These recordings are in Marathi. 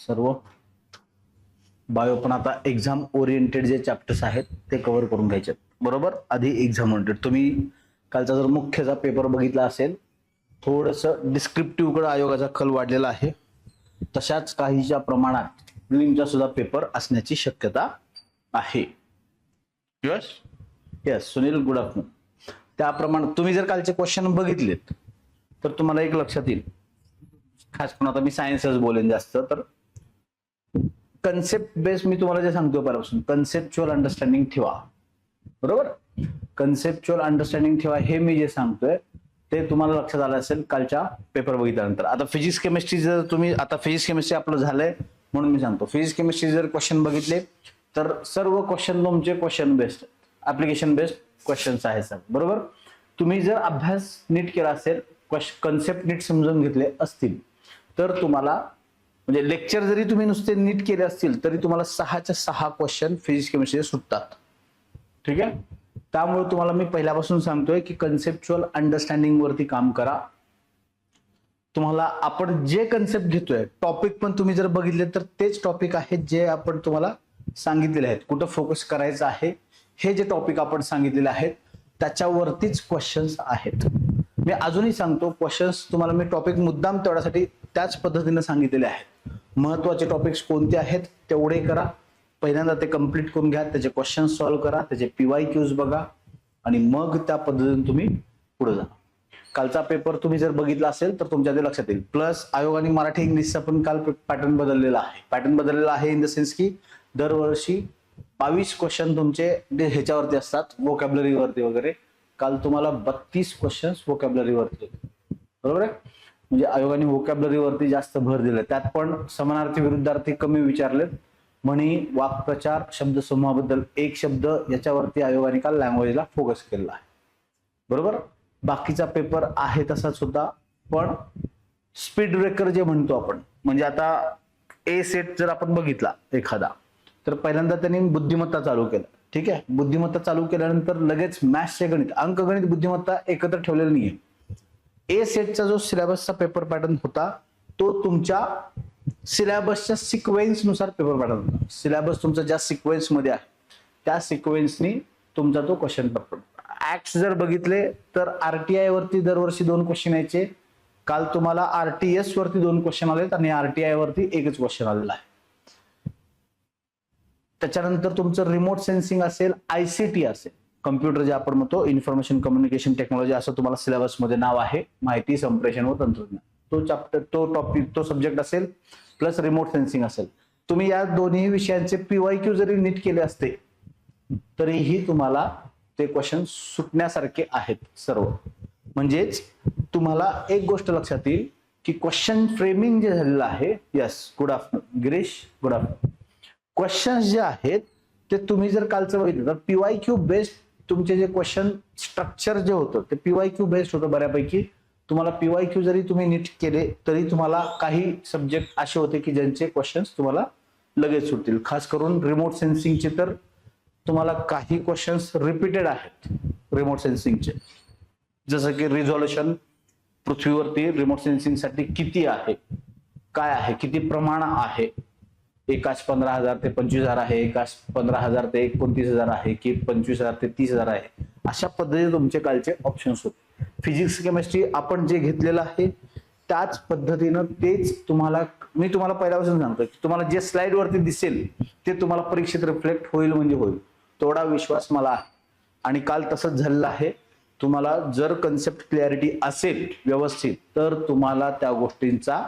सर्व बायो पण आता एक्झाम ओरिएंटेड जे चॅप्टर्स आहेत ते कव्हर करून घ्यायचे बरोबर. आधी एक्झाम ओरिएंटेड तुम्ही कालचा जर मुख्यचा पेपर बघितला असेल, थोडंसं डिस्क्रिप्टिव्ह कडे आयोगाचा कल वाढलेला आहे. तशाच काहीच्या प्रमाणात प्रिलिमचा सुद्धा पेपर असण्याची शक्यता आहे. Yes yes Sunil, good afternoon. त्याप्रमाणे तुम्ही जर कालचे क्वेश्चन बघितलेत तर तुम्हाला एक लक्षात येईल, खास करून आता मी सायन्सच बोलेन जास्त, तर कन्सेप्ट बेस मी तुम्हाला जे सांगतो पहिल्यापासून कन्सेप्च्युअल अंडरस्टँडिंग ठेवा बरोबर. कन्सेप्च्युअल अंडरस्टँडिंग ठेवा हे मी जे सांगतोय ते तुम्हाला लक्षात आलं असेल कालच्या पेपर बघितल्यानंतर. आता फिजिक्स केमिस्ट्री जर तुम्ही, आता फिजिक्स केमिस्ट्री आपलं झालंय म्हणून मी सांगतो, फिजिक्स केमिस्ट्री जर क्वेश्चन बघितले तर सर्व क्वेश्चन तुमचे question based, application based questions आहेत सर बरोबर. तुम्ही जर अभ्यास नीट केला असेल, कन्सेप्ट नीट समजून घेतले असतील तर तुम्हाला म्हणजे लेक्चर जरी तुम्ही नुसते नीट केले असतील तरी तुम्हाला 6च्या 6 क्वेश्चन फिजिक्स केमिस्ट्री सुटतात. ठीक आहे. त्यामुळे तुम्हाला मी पहिल्यापासून सांगतोय की कन्सेप्च्युअल अंडरस्टँडिंग वरती काम करा. तुम्हाला आपण जे कन्सेप्ट घेतोय टॉपिक पण तुम्ही जर बघितले तर तेच टॉपिक आहेत जे आपण तुम्हाला सांगितलेले आहेत. कुठं फोकस करायचं आहे हे जे टॉपिक आपण सांगितलेले आहेत त्याच्यावरतीच क्वेश्चन्स आहेत. मी अजूनही सांगतो, क्वेश्चन्स तुम्हाला मी टॉपिक मुद्दाम तेवढ्यासाठी त्याच पद्धतीने सांगितलेले आहेत. महत्वाचे टॉपिक्स कोणते आहेत तेवढे करा, पहिल्यांदा ते कम्प्लीट करून घ्या, त्याचे क्वेश्चन सॉल्व्ह करा, त्याचे PYQs बघा आणि मग त्या पद्धतीने तुम्ही पुढे जा. कालचा पेपर तुम्ही जर बघितला असेल तर तुमच्या ते लक्षात येईल. प्लस आयोगाने मराठी इंग्लिशचा पण काल पॅटर्न बदललेला आहे. पॅटर्न बदललेला आहे इन द सेन्स की दरवर्षी 22 क्वेश्चन तुमचे ह्याच्यावरती असतात, वोकॅब्युलरी वरती वगैरे. काल तुम्हाला 32 क्वेश्चन्स वोकॅब्युलरी वरती होते बरोबर आहे. म्हणजे आयोगाने वोकॅब्युलरी वरती जास्त भर दिला. त्यात पण समानार्थी विरुद्धार्थी कमी विचारलेत. म्हणी, वाक्प्रचार, शब्दसमूहाबद्दल एक शब्द याच्यावरती आयोगाने काल लँग्वेजला फोकस केलेला आहे बरोबर. बाकीचा पेपर आहे तसाच होता, पण स्पीड ब्रेकर जे म्हणतो आपण, म्हणजे आता ए सेट जर आपण बघितला एखादा तर पहिल्यांदा त्यांनी बुद्धिमत्ता चालू केलं. ठीक आहे. बुद्धिमत्ता चालू केल्यानंतर लगेच मॅथ्सचे गणित, अंकगणित, बुद्धिमत्ता एकत्र ठेवलेलं नाहीये. ए सेटचा जो सिलेबसचा पेपर पॅटर्न होता तो तुमच्या सिलेबसच्या सिक्वेन्स नुसार पेपर पॅटर्न होता. सिलेबस तुमचा ज्या सिक्वेन्स मध्ये आहे त्या सिक्वेन्सनी तुमचा तो क्वेश्चन पेपर. ऍक्ट जर बघितले तर RTI वरती दरवर्षी 2 क्वेश्चन यायचे. काल तुम्हाला RTS वरती 2 क्वेश्चन आलेत आणि RTI वरती एकच क्वेश्चन आलेला आहे. त्याच्यानंतर तुमचं रिमोट सेन्सिंग असेल, ICT असेल, कम्प्युटर जे आपण म्हणतो इन्फॉर्मेशन कम्युनिकेशन टेक्नॉलॉजी असं तुम्हाला सिलेबस मध्ये नाव आहे, माहिती संप्रेषण व तंत्रज्ञान, तो चॅप्टर, तो टॉपिक, तो सब्जेक्ट असेल. प्लस रिमोट सेन्सिंग असेल. तुम्ही या दोन्ही विषयांचे PYQ जरी नीट केले असते तरीही तुम्हाला ते क्वेश्चन सुटण्यासारखे आहेत सर्व. म्हणजेच तुम्हाला एक गोष्ट लक्षात येईल की क्वेश्चन फ्रेमिंग जे झालेलं आहे. Yes, good afternoon Girish, good afternoon. Questions जे आहेत ते तुम्ही जर कालचं बघितलं तर PYQ बेस्ड तुमचे जे क्वेश्चन स्ट्रक्चर जे होतं ते PYQ बेस्ड होतं बऱ्यापैकी. तुम्हाला PYQ जरी तुम्ही नीट केले तरी तुम्हाला काही सब्जेक्ट असे होते की ज्यांचे क्वेश्चन्स तुम्हाला लगेच सुटतील. खास करून रिमोट सेन्सिंगचे तर तुम्हाला काही क्वेश्चन्स रिपीटेड आहेत रिमोट सेन्सिंगचे, जसं की रिझॉल्युशन पृथ्वीवरती रिमोट सेन्सिंग साठी किती आहे, काय आहे, किती प्रमाण आहे, एकाच 15,000 ते 25,000 आहे, एकाच 15,000 ते 29,000 आहे की 25,000 ते 30,000 आहे. अशा पद्धतीने तुमचे कालचे ऑप्शन्स होते. फिजिक्स केमिस्ट्री आपण जे घेतलेलं आहे त्याच पद्धतीनं तेच तुम्हाला मी तुम्हाला पहिल्यापासून सांगतो की तुम्हाला जे स्लाइड वरती दिसेल ते तुम्हाला परीक्षेत रिफ्लेक्ट होईल म्हणजे होईल, तेवढा विश्वास मला आहे. आणि काल तसंच झालेलं आहे. तुम्हाला जर कन्सेप्ट क्लॅरिटी असेल व्यवस्थित तर तुम्हाला त्या गोष्टींचा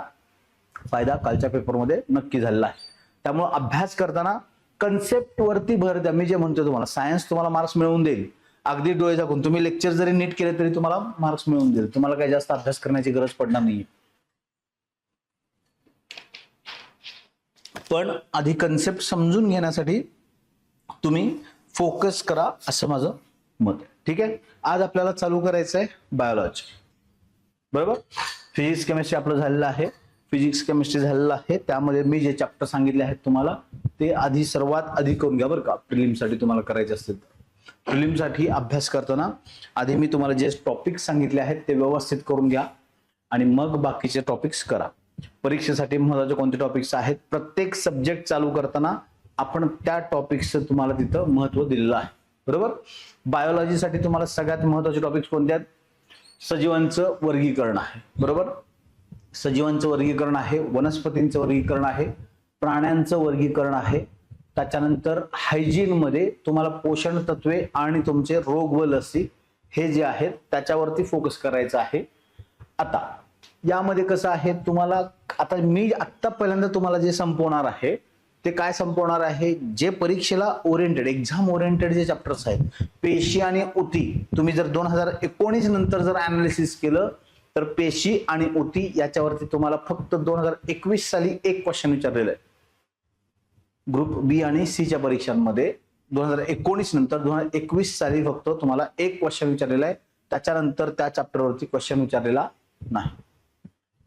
फायदा कालच्या पेपरमध्ये नक्की झालेला आहे. त्यामुळे अभ्यास करताना कन्सेप्ट वरती भर द्या. मी जे म्हणतो तुम्हाला सायन्स तुम्हाला मार्क्स मिळवून देईल अगदी डोळे झाकून. तुम्ही लेक्चर जरी नीट केले तरी तुम्हाला मार्क्स मिळवून देईल. तुम्हाला काही जास्त अभ्यास करण्याची गरज पडणार नाहीये. पण आधी कन्सेप्ट समजून घेण्यासाठी तुम्ही फोकस करा असं माझं मत आहे. ठीक आहे. आज आपल्याला चालू करायचं आहे बायोलॉजी बरोबर. फिजिक्स केमिस्ट्री आपलं झालेलं आहे. फिजिक्स केमिस्ट्री झालेलं आहे. त्यामध्ये मी जे चॅप्टर सांगितले आहेत तुम्हाला ते आधी सर्वात आधी करून घ्या बरं का. प्रिलिमसाठी तुम्हाला करायचे असतील तर. प्रिलिमसाठी अभ्यास करताना आधी मी तुम्हाला जे टॉपिक्स सांगितले आहेत ते व्यवस्थित करून घ्या आणि मग बाकीचे टॉपिक्स करा. परीक्षेसाठी महत्वाचे कोणते टॉपिक्स आहेत, प्रत्येक सब्जेक्ट चालू करताना आपण त्या टॉपिक्सचं तुम्हाला तिथं महत्व दिलेलं आहे, बरोबर. बायोलॉजीसाठी तुम्हाला सगळ्यात महत्वाचे टॉपिक्स कोणते आहेत, सजीवांचं वर्गीकरण आहे, बरोबर. सजीवांचं वर्गीकरण आहे, वनस्पतींचं वर्गीकरण आहे, प्राण्यांचं वर्गीकरण आहे. त्याच्यानंतर हायजीन मध्ये तुम्हाला पोषण तत्वे आणि तुमचे रोग व लसी हे जे आहेत त्याच्यावरती फोकस करायचं आहे. आता यामध्ये कसं आहे, तुम्हाला आता मी आत्ता पहिल्यांदा तुम्हाला जे संपवणार आहे ते काय संपवणार आहे, जे परीक्षेला ओरिएंटेड, एक्झाम ओरिएंटेड जे चॅप्टर्स आहेत, पेशी आणि ऊती. तुम्ही जर 2019 नंतर जर अनालिसिस केलं तर पेशी आणि ऊती याच्यावरती तुम्हाला फक्त 2021 साली एक क्वेश्चन विचारलेलं आहे. ग्रुप बी आणि सी च्या परीक्षांमध्ये 2019 नंतर 2021 साली फक्त तुम्हाला एक क्वेश्चन विचारलेला आहे. त्याच्यानंतर त्या चॅप्टरवरती क्वेश्चन विचारलेला नाही.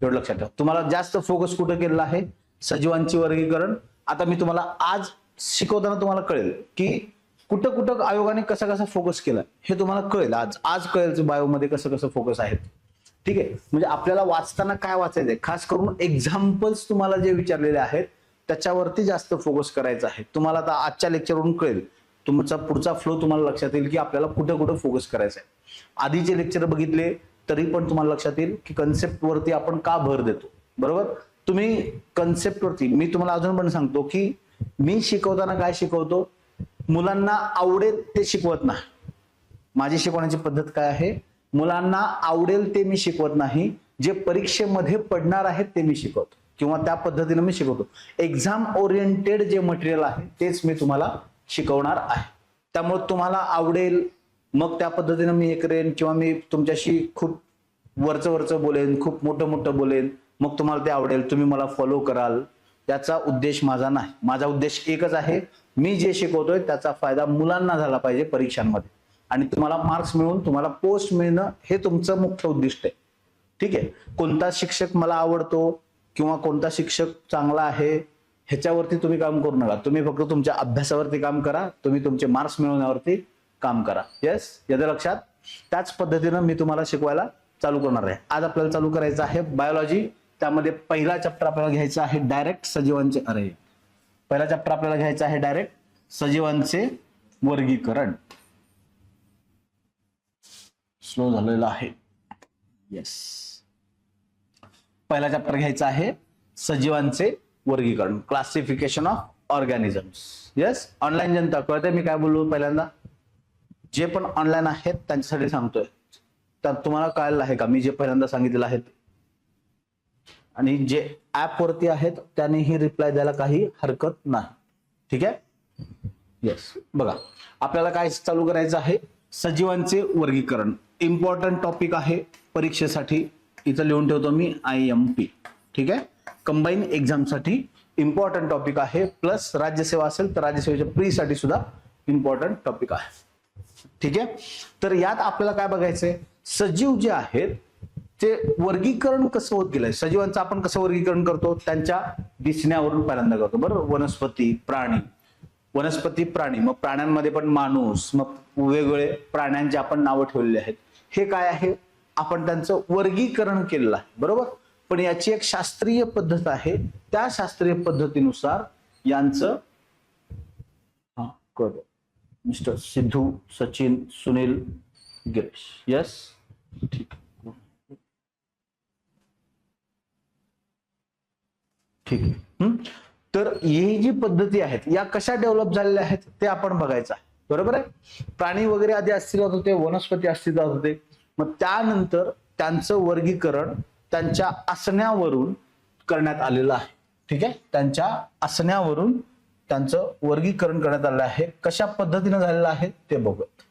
एवढं लक्षात ठेवा. तुम्हाला जास्त फोकस कुठे केलेला आहे, सजीवांची वर्गीकरण. आता मी तुम्हाला आज शिकवताना तुम्हाला कळेल की कुठं कुठं आयोगाने कसा कसा फोकस केला हे तुम्हाला कळेल. आज कळेल बायोमध्ये कसं कसं फोकस आहे. ठीक आहे, म्हणजे आपल्याला वाचताना काय वाचायचंय, खास करून एक्झाम्पल्स तुम्हाला जे विचारलेले आहेत त्याच्यावरती जास्त फोकस करायचा आहे. तुम्हाला आता आजच्या लेक्चरवरून कळेल, तुमचा पुढचा फ्लो तुम्हाला लक्षात येईल की आपल्याला कुठं कुठं फोकस करायचा आहे. आधीचे लेक्चर बघितले तरी पण तुम्हाला लक्षात येईल की कन्सेप्ट वरती आपण का भर देतो, बरोबर. तुम्ही कन्सेप्ट वरती, मी तुम्हाला अजून पण सांगतो की मी शिकवताना काय शिकवतो, मुलांना आवडेल ते शिकवत नाही. माझी शिकवण्याची पद्धत काय आहे, मुलांना आवडेल ते मी शिकवत नाही, जे परीक्षेमध्ये पडणार आहेत ते मी शिकवतो किंवा त्या पद्धतीने मी शिकवतो. एक्झाम ओरिएंटेड जे मटेरियल आहे तेच मी तुम्हाला शिकवणार आहे. त्यामुळे तुम्हाला आवडेल मग त्या पद्धतीने मी हे करेन किंवा मी तुमच्याशी खूप वरचं बोलेन, खूप मोठं बोलेन, मग तुम्हाला ते आवडेल, तुम्ही मला फॉलो कराल, त्याचा उद्देश माझा नाही. माझा उद्देश एकच आहे, मी जे शिकवतोय त्याचा फायदा मुलांना झाला पाहिजे परीक्षांमध्ये आणि तुम्हाला मार्क्स मिळून तुम्हाला पोस्ट मिळणं हे तुमचं मुख्य उद्दिष्ट आहे. ठीक आहे, कोणता शिक्षक मला आवडतो किंवा कोणता शिक्षक चांगला आहे ह्याच्यावरती तुम्ही काम करू नका. तुम्ही फक्त तुमच्या अभ्यासावरती काम करा, तुम्ही तुमचे मार्क्स मिळवण्यावरती काम करा. येस, येतं लक्षात. त्याच पद्धतीनं मी तुम्हाला शिकवायला चालू करणार आहे. आज आपल्याला चालू करायचं आहे बायोलॉजी. त्यामध्ये पहिला चॅप्टर आपल्याला घ्यायचा आहे डायरेक्ट सजीवांचे, पहिला चॅप्टर आपल्याला घ्यायचा आहे डायरेक्ट सजीवांचे वर्गीकरण. स्लो झालेला आहे. येस, पहिला चॅप्टर घ्यायचा आहे सजीवांचे वर्गीकरण, classification of organisms. Yes, online जनता कळते मी काय बोललो पहिल्यांदा, जे पण ऑनलाईन आहेत त्यांच्यासाठी सांगतोय. तर तुम्हाला कळलं आहे का मी जे पहिल्यांदा सांगितलेलं आहे, आणि जे ऍप वरती आहेत त्यांनीही रिप्लाय द्यायला काही हरकत नाही. ठीक आहे. येस, बघा आपल्याला काय चालू करायचं आहे, सजीवांचे वर्गीकरण. इम्पॉर्टंट टॉपिक आहे परीक्षेसाठी, इथं लिहून ठेवतो मी IMP. ठीक आहे, कंबाईन एक्झाम साठी इम्पॉर्टंट टॉपिक आहे. प्लस राज्यसेवा असेल तर राज्यसेवेच्या प्री साठी सुद्धा इम्पॉर्टंट टॉपिक आहे. ठीक आहे, तर यात आपल्याला काय बघायचंय, सजीव जे आहेत ते वर्गीकरण कसं होत गेलंय. सजीवांचं आपण कसं वर्गीकरण करतो, त्यांच्या दिसण्यावरून पहिल्यांदा करतो, बरोबर. वनस्पती प्राणी, मग प्राण्यांमध्ये पण माणूस, मग वेगवेगळे प्राण्यांचे आपण नावं ठेवलेले आहेत. हे काय आहे, आपण त्यांचं वर्गीकरण केलेलं आहे, बरोबर. पण याची एक शास्त्रीय पद्धत आहे, त्या शास्त्रीय पद्धतीनुसार यांचं मिस्टर सिद्धू, सचिन, सुनील, गिरीश. यस, ठीक आहे. तर ही जी पद्धती आहेत या कशा डेव्हलप झालेल्या आहेत ते आपण बघायचं आहे, बरोबर आहे. प्राणी वगैरे आधी अस्तित्वात होते, वनस्पती अस्तित्वात होते, मग त्यानंतर त्यांचं वर्गीकरण त्यांच्या असण्यावरून करण्यात आलेलं आहे. ठीक आहे, त्यांच्या असण्यावरून त्यांचं वर्गीकरण करण्यात आलेलं आहे. कशा पद्धतीने झालेलं आहे ते बघूयात.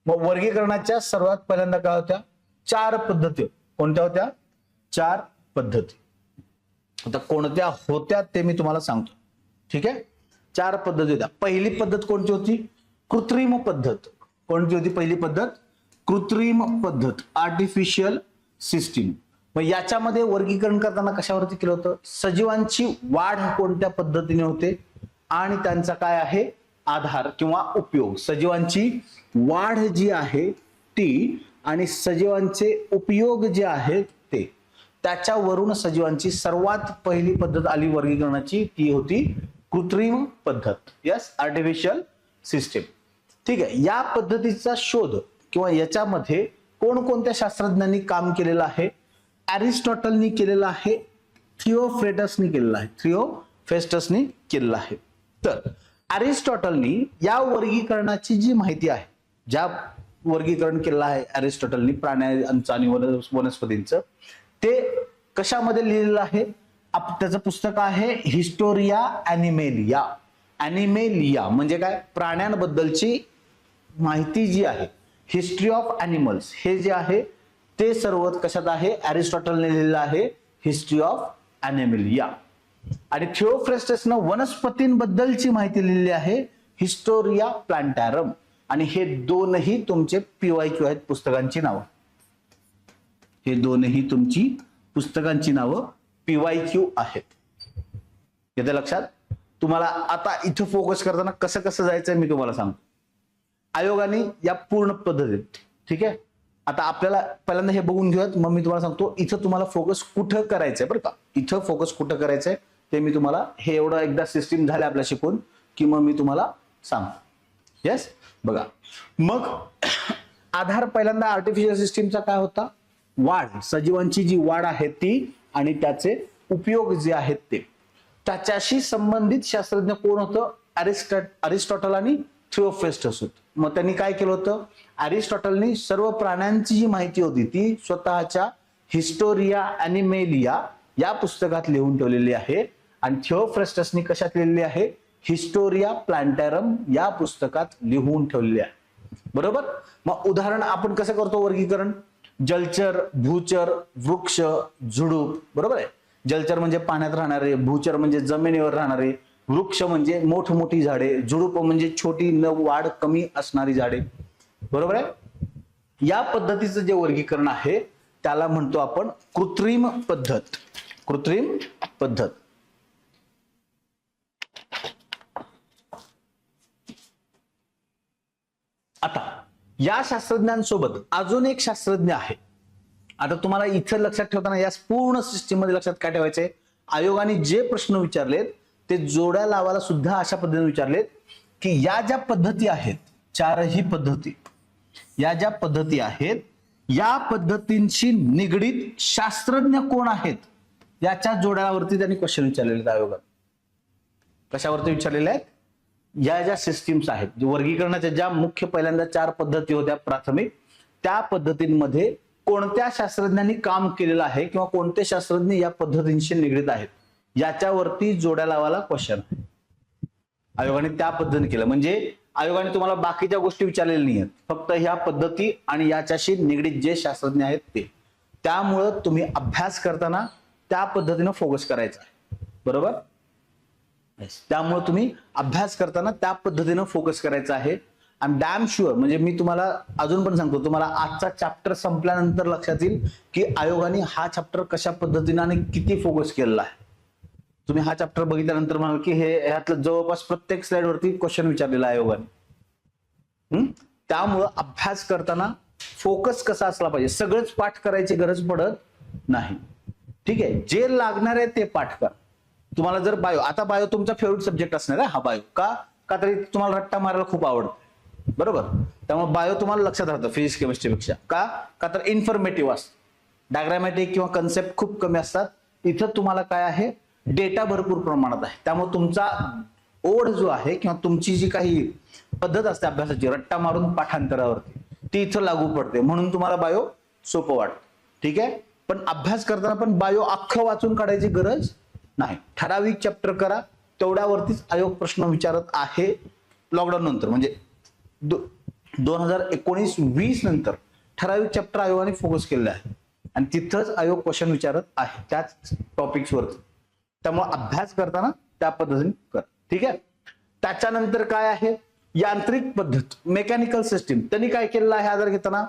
मग वर्गीकरणाच्या सर्वात पहिल्यांदा काय होत्या, 4 पद्धती. कोणत्या होत्या, 4 पद्धती. आता कोणत्या होत्या ते मी तुम्हाला सांगतो. ठीक आहे, 4 पद्धती होत्या. पहिली पद्धत कोणती होती, कृत्रिम पद्धत. कोणती होती पहिली पद्धत, कृत्रिम पद्धत, आर्टिफिशियल सिस्टीम. मग याच्यामध्ये वर्गीकरण करताना कशावरती केलं होतं, सजीवांची वाढ कोणत्या पद्धतीने होते आणि त्यांचा काय आहे आधार किंवा उपयोग. सजीवांची वाढ जी आहे ती आणि सजीवांचे उपयोग जे आहेत ते, त्याच्यावरून सजीवांची सर्वात पहिली पद्धत आली वर्गीकरणाची, ती होती कृत्रिम पद्धत. Yes, artificial system. ठीक आहे. या पद्धतीचा शोध किंवा याच्यामध्ये कोणकोणत्या शास्त्रज्ञांनी काम केलेलं आहे? अरिस्टॉटलनी केलेलं आहे, थिओफ्रेस्टसनी केलेलं आहे, थिओफ्रेस्टसनी केलेलं आहे. तर अरिस्टॉटलनी या वर्गीकरणाची जी माहिती आहे, ज्या वर्गीकरण केलेलं आहे अरिस्टॉटलनी प्राण्यांचं आणि वनस्पतींचं, ते कशामध्ये लिहिलेलं आहे? त्याचं पुस्तक आहे हिस्टोरिया ॲनिमेलिया. ॲनिमेलिया म्हणजे काय? प्राण्यांबद्दलची माहिती जी आहे, हिस्ट्री ऑफ ॲनिमल्स, हे जे आहे ते सर्व कशात आहे? अरिस्टॉटलने लिहिलेलं आहे हिस्ट्री ऑफ ॲनिमेलिया. आणि थिओफ्रेस्टसनं वनस्पतींबद्दलची माहिती लिहिलेली आहे हिस्टोरिया प्लांटॅरम. आणि हे दोनही तुमचे PYQ आहेत, पुस्तकांची नावं. हे दोनही तुमची पुस्तकांची नावं PYQ आहेत. येते लक्षात? तुम्हाला आता इथं फोकस करताना कसं कसं जायचंय मी तुम्हाला सांगतो. आयोगाने या पूर्ण पद्धतीत, ठीक आहे, आता आपल्याला पहिल्यांदा हे बघून घेऊयात, मग मी तुम्हाला सांगतो इथं तुम्हाला फोकस कुठं करायचंय. बरं का, इथं फोकस कुठं करायचंय ते मी तुम्हाला, हे एवढं एकदा सिस्टीम झालं आपल्या शिकून की मग मी तुम्हाला सांगतो. येस, बघा. मग आधार पहिल्यांदा आर्टिफिशियल सिस्टीमचा काय होता? वाढ, सजीवांची जी वाढ आहे ती आणि त्याचे उपयोग जे आहेत ते. त्याच्याशी संबंधित शास्त्रज्ञ कोण होतं? अरिस्टॉटल आणि थिओफ्रेस्टस होत. मग त्यांनी काय केलं होतं? अरिस्टॉटलनी सर्व प्राण्यांची जी माहिती होती ती स्वतःच्या हिस्टोरिया ॲनिमेलिया या पुस्तकात लिहून ठेवलेली आहे. आणि थिओफ्रेस्टसनी कशात लिहिलेली आहे? हिस्टोरिया प्लांटॅरम या पुस्तकात लिहून ठेवलेली आहे. बरोबर. मग उदाहरण आपण कसं करतो वर्गीकरण? जलचर, भूचर, वृक्ष, झुडूप. बरोबर आहे. जलचर म्हणजे पाण्यात राहणारे, भूचर म्हणजे जमिनीवर राहणारे, वृक्ष म्हणजे मोठमोठी झाडे, झुडूप म्हणजे छोटी न वाढ कमी असणारी झाडे. बरोबर आहे. या पद्धतीचं जे वर्गीकरण आहे त्याला म्हणतो आपण कृत्रिम पद्धत. कृत्रिम पद्धत. आता या शास्त्रज्ञांसोबत अजून एक शास्त्रज्ञ आहे. आता तुम्हाला इथं लक्षात ठेवताना या पूर्ण सिस्टीम मध्ये लक्षात काय ठेवायचंय? आयोगाने जे प्रश्न विचारलेत ते जोड्या लावायला सुद्धा अशा पद्धतीने विचारलेत की या ज्या पद्धती आहेत, चारही पद्धती, या ज्या पद्धती आहेत, या पद्धतींशी निगडीत शास्त्रज्ञ कोण आहेत याच्या जोड्यावरती त्यांनी क्वेश्चन विचारलेले आहेत आयोगात. कशावरती विचारलेले आहेत? या ज्या सिस्टीम्स आहेत, वर्गीकरणाच्या ज्या मुख्य पहिल्यांदा 4 पद्धती होत्या प्राथमिक, त्या पद्धतींमध्ये कोणत्या शास्त्रज्ञांनी काम केलेलं आहे किंवा कोणते शास्त्रज्ञ या पद्धतींशी निगडीत आहेत याच्यावरती जोड्या लावायला क्वेश्चन आहे. आयोगाने त्या पद्धतीने केलं. म्हणजे आयोगाने तुम्हाला बाकीच्या गोष्टी विचारलेल्या नाही आहेत, फक्त ह्या पद्धती आणि याच्याशी निगडीत जे शास्त्रज्ञ आहेत ते. त्यामुळं तुम्ही अभ्यास करताना त्या पद्धतीनं फोकस करायचा आहे. बरोबर. त्यामुळे तुम्ही अभ्यास करताना त्या पद्धतीनं फोकस करायचा आहे. आय एम डॅम शुअर, म्हणजे मी तुम्हाला अजून पण सांगतो, तुम्हाला आजचा चॅप्टर संपल्यानंतर लक्षात येईल की आयोगाने हा चॅप्टर कशा पद्धतीने आणि किती फोकस केलेला आहे. तुम्ही हा चॅप्टर बघितल्यानंतर म्हणाल की हे ह्यातलं जवळपास प्रत्येक स्लाइड वरती क्वेश्चन विचारलेला आहे आयोगाने. त्यामुळं अभ्यास करताना फोकस कसा असला पाहिजे? सगळंच पाठ करायची गरज पडत नाही. ठीक आहे. जे लागणार आहे ते पाठ करा. तुम्हाला जर बायो, आता बायो तुमचा फेवरेट सब्जेक्ट असणार आहे हा बायो. का तरी तुम्हाला रट्टा मारायला खूप आवडतं. बरोबर. त्यामुळे बायो तुम्हाला लक्षात राहतं फिजिक्स केमिस्ट्री पेक्षा. का तर इन्फॉर्मेटिव्ह असतं. डायग्रामॅटिक किंवा कन्सेप्ट खूप कमी असतात. इथं तुम्हाला काय आहे? डेटा भरपूर प्रमाणात आहे. त्यामुळे तुमचा ओढ जो आहे किंवा तुमची जी काही पद्धत असते अभ्यासाची, रट्टा मारून पाठांतरावरती, ती इथं लागू पडते. म्हणून तुम्हाला बायो सोपं वाटतं. ठीक आहे. पण अभ्यास करताना पण बायो अख्खं वाचून काढायची गरज नाही. ठराविक चॅप्टर करा, तेवढ्यावरतीच आयोग प्रश्न विचारत आहे. लॉकडाऊन नंतर म्हणजे 2019-20 नंतर ठराविक चॅप्टर आयोगाने फोकस केलेला आहे आणि तिथंच आयोग क्वेश्चन विचारत आहे त्याच टॉपिक्स वरती. त्यामुळे अभ्यास करताना त्या पद्धतीने कर. ठीक आहे. त्याच्यानंतर काय आहे? यांत्रिक पद्धत, मेकॅनिकल सिस्टीम. त्यांनी काय केलेलं आहे आधार घेताना?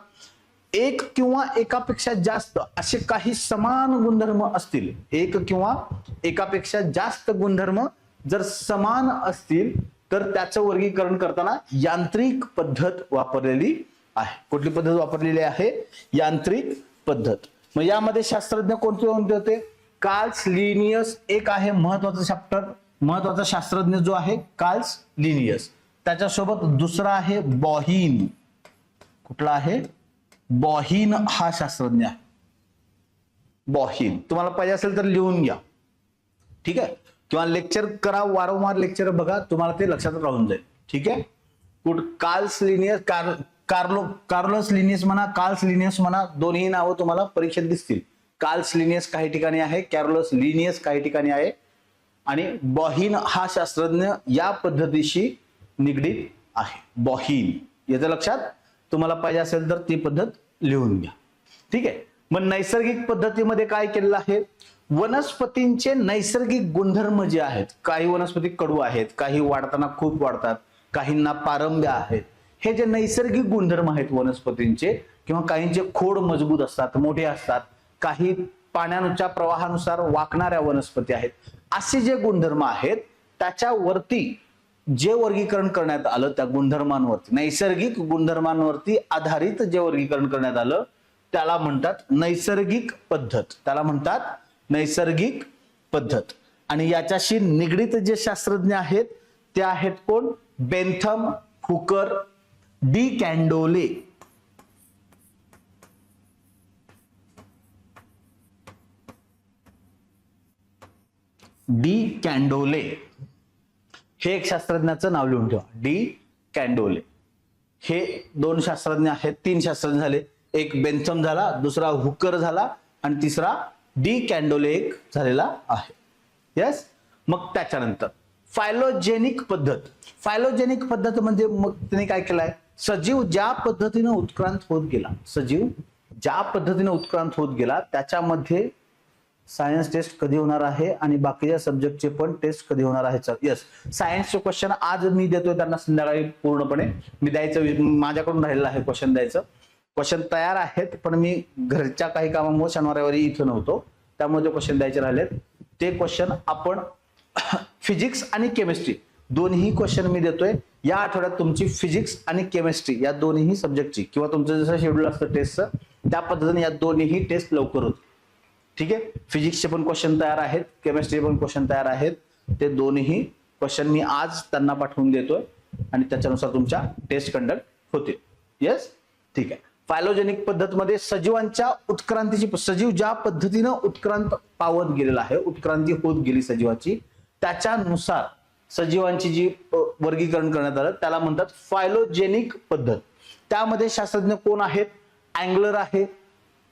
एक किंवा एकापेक्षा जास्त असे काही समान गुणधर्म असतील, एक किंवा एकापेक्षा जास्त गुणधर्म जर समान असतील तर त्याचं वर्गीकरण करताना यांत्रिक पद्धत वापरलेली आहे. कुठली पद्धत वापरलेली आहे? यांत्रिक पद्धत. मग यामध्ये शास्त्रज्ञ कोणते कोणते होते? कार्ल्स लिनियस एक आहे महत्वाचा चॅप्टर, महत्वाचा शास्त्रज्ञ जो आहे कार्ल्स लिनियस. त्याच्यासोबत दुसरा आहे बॉहिन. कुठला आहे? बॉहिन हा शास्त्रज्ञ आहे. बॉहिन तुम्हाला पाहिजे असेल तर लिहून घ्या, ठीक आहे, किंवा लेक्चर करा, वारंवार लेक्चर बघा, तुम्हाला ते लक्षात राहून जाईल. ठीक आहे. कार्ल्स लिनियस, कार्लोस लिनियस म्हणा, कार्ल्स लिनियस म्हणा, दोन्ही नावं तुम्हाला परीक्षेत दिसतील. कार्ल्स लिनियस काही ठिकाणी आहे, कॅर्लोस लिनियस काही ठिकाणी आहे, आणि बॉहिन हा शास्त्रज्ञ या पद्धतीशी निगडीत आहे. बॉहिन याचं लक्षात तुम्हाला पाहिजे असेल तर ती पद्धत लिहून घ्या. ठीक आहे. मग नैसर्गिक पद्धतीमध्ये काय केलेलं आहे? वनस्पतींचे नैसर्गिक गुणधर्म जे आहेत, काही वनस्पती कडू आहेत, काही वाढताना खूप वाढतात, काहींना पारंब्या आहेत. हे जे नैसर्गिक गुणधर्म आहेत वनस्पतींचे, किंवा काहींचे खोड मजबूत असतात, मोठे असतात, काही पाण्याच्या प्रवाहानुसार वाकणाऱ्या वनस्पती आहेत, असे जे गुणधर्म आहेत त्याच्यावरती जे वर्गीकरण करण्यात आलं, त्या गुणधर्मांवरती, नैसर्गिक गुणधर्मांवरती आधारित जे वर्गीकरण करण्यात आलं त्याला म्हणतात नैसर्गिक पद्धत. त्याला म्हणतात नैसर्गिक पद्धत. आणि याच्याशी निगडीत जे शास्त्रज्ञ आहेत ते आहेत कोण? Bentham, Hooker, de Candolle. De Candolle हे एक शास्त्रज्ञाचं नाव लिहून ठेवा. डी कॅन्डोले हे दोन शास्त्रज्ञ आहेत, तीन शास्त्रज्ञ झाले. एक बेंथम झाला, दुसरा हुकर झाला, आणि तिसरा डी कॅन्डोले एक झालेला आहे. यस. मग त्याच्यानंतर फायलोजेनिक पद्धत. फायलोजेनिक पद्धत म्हणजे मग त्याने काय केलंय? सजीव ज्या पद्धतीने उत्क्रांत होत गेला, सजीव ज्या पद्धतीने उत्क्रांत होत गेला त्याच्यामध्ये सायन्स टेस्ट कधी होणार आहे आणि बाकीच्या सब्जेक्टचे पण टेस्ट कधी होणार आहे? यस. सायन्सचे क्वेश्चन आज मी देतोय त्यांना संध्याकाळी पूर्णपणे मी द्यायचं, माझ्याकडून राहिलेलं आहे क्वेश्चन द्यायचं. क्वेश्चन तयार आहेत पण मी घरच्या काही कामामुळे शनिवार रविवारी इथं नव्हतो, त्यामुळे जे क्वेश्चन द्यायचे राहिलेत ते क्वेश्चन आपण फिजिक्स आणि केमिस्ट्री दोन्ही क्वेश्चन मी देतोय. या आठवड्यात तुमची फिजिक्स आणि केमिस्ट्री या दोन्ही सब्जेक्टची, किंवा तुमचं जसं शेड्यूल असतं टेस्टचं त्या पद्धतीने या दोन्ही टेस्ट लवकर होतील. ठीक आहे. फिजिक्सचे पण क्वेश्चन तयार आहेत, केमिस्ट्री पण क्वेश्चन तयार आहेत. ते दोन्ही क्वेश्चन मी आज त्यांना पाठवून देतोय आणि त्याच्यानुसार तुमच्या टेस्ट कंडक्ट होतील. येस. ठीक आहे. फायलोजेनिक पद्धतमध्ये सजीवांच्या उत्क्रांतीची, सजीव ज्या पद्धतीनं उत्क्रांत पावत गेलेला आहे, उत्क्रांती होत गेली सजीवाची, त्याच्यानुसार सजीवांची जी वर्गीकरण करण्यात आलं त्याला म्हणतात फायलोजेनिक पद्धत. त्यामध्ये शास्त्रज्ञ कोण आहेत? अँगलर आहे,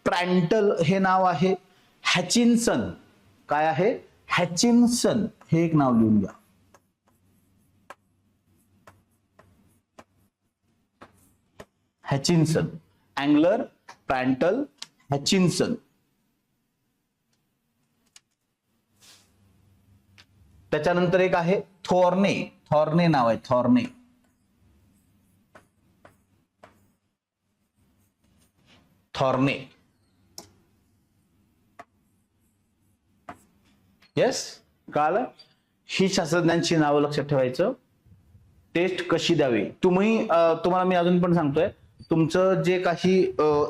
प्रँटल हे नाव आहे, हॅचिन्सन. काय आहे? हॅचिन्सन हे एक नाव लिहून घ्या. हॅचिन्सन. अँगलर, प्रँटल, हॅचिन्सन. त्याच्यानंतर एक आहे थॉर्ने. थॉर्ने नाव आहे, थॉर्ने. थॉर्ने. येस. कळालं? ही शास्त्रज्ञांची नावं लक्षात ठेवायचं. टेस्ट कशी द्यावी तुम्हाला मी अजून पण सांगतोय, तुमचं जे काही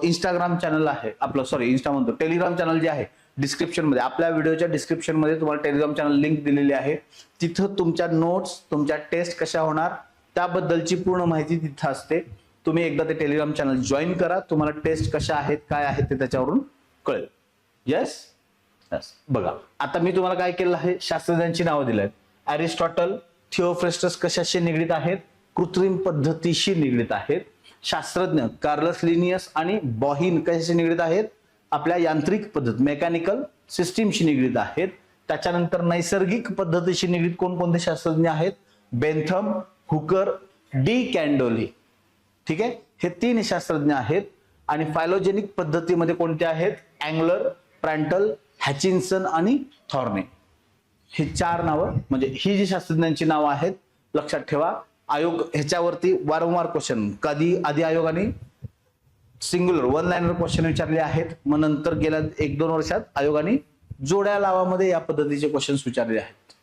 इंस्टाग्राम चॅनल आहे आपलं, सॉरी इंस्टा म्हणतो, टेलिग्राम चॅनल जे आहे डिस्क्रिप्शन मध्ये, आपल्या व्हिडिओच्या डिस्क्रिप्शन मध्ये तुम्हाला टेलिग्राम चॅनल लिंक दिलेली आहे. तिथं तुमच्या नोट्स, तुमच्या टेस्ट कशा होणार त्याबद्दलची पूर्ण माहिती तिथं असते. तुम्ही एकदा ते टेलिग्राम चॅनल जॉईन करा, तुम्हाला टेस्ट कशा आहेत काय आहेत ते त्याच्यावरून कळेल. येस. बघा आता मी तुम्हाला काय केलं आहे, शास्त्रज्ञांची नावं दिली आहेत. अरिस्टॉटल, थिओफ्रेस्टस कशाशी निगडीत आहेत? कृत्रिम पद्धतीशी निगडीत आहेत. शास्त्रज्ञ कार्लस लिनियस आणि बॉहिन कशाशी निगडीत आहेत? आपल्या यांत्रिक पद्धत, मेकॅनिकल सिस्टीमशी निगडीत आहेत. त्याच्यानंतर नैसर्गिक पद्धतीशी निगडीत कोणकोणते शास्त्रज्ञ आहेत? Bentham, Hooker, de Candolle. ठीक आहे. हे तीन शास्त्रज्ञ आहेत. आणि फायलोजेनिक पद्धतीमध्ये कोणते आहेत? अँगलर, प्रँटल, हॅचिन्सन आणि थॉर्ने. हे चार नावं, म्हणजे ही जी शास्त्रज्ञांची नावं आहेत लक्षात ठेवा. आयोग ह्याच्यावरती वारंवार क्वेश्चन, कधी आधी आयोगाने सिंग्युलर वन लाइनर क्वेश्चन विचारले आहेत, मग नंतर गेल्या 1-2 वर्षात आयोगाने जोड्या लावामध्ये या पद्धतीचे क्वेश्चन्स विचारले आहेत.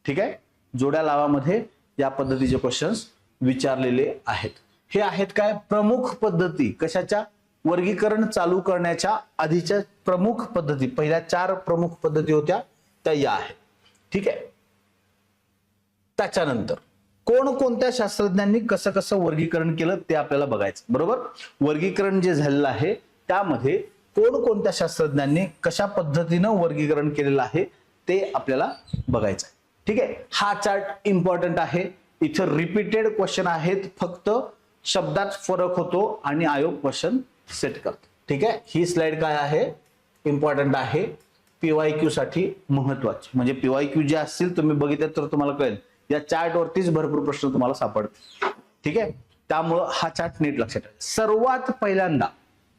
ठीक आहे. जोड्या लावामध्ये या पद्धतीचे क्वेश्चन्स विचारलेले आहेत. हे आहेत काय? प्रमुख पद्धती. कशाच्या? वर्गीकरण चालू करण्याच्या आधीच्या प्रमुख पद्धती, पहिल्या 4 प्रमुख पद्धती होत्या त्या या आहेत. ठीक आहे. त्याच्यानंतर कोणकोणत्या शास्त्रज्ञांनी कसं कसं वर्गीकरण केलं ते आपल्याला बघायचं. बरोबर. वर्गीकरण जे झालेलं आहे त्यामध्ये कोणकोणत्या शास्त्रज्ञांनी कशा पद्धतीनं वर्गीकरण केलेलं आहे ते आपल्याला बघायचं आहे. ठीक आहे. हा चार्ट इम्पॉर्टंट आहे. इथं रिपीटेड क्वेश्चन आहेत, फक्त शब्दात फरक होतो आणि आयोग क्वेश्चन सेट करतो. ठीक आहे. ही स्लाइड काय आहे, इम्पॉर्टंट आहे, पीवायक्यू साठी महत्वाची. म्हणजे पीवायक्यू जे असतील तुम्ही बघितलं तर तुम्हाला कळेल या चार्ट वरतीच भरपूर प्रश्न तुम्हाला सापडतील. ठीक आहे. त्यामुळं हा चार्ट नीट लक्षात ठेवा.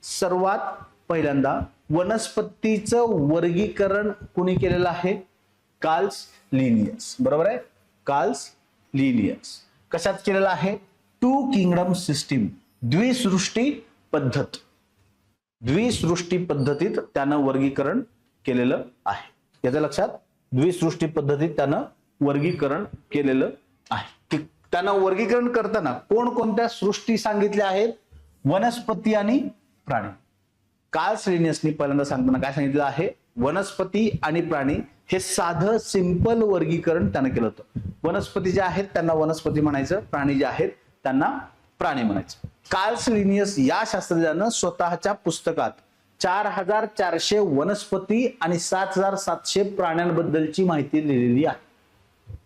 सर्वात पहिल्यांदा वनस्पतीचं वर्गीकरण कोणी केलेलं आहे? Carl's Linnaeus. बरोबर आहे. Carl's Linnaeus. कशात केलेलं आहे? 2 किंगडम सिस्टीम, द्विसृष्टी पद्धत. द्विसृष्टी पद्धतीत त्यानं वर्गीकरण केलेलं आहे. याचं लक्षात, द्विसृष्टी पद्धतीत त्यानं वर्गीकरण केलेलं आहे. त्यानं वर्गीकरण करताना कोणकोणत्या सृष्टी सांगितल्या आहेत? वनस्पती आणि प्राणी. कार्ल्स लिनियसनी पहिल्यांदा सांगताना काय सांगितलं आहे? वनस्पती आणि प्राणी हे साधं सिंपल वर्गीकरण त्यानं केलं होतं. वनस्पती जे आहेत त्यांना वनस्पती म्हणायचं, प्राणी जे आहेत त्यांना प्राणी म्हणायचं. कार्ल्स लिनियस या शास्त्रज्ञानं स्वतःच्या पुस्तकात 4400 वनस्पती आणि 7700 प्राण्यांबद्दलची माहिती लिहिलेली आहे.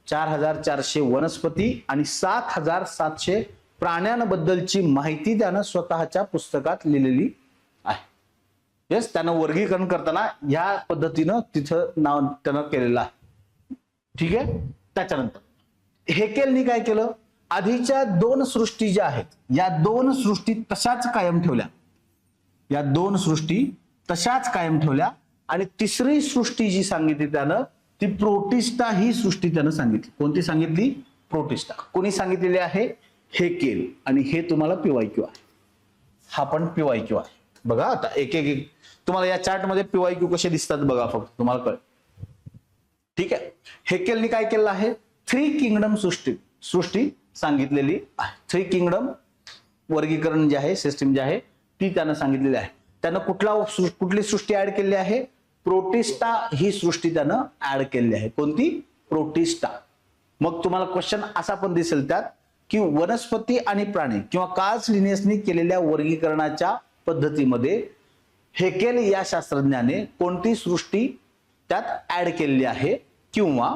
4400 वनस्पती आणि 7700 प्राण्यांबद्दलची माहिती त्यानं स्वतःच्या पुस्तकात लिहिलेली आहे. येस, त्यानं वर्गीकरण करताना ह्या पद्धतीनं तिथं नाव त्यानं केलेलं आहे. ठीक आहे. त्याच्यानंतर हेकेलनी काय केलं? आधीच्या 2 सृष्टी ज्या आहेत या 2 सृष्टी तशाच कायम ठेवल्या. या 2 सृष्टी तशाच कायम ठेवल्या आणि तिसरी सृष्टी जी सांगितली त्यानं ती प्रोटिस्टा ही सृष्टी त्यानं सांगितली. कोणती सांगितली? प्रोटिस्टा. कोणी सांगितलेली आहे? हेकेल. आणि हे तुम्हाला पीवायक्यू आहे. हा पण पीवायक्यू आहे. बघा आता एक एक तुम्हाला या चार्ट मध्ये पीवायक्यू कसे दिसतात बघा, फक्त तुम्हाला कळेल. ठीक आहे. हेकेलनी काय केलं आहे? 3 किंगडम सृष्टी सांगितलेली आहे. 3 किंगडम वर्गीकरण जे आहे, सिस्टीम जे आहे ती त्यानं सांगितलेली आहे. त्यानं कुठली सृष्टी ऍड केलेली आहे? प्रोटिस्टा ही सृष्टी त्यानं ऍड केलेली आहे. कोणती? प्रोटिस्टा. मग तुम्हाला क्वेश्चन असा पण दिसेल त्यात की वनस्पती आणि प्राणी किंवा कार्ल्स लिनियसनी केलेल्या वर्गीकरणाच्या पद्धतीमध्ये हेकेल या शास्त्रज्ञाने कोणती सृष्टी त्यात ऍड केलेली आहे किंवा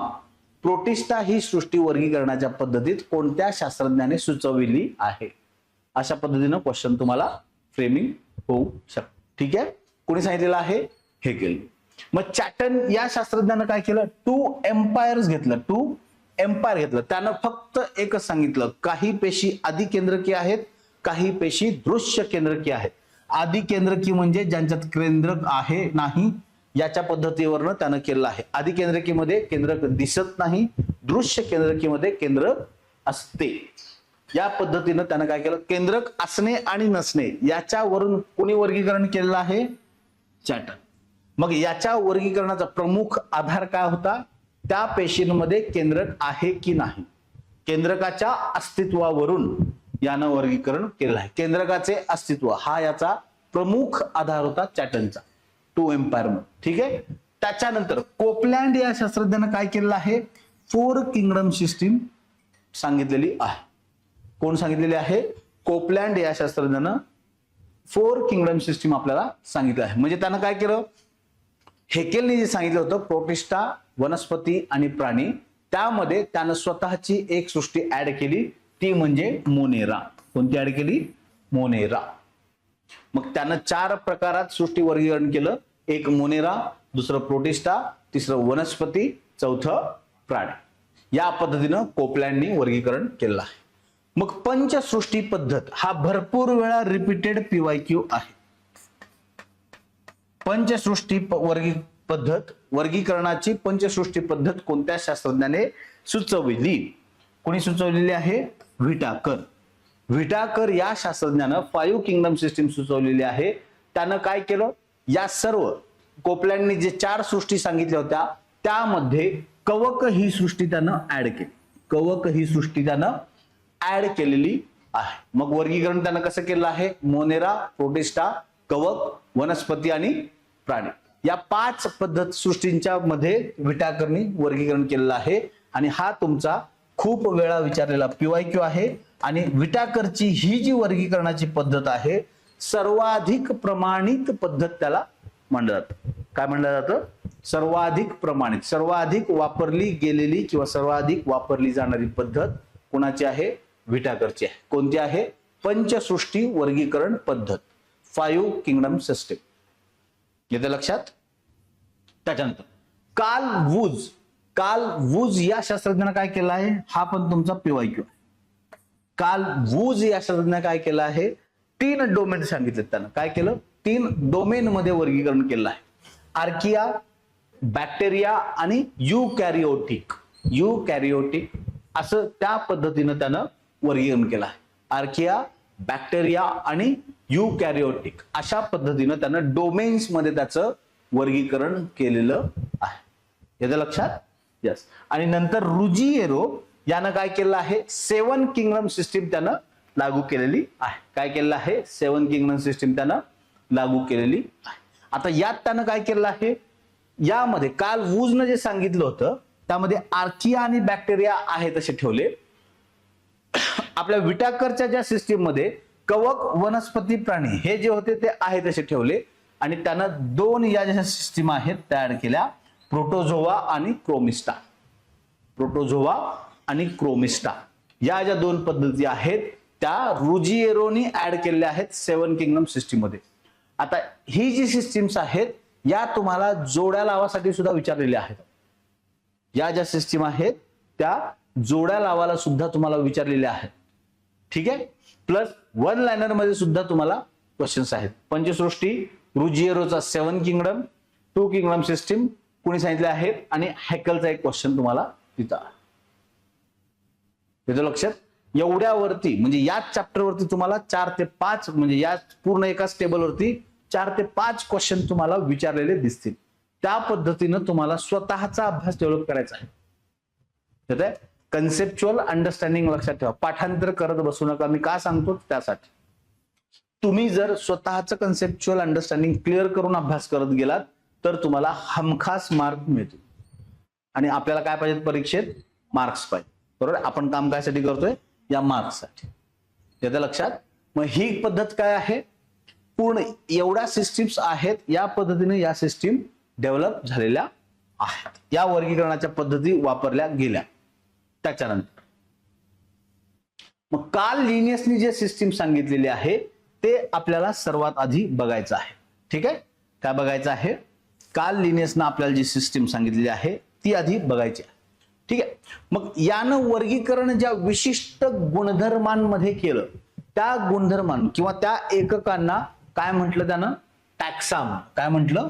प्रोटिस्टा ही सृष्टी वर्गीकरणाच्या पद्धतीत कोणत्या शास्त्रज्ञाने सुचविली आहे. अशा पद्धतीनं क्वेश्चन तुम्हाला फ्रेमिंग होऊ शकते. ठीक आहे. कोणी सांगितलेलं आहे? हेकेल. मग चॅटन या शास्त्रज्ञानं काय केलं? 2 एम्पायर्स घेतलं. 2 एम्पायर घेतलं. त्यानं फक्त एकच सांगितलं, काही पेशी आदि केंद्रकीय आहेत, काही पेशी दृश्य केंद्रकीय आहेत. आदि केंद्रकी म्हणजे ज्यांच्यात केंद्रक आहे नाही याच्या पद्धतीवरनं त्यानं केलेलं आहे. आदि केंद्रकीमध्ये केंद्रक दिसत नाही, दृश्य केंद्रकीमध्ये केंद्रक असते. या पद्धतीनं त्यानं काय केलं? केंद्रक असणे आणि नसणे याच्यावरून कोणी वर्गीकरण केलेलं आहे? चॅटन. मग याच्या वर्गीकरणाचा प्रमुख आधार काय होता? त्या पेशींमध्ये केंद्रक आहे की नाही, केंद्रकाच्या अस्तित्वावरून यानं वर्गीकरण केलेलं आहे. केंद्रकाचे अस्तित्व हा याचा प्रमुख आधार होता चॅटनचा 2 एम्पायर मध्ये. ठीक आहे. त्याच्यानंतर कोपलँड या शास्त्रज्ञानं काय केलेलं आहे? 4 किंगडम सिस्टीम सांगितलेली आहे. कोण सांगितलेली आहे? कोपलँड या शास्त्रज्ञानं 4 किंगडम सिस्टीम आपल्याला सांगितलं आहे. म्हणजे त्यानं काय केलं? हेकेलने जे सांगितलं होतं प्रोटिस्टा, वनस्पती आणि प्राणी, त्यामध्ये त्यानं स्वतःची एक सृष्टी ऍड केली, ती म्हणजे मोनेरा. कोणती ऍड केली? मोनेरा. मग त्यानं 4 प्रकारात सृष्टी वर्गीकरण केलं. एक मोनेरा, दुसरं प्रोटिस्टा, तिसरं वनस्पती, चौथं प्राणी. या पद्धतीनं कोपलँडनी वर्गीकरण केलेलं आहे. मग पंचसृष्टी पद्धत हा भरपूर वेळा रिपीटेड पीवायक्यू आहे. पंचसृष्टी वर्गीकरणाची पंचसृष्टी पद्धत कोणत्या शास्त्रज्ञाने सुचवली? कोणी सुचवलेली आहे? व्हिटाकर. व्हिटाकर या शास्त्रज्ञानं 5 किंगडम सिस्टीम सुचवलेली आहे. त्यानं काय केलं? या सर्व कोपलँडनी जे 4 सृष्टी सांगितल्या होत्या त्यामध्ये कवक ही सृष्टी त्यानं ऍड केली. कवक ही सृष्टी त्यानं ऍड केलेली आहे. मग वर्गीकरण त्यानं कसं केलं आहे? मोनेरा, प्रोटिस्टा, कवक, वनस्पती आणि प्राणी. या 5 पद्धत सृष्टींच्या मध्ये विटाकरणी वर्गीकरण केलेलं आहे आणि हा तुमचा खूप वेळा विचारलेला PYQ आहे. आणि विटाकरची ही जी वर्गीकरणाची पद्धत आहे सर्वाधिक प्रमाणित पद्धत त्याला म्हणलं जातं. काय म्हणलं जातं? सर्वाधिक प्रमाणित, सर्वाधिक वापरली गेलेली किंवा सर्वाधिक वापरली जाणारी पद्धत कोणाची आहे? विटाकरची आहे. कोणती आहे? पंचसृष्टी वर्गीकरण पद्धत, 5 किंगडम सिस्टीम. येते लक्षात? त्याच्यानंतर कार्ल वूज या शास्त्रज्ञाने काय केलं आहे? हा पण तुमचा PYQ. कार्ल वूज या शास्त्रज्ञाने काय केलं आहे? 3 डोमेन सांगितले. त्यानं काय केलं? 3 डोमेन मध्ये वर्गीकरण केलं आहे. आर्किया, बॅक्टेरिया आणि युकॅरियोटिक असं त्या पद्धतीनं त्यानं वर्गीकरण केलं आहे. आर्किया, बॅक्टेरिया आणि युकॅरियोटिक अशा पद्धतीनं त्यानं डोमेन्स मध्ये त्याचं वर्गीकरण केलेलं आहे. याचं लक्षात? यस. आणि नंतर रुजिएरो यानं काय केलं आहे? 7 किंगडम सिस्टीम त्यानं लागू केलेली आहे. काय केलेलं आहे? 7 किंगडम सिस्टीम त्यानं लागू केलेली आहे. आता यात त्यानं काय केलं आहे? यामध्ये कार्ल वूजनं जे सांगितलं होतं त्यामध्ये आर्किया आणि बॅक्टेरिया आहे तसे ठेवले. आपल्या विटाकरच्या ज्या सिस्टीम मध्ये कवक, वनस्पती, प्राणी हे जे होते ते आहे तसे ठेवले आणि त्यानं 2 या ज्या सिस्टीम आहेत त्या ऍड केल्या, प्रोटोझोआ आणि क्रोमिस्टा. या ज्या 2 पद्धती आहेत त्या रुजिएरोनी ऍड केलेल्या आहेत 7 किंगडम सिस्टीम मध्ये. आता ही जी सिस्टीम्स आहेत या तुम्हाला जोड्या लावासाठी सुद्धा विचारलेल्या आहेत. या ज्या सिस्टीम आहेत त्या जोड्या लावायला सुद्धा तुम्हाला विचारलेल्या आहेत. ठीक आहे. प्लस 1 लाइनर मध्ये सुद्धा तुम्हाला क्वेश्चन्स आहेत. पंचसृष्टी, रुजिएरोचा 7 किंगडम, 2 किंगडम सिस्टीम कोणी सांगितले आहेत आणि हॅकलचा एक क्वेश्चन तुम्हाला तिथं. त्याचं लक्षात? एवढ्यावरती म्हणजे याच चॅप्टर वरती तुम्हाला 4 ते 5 म्हणजे या पूर्ण एकाच टेबल वरती 4 ते 5 क्वेश्चन तुम्हाला विचारलेले दिसतील. त्या पद्धतीनं तुम्हाला स्वतःचा अभ्यास डेव्हलप करायचा आहे. कन्सेप्च्युअल अंडरस्टँडिंग लक्षात ठेवा. पाठांतर करत बसू नका. मी का सांगतो? त्यासाठी तुम्ही जर स्वतःचं कन्सेप्च्युअल अंडरस्टँडिंग क्लिअर करून अभ्यास करत गेलात तर तुम्हाला हमखास मार्क मिळतील. आणि आपल्याला काय पाहिजे? परीक्षेत मार्क्स पाहिजे. बरोबर? आपण काम कायसाठी करतोय? या मार्क्ससाठी. याचं लक्षात? मग ही पद्धत काय आहे? पूर्ण एवढ्या सिस्टीम्स आहेत या पद्धतीने या सिस्टीम डेव्हलप झालेल्या आहेत. या वर्गीकरणाच्या पद्धती वापरल्या गेल्या. त्याच्यानंतर मग कार्ल लिनियसनी जे सिस्टीम सांगितलेले आहे ते आपल्याला सर्वात आधी बघायचं आहे. ठीक आहे? काय बघायचं आहे? कार्ल लिनियसनं आपल्याला जी सिस्टीम सांगितलेली आहे ती आधी बघायची आहे. ठीक आहे. मग यानं वर्गीकरण ज्या विशिष्ट गुणधर्मांमध्ये केलं त्या गुणधर्मां किंवा त्या एककांना काय म्हटलं त्यानं? टॅक्सा. काय म्हटलं?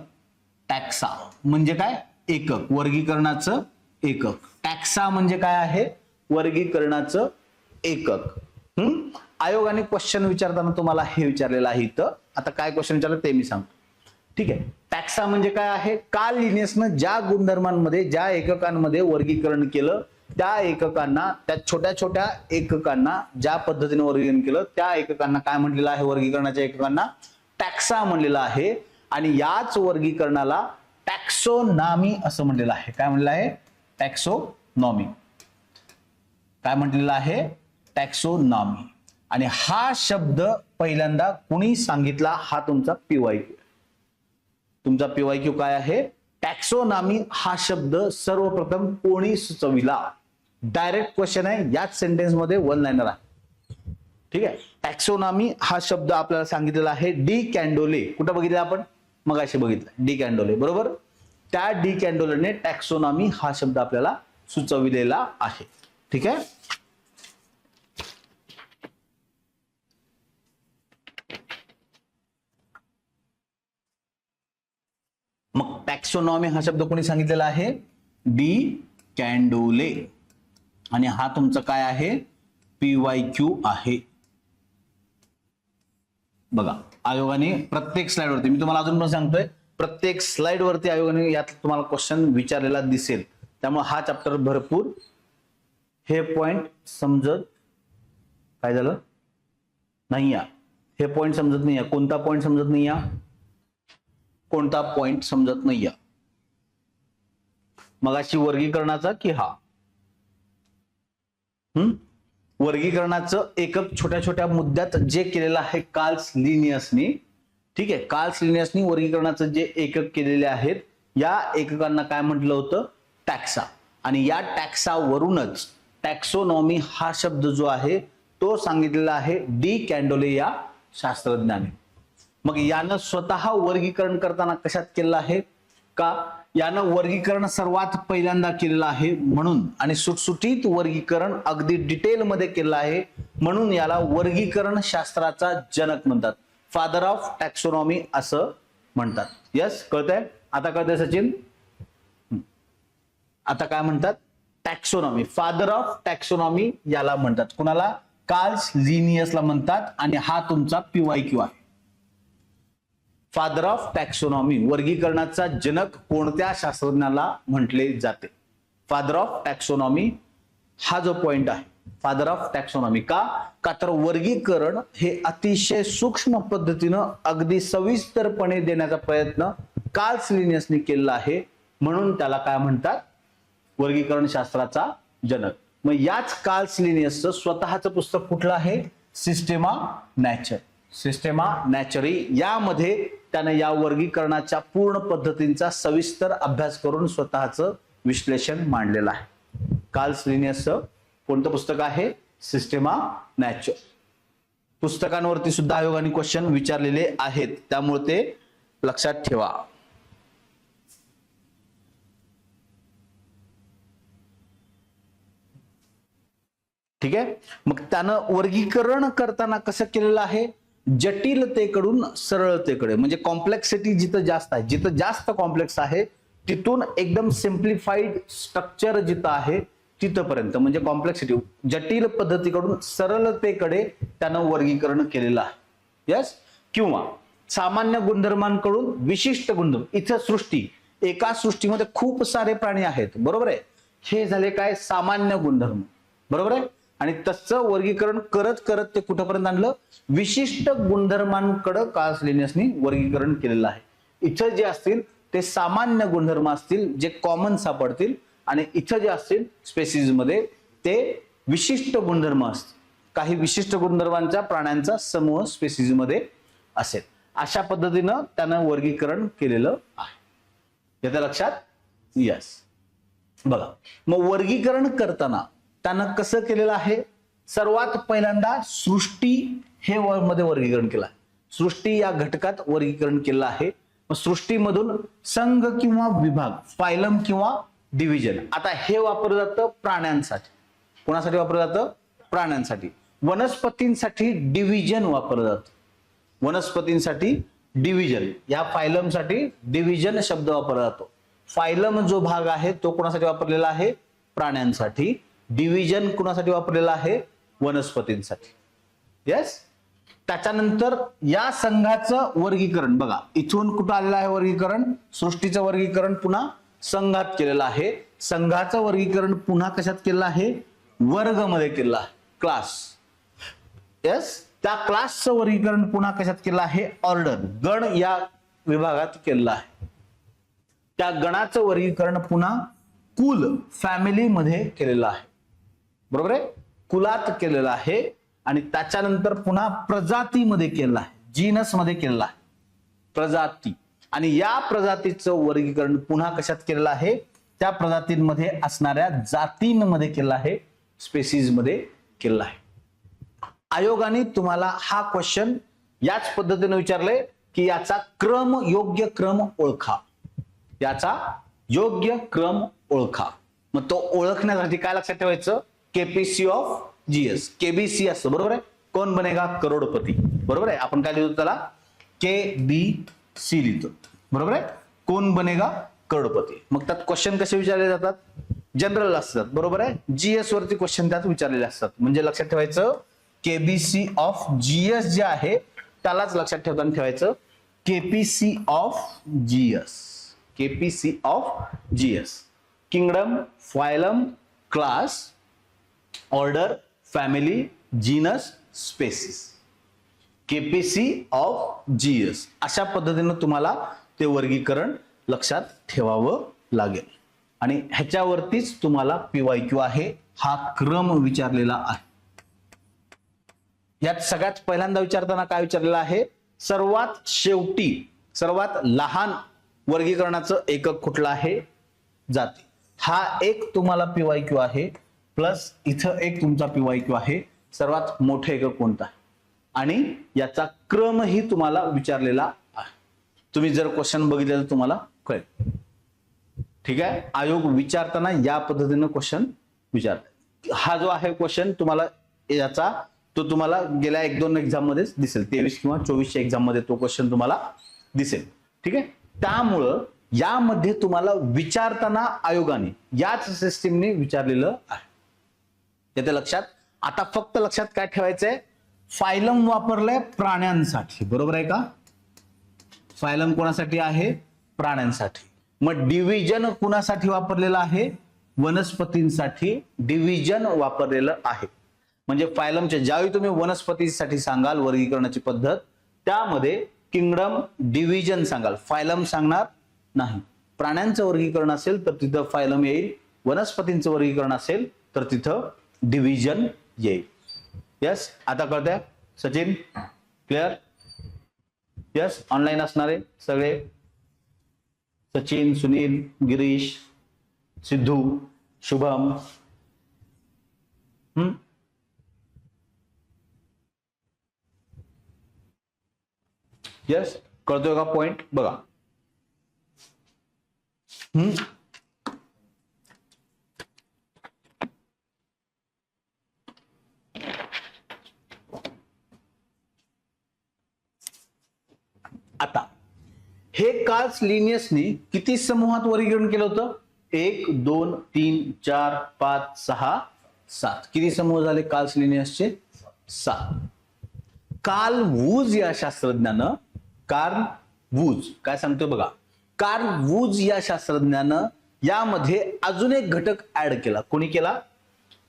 टॅक्सा म्हणजे काय? एकक, वर्गीकरणाचं एकक. टॅक्सा म्हणजे काय आहे? वर्गीकरणाचं एकक. आयोगाने क्वेश्चन विचारताना तुम्हाला हे विचारलेलं आहे इथं. आता काय क्वेश्चन विचारलं ते मी सांगतो. ठीक आहे. टॅक्सा म्हणजे काय आहे? कार्ल लिनियसनं ज्या गुणधर्मांमध्ये ज्या एककांमध्ये वर्गीकरण केलं त्या एककांना, त्या छोट्या छोट्या एककांना ज्या पद्धतीने वर्गीकरण केलं त्या एककांना काय म्हटलेलं आहे? वर्गीकरणाच्या एककांना टॅक्सा म्हणलेलं आहे. आणि याच वर्गीकरणाला टॅक्सोनॉमी असं म्हटलेलं आहे. काय म्हटलेलं आहे? टॅक्सोनॉमी. काय म्हटलेलं आहे? टॅक्सोनॉमी. आणि हा शब्द पहिल्यांदा कुणी सांगितला? हा तुमचा PYQ. तुमचा PYQ काय आहे? टॅक्सोनॉमी हा शब्द सर्वप्रथम कोणी सुचविला? डायरेक्ट क्वेश्चन आहे. याच सेंटेन्स मध्ये 1 लाइनर आहे. ठीक आहे. टॅक्सोनॉमी हा शब्द आपल्याला सांगितलेला आहे डी कॅन्डोले. कुठं बघितलं आपण? मगाशी बघितलं. डी कॅन्डोले. बरोबर? त्या डी कॅन्डोलेने टॅक्सोनॉमी हा शब्द आपल्याला सुचविलेला आहे. ठीक आहे. मग टॅक्सोनॉमी हा शब्द कोणी सांगितलेला आहे? डी कॅन्डोले. आणि हा तुमचा काय आहे? PYQ आहे. बघा आयोगाने प्रत्येक स्लाइड वरती, मी तुम्हाला अजून पण सांगतोय, प्रत्येक स्लाइड वरती आयोगाने यात तुम्हाला क्वेश्चन विचारलेला दिसेल. त्यामुळे हा चॅप्टर भरपूर हे पॉइंट समजत काय झालं नाही. हे पॉइंट समजत नाही. कोणता पॉइंट समजत नाही? कोणता पॉइंट समजत नाही? मगाशी वर्गीकरणाचा की हा? वर्गीकरणाचं एकक छोट्या छोट्या मुद्द्यात जे केलेलं आहे कार्ल्स लिनियसनी, ठीक आहे, कार्ल्स लिनियसनी वर्गीकरणाचं जे एकक केलेले आहेत, या एककांना काय म्हटलं होतं? टॅक्सा. आणि या टॅक्सावरूनच टॅक्सोनॉमी हा शब्द जो आहे तो सांगितलेला आहे डी कॅन्डोले या शास्त्रज्ञाने. मग यानं स्वतः वर्गीकरण करताना कशात केलेलं आहे? का यानं वर्गीकरण सर्वात पहिल्यांदा केलेलं आहे म्हणून, आणि सुटसुटीत वर्गीकरण अगदी डिटेलमध्ये केलं आहे म्हणून याला वर्गीकरण शास्त्राचा जनक म्हणतात. फादर ऑफ टॅक्सोनॉमी असं म्हणतात. यस, कळतंय? आता कळतंय सचिन? आता काय म्हणतात? टॅक्सोनॉमी. फादर ऑफ टॅक्सोनॉमी याला म्हणतात. कुणाला? कार्ल्स लिनियसला म्हणतात. आणि हा तुमचा PYQ आहे. फादर ऑफ टॅक्सोनॉमी, वर्गीकरणाचा जनक कोणत्या शास्त्रज्ञाला म्हटले जाते? फादर ऑफ टॅक्सोनॉमी हा जो पॉइंट आहे, फादर ऑफ टॅक्सोनॉमी. का? का तर वर्गीकरण हे अतिशय सूक्ष्म पद्धतीनं अगदी सविस्तरपणे देण्याचा प्रयत्न कार्ल्स लिनियसने केलेला आहे म्हणून त्याला काय म्हणतात? वर्गीकरण शास्त्राचा जनक. मग याच कार्ल्स लिनियसचं स्वतःचं पुस्तक कुठलं आहे? सिस्टेमा नॅचर. सिस्टेमा नॅचरी. यामध्ये त्याने या वर्गीकरणाच्या पूर्ण पद्धतींचा सविस्तर अभ्यास करून स्वतःचं विश्लेषण मांडलेलं आहे. कार्ल्स लिनियसचं कोणतं पुस्तक आहे? सिस्टेमा नॅचर. पुस्तकांवरती सुद्धा आयोगाने क्वेश्चन विचारलेले आहेत, त्यामुळे ते लक्षात ठेवा. ठीक आहे. मग त्यानं वर्गीकरण करताना कसं केलेलं आहे? जटिलतेकडून सरळतेकडे, म्हणजे कॉम्प्लेक्सिटी जिथं जास्त आहे, जिथं जास्त कॉम्प्लेक्स आहे तिथून एकदम सिम्प्लिफाईड स्ट्रक्चर जिथं आहे तिथपर्यंत, म्हणजे कॉम्प्लेक्सिटी जटिल पद्धतीकडून सरळतेकडे त्यानं वर्गीकरण केलेलं आहे. यस. किंवा सामान्य गुणधर्मांकडून विशिष्ट गुणधर्म. इथं सृष्टी, एका सृष्टीमध्ये खूप सारे प्राणी आहेत, बरोबर आहे, हे झाले काय? सामान्य गुणधर्म, बरोबर आहे. आणि तसं वर्गीकरण करत करत ते कुठपर्यंत आणलं? विशिष्ट गुणधर्मांकडे कार्ल्स लिनियसनी वर्गीकरण केलेलं आहे. इथं जे असतील ते सामान्य गुणधर्म असतील, जे कॉमन सापडतील, आणि इथं जे असतील स्पेसिस मध्ये ते विशिष्ट गुणधर्म असतील. काही विशिष्ट गुणधर्मांच्या प्राण्यांचा समूह स्पेसिस मध्ये असेल. अशा पद्धतीनं त्यानं वर्गीकरण केलेलं आहे. येतं लक्षात? यस. बघा, मग वर्गीकरण करताना त्यानं कसं केलेलं आहे? सर्वात पहिल्यांदा सृष्टी हे मध्ये वर्गीकरण केलं आहे. सृष्टी या घटकात वर्गीकरण केलं आहे. मग सृष्टीमधून संघ किंवा विभाग, फायलम किंवा डिव्हिजन. आता हे वापरलं जातं प्राण्यांसाठी. कोणासाठी वापरलं जातं? प्राण्यांसाठी. वनस्पतींसाठी डिव्हिजन वापरलं जातं. वनस्पतींसाठी डिव्हिजन, या फायलमसाठी डिव्हिजन शब्द वापरला जातो. फायलम जो भाग आहे तो कोणासाठी वापरलेला आहे? प्राण्यांसाठी. डिव्हिजन कुणासाठी वापरलेला आहे? वनस्पतींसाठी. यस. त्याच्यानंतर या संघाचं वर्गीकरण बघा, इथून कुठं आलेलं आहे वर्गीकरण? सृष्टीचं वर्गीकरण पुन्हा संघात केलेलं आहे. संघाचं वर्गीकरण पुन्हा कशात केलेलं आहे? वर्गमध्ये केलेलं आहे, क्लास. यस. त्या क्लासचं वर्गीकरण पुन्हा कशात केलं आहे? ऑर्डर, गण या विभागात केलेलं आहे. त्या गणाचं वर्गीकरण पुन्हा कुल, फॅमिली मध्ये केलेलं आहे, बरोबर आहे, कुलात केलेलं आहे. आणि त्याच्यानंतर पुन्हा प्रजातीमध्ये केलेलं आहे, जीनस मध्ये केलेलं आहे, प्रजाती. आणि या प्रजातीचं वर्गीकरण पुन्हा कशात केलेलं आहे? त्या प्रजातींमध्ये असणाऱ्या जातींमध्ये केलेलं आहे, स्पेसिस मध्ये केलेलं आहे. आयोगाने तुम्हाला हा क्वेश्चन याच पद्धतीने विचारले की याचा क्रम, योग्य क्रम ओळखा. याचा योग्य क्रम ओळखा. मग तो ओळखण्यासाठी काय लक्षात ठेवायचं? KPC of GS. केबीसी असतं, बरोबर आहे. कोण बनेगा करोडपती, बरोबर आहे. आपण काय लिहितो त्याला? KBC लिहितो, बरोबर आहे. कोण बनेगा करोडपती. मग त्यात क्वेश्चन कसे विचारले जातात? जनरल असतात, बरोबर आहे. जीएस वरती क्वेश्चन त्यात विचारलेले असतात. म्हणजे लक्षात ठेवायचं केबीसी ऑफ जीएस जे आहे त्यालाच लक्षात ठेवताना ठेवायचं KPC of GS. KPC of GS. Kingdom, phylum, class, order, family, genus, species. KPC of GS. अशा पद्धतीने तुम्हाला ते वर्गीकरण लक्षात ठेवावं लागेल आणि ह्याच्यावरतीच तुम्हाला पीवायक्यू आहे हा क्रम विचारलेला आहे. यात सगळ्यात पहिल्यांदा विचारताना काय विचारलेलं आहे, सर्वात शेवटी सर्वात लहान वर्गीकरणाचं एकक कुठलं आहे, जाती. हा एक तुम्हाला पीवायक्यू आहे प्लस इथं एक तुमचा पीवायक्यू आहे, सर्वात मोठे एकक कोणतं आहे आणि याचा क्रमही तुम्हाला विचारलेला आहे. तुम्ही जर क्वेश्चन बघितलं तर तुम्हाला कळेल. ठीक आहे, आयोग विचारताना या पद्धतीनं क्वेश्चन विचारतात. हा जो आहे क्वेश्चन तुम्हाला याचा तो तुम्हाला गेल्या 1-2 एक्झाम मध्येच दिसेल, 23 किंवा 24च्या एक्झाम मध्ये तो क्वेश्चन तुम्हाला दिसेल. ठीक आहे, त्यामुळं यामध्ये तुम्हाला विचारताना आयोगाने याच सिस्टीमने विचारलेलं आहे. येते लक्षात. आता फक्त लक्षात काय ठेवायचंय, फायलम वापरलंय प्राण्यांसाठी, बरोबर आहे का. फायलम कोणासाठी आहे, प्राण्यांसाठी. मग डिव्हिजन कुणासाठी वापरलेलं आहे, वनस्पतींसाठी डिव्हिजन वापरलेलं आहे. म्हणजे फायलमच्या ज्यावेळी तुम्ही वनस्पतीसाठी सांगाल वर्गीकरणाची पद्धत, त्यामध्ये किंगडम डिव्हिजन सांगाल, फायलम सांगणार नाही. प्राण्यांचं वर्गीकरण असेल तर तिथं फायलम येईल, वनस्पतींचं वर्गीकरण असेल तर तिथं डिव्हिजन येईल. यस, आता कळतंय सचिन, क्लिअर. यस, ऑनलाईन असणारे सगळे सचिन, सुनील, गिरीश, सिद्धू, शुभम. यस, कळतोय का पॉइंट, बघा. आता हे कार्ल्स लिनियसने किती समूहात वर्गीकरण केलं होतं, 1 2 3 4 5 6 7. किती समूह झाले कार्ल्स लिनियसचे, 7. कार्ल वूज या शास्त्रज्ञानं, कार्ल वूज काय सांगतोय बघा, कार्ल वूज या शास्त्रज्ञानं यामध्ये अजून एक घटक ऍड केला. कोणी केला,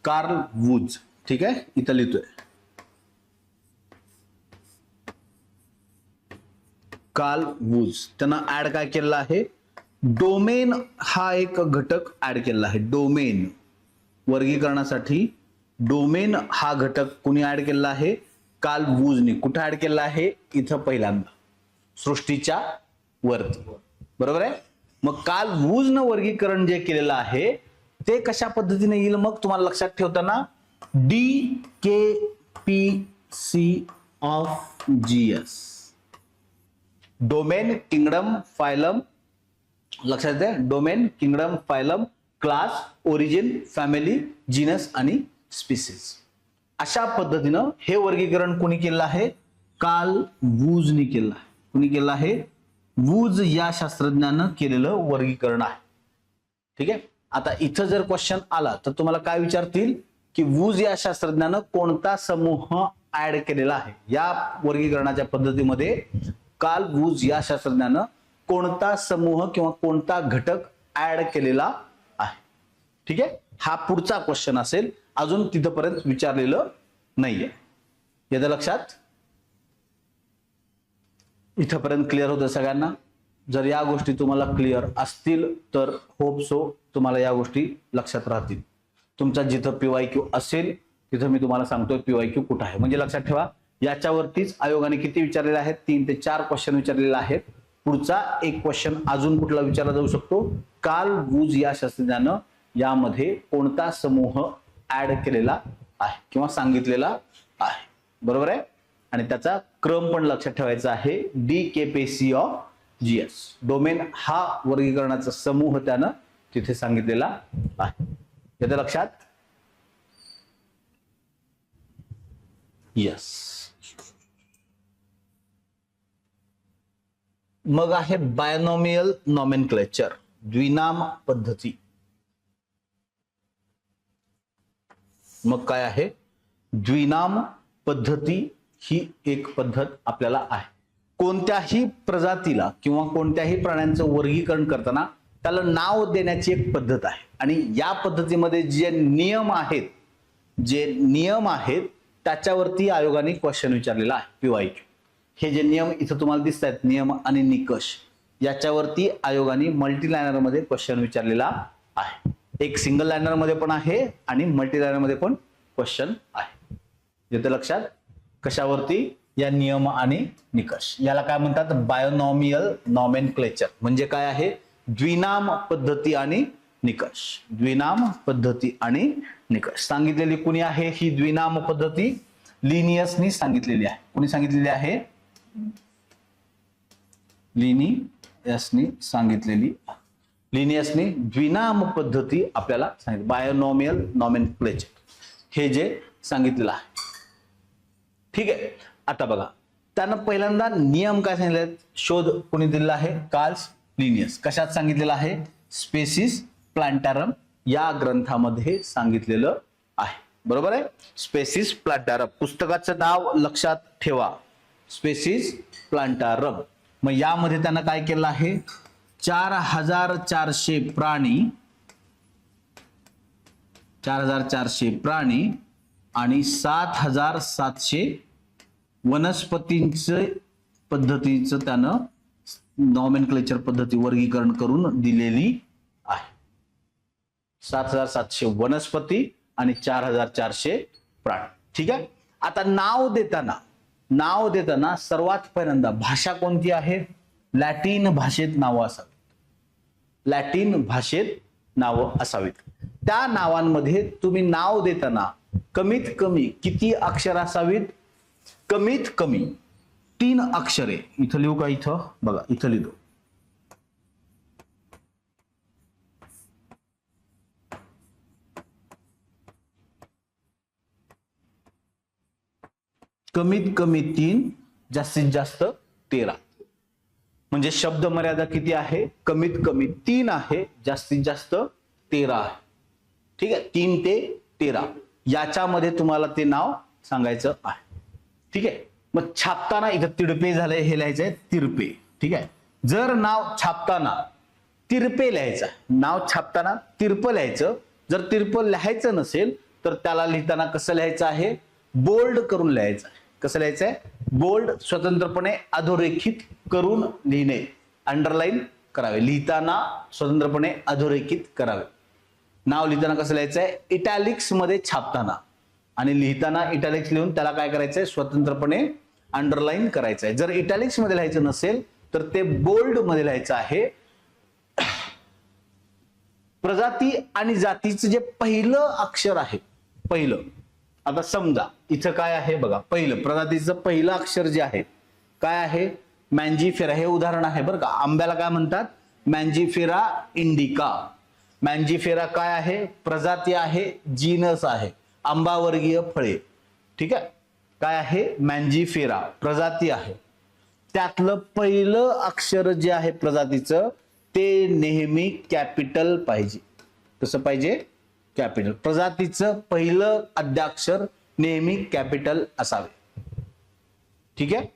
कार्ल वूज. ठीक आहे, इथं लिहितोय कार्ल वूज. त्यांना ऍड काय केलेला आहे, डोमेन हा एक घटक ऍड केलेला आहे. डोमेन वर्गीकरणासाठी डोमेन हा घटक कोणी ऍड केलेला आहे, कार्ल वूजने. कुठे ऍड केलेला आहे, इथं पहिल्यांदा सृष्टीच्या वरती, बरोबर आहे. मग कार्ल वूजनं वर्गीकरण जे केलेलं आहे ते कशा पद्धतीने येईल, मग तुम्हाला लक्षात ठेवताना DKPC of GS. Domain, kingdom, phylum, लक्षात द्या, domain, kingdom, phylum, class, origin, family, genus आणि स्पीसीज. अशा पद्धतीनं हे वर्गीकरण कोणी केलं आहे, कार्ल वूजने केलं आहे. कोणी केलं आहे, वूज या शास्त्रज्ञानं केलेलं वर्गीकरण आहे. ठीक आहे, आता इथं जर क्वेश्चन आला तर तुम्हाला काय विचारतील की वूज या शास्त्रज्ञानं कोणता समूह ऍड केलेला आहे या वर्गीकरणाच्या पद्धतीमध्ये. कार्ल वूज या शास्त्रज्ञानं कोणता समूह किंवा कोणता घटक ऍड केलेला आहे. ठीक आहे, हा पुढचा क्वेश्चन असेल, अजून तिथपर्यंत विचारलेलं नाहीये. येतं लक्षात. इथपर्यंत क्लिअर होतं सगळ्यांना. जर या गोष्टी तुम्हाला क्लिअर असतील तर होप सो तुम्हाला या गोष्टी लक्षात राहतील. तुमचा जिथं पीवायक्यू असेल तिथं मी तुम्हाला सांगतोय पीवायक्यू कुठं आहे. म्हणजे लक्षात ठेवा, याच्यावरतीच आयोगाने किती विचारलेले आहेत, 3 ते 4 क्वेश्चन विचारलेले आहेत. पुढचा एक क्वेश्चन अजून कुठला विचारला जाऊ शकतो, कार्ल वूज या शास्त्रज्ञानं यामध्ये कोणता समूह ऍड केलेला आहे किंवा सांगितलेला आहे, बरोबर आहे. आणि त्याचा क्रम पण लक्षात ठेवायचा आहे, DKPC ऑफ जीएस. डोमेन हा वर्गीकरणाचा समूह त्यानं तिथे सांगितलेला आहे. येतं लक्षात. यस. मग आहे बायनॉमियल नॉमेनक्लेचर, द्विनाम पद्धती. मग काय आहे, द्विनाम पद्धती ही एक पद्धत आपल्याला आहे. कोणत्याही प्रजातीला किंवा कोणत्याही प्राण्यांचं वर्गीकरण करताना त्याला नाव देण्याची एक पद्धत आहे. आणि या पद्धतीमध्ये जे नियम आहेत त्याच्यावरती आयोगाने क्वेश्चन विचारलेला आहे, पीवायक्यू. हे जे नियम इथं तुम्हाला दिसत आहेत, नियम आणि निकष, याच्यावरती आयोगाने मल्टी लायनर मध्ये क्वेश्चन विचारलेला आहे. एक सिंगल लायनर मध्ये पण आहे आणि मल्टी लायनर मध्ये पण क्वेश्चन आहे. येते लक्षात? कशावरती? या नियम आणि निकष. याला काय म्हणतात? Binomial nomenclature. म्हणजे काय आहे? द्विनाम पद्धती आणि निकष. द्विनाम पद्धती आणि निकष सांगितलेली कुणी आहे? ही द्विनाम पद्धती लिनियसनी सांगितलेली आहे. कोणी सांगितलेली आहे? लिनियसनी सांगितलेली. लिनियसनी द्विनाम पद्धती आपल्याला सांगितली. बायोनॉमियल नॉमेनक्लेचर हे जे सांगितलेलं आहे. ठीक आहे. आता बघा, त्यानं पहिल्यांदा नियम काय सांगितले? शोध कोणी दिलेला आहे? Carl Linnaeus. कशात सांगितलेलं आहे? स्पेसिस प्लांटारम या ग्रंथामध्ये सांगितलेलं आहे. बरोबर आहे? स्पेसिस प्लांटारम पुस्तकाचं नाव लक्षात ठेवा. स्पेसिस प्लांटारम. मग यामध्ये त्यानं काय केलं आहे? 4400 प्राणी, 4400 प्राणी आणि 7700 वनस्पतींचे पद्धतीचं त्यानं नॉमेनक्लेचर पद्धती वर्गीकरण करून दिलेली आहे. 7700 वनस्पती आणि 4400 प्राणी. ठीक आहे. आता नाव देताना सर्वात पहिल्यांदा भाषा कोणती आहे? लॅटिन भाषेत नावं असावीत. लॅटिन भाषेत नावं असावीत. त्या नावांमध्ये तुम्ही नाव देताना कमीत कमी किती अक्षर असावीत? कमीत कमी 3 अक्षरे. इथं लिहू का? इथं बघा, इथं लिहतो. कमीत कमी 3, जास्तीत जास्त 13. म्हणजे शब्द मर्यादा किती आहे? कमीत कमी 3 आहे, जास्तीत जास्त 13 आहे. ठीक आहे. 3 ते 13 याच्यामध्ये तुम्हाला ते नाव सांगायचं आहे. ठीक आहे. मग छापताना इथं तिरपे झालंय, हे लिहायचंय तिरपे. ठीक आहे. जर नाव छापताना तिरपे लिहायचं, नाव छापताना तिरपं लिहायचं. जर तिरपं लिहायचं नसेल तर त्याला लिहिताना कसं लिहायचं आहे? बोल्ड करून लिहायचं आहे. कसं लिहायचंय? बोल्ड, स्वतंत्रपणे अधोरेखित करून लिहिणे, अंडरलाईन करावे. लिहिताना स्वतंत्रपणे अधोरेखित करावे. नाव लिहिताना कसं लिहायचंय? इटॅलिक्स मध्ये छापताना आणि लिहिताना इटॅलिक्स लिहून त्याला काय करायचंय? स्वतंत्रपणे अंडरलाईन करायचंय. जर इटॅलिक्स मध्ये लिहायचं नसेल तर ते बोल्ड मध्ये लिहायचं आहे. प्रजाती आणि जातीचं जे पहिलं अक्षर आहे, पहिलं, आता समजा इथं काय आहे बघा, पहिलं प्रजातीचं पहिलं अक्षर जे आहे काय आहे? मँजीफेरा. हे उदाहरण आहे बरं का. आंब्याला काय म्हणतात? मँजीफेरा इंडिका. मँजीफेरा काय आहे? प्रजाती आहे, जीनस आहे, आंबावर्गीय फळे. ठीक आहे. काय आहे? मँजीफेरा प्रजाती आहे. त्यातलं पहिलं अक्षर जे आहे प्रजातीचं ते नेहमी कॅपिटल पाहिजे. कसं पाहिजे? कॅपिटल. प्रजातीचं पहिलं आद्याक्षर नेहमी कॅपिटल असावे. ठीक आहे.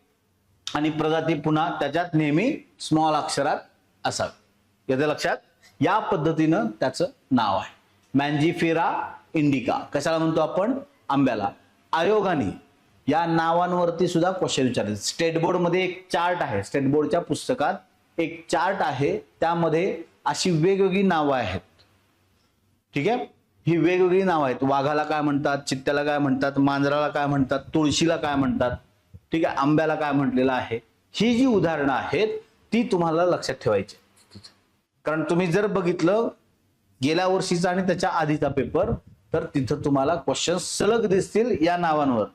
आणि प्रजाती पुन्हा त्याच्यात नेहमी स्मॉल अक्षरात असावे. याचं लक्षात? या पद्धतीनं त्याचं नाव आहे मँजीफेरा इंडिका. कशाला म्हणतो आपण? आंब्याला. आयोगाने या नावांवरती सुद्धा क्वेश्चन विचारले. स्टेट बोर्ड मध्ये एक चार्ट आहे, स्टेट बोर्डच्या पुस्तकात एक चार्ट आहे, त्यामध्ये अशी वेगवेगळी नावं आहेत. ठीक आहे. ही वेगवेगळी नावं आहेत. वाघाला काय म्हणतात? चित्त्याला काय म्हणतात? मांजराला काय म्हणतात? तुळशीला काय म्हणतात? ठीक आहे. आंब्याला काय म्हटलेलं आहे? ही जी उदाहरणं आहेत ती तुम्हाला लक्षात ठेवायची. कारण तुम्ही जर बघितलं गेल्या वर्षीचा आणि त्याच्या आधीचा पेपर, तर तिथं तुम्हाला क्वेश्चन सलग दिसतील या नावांवर.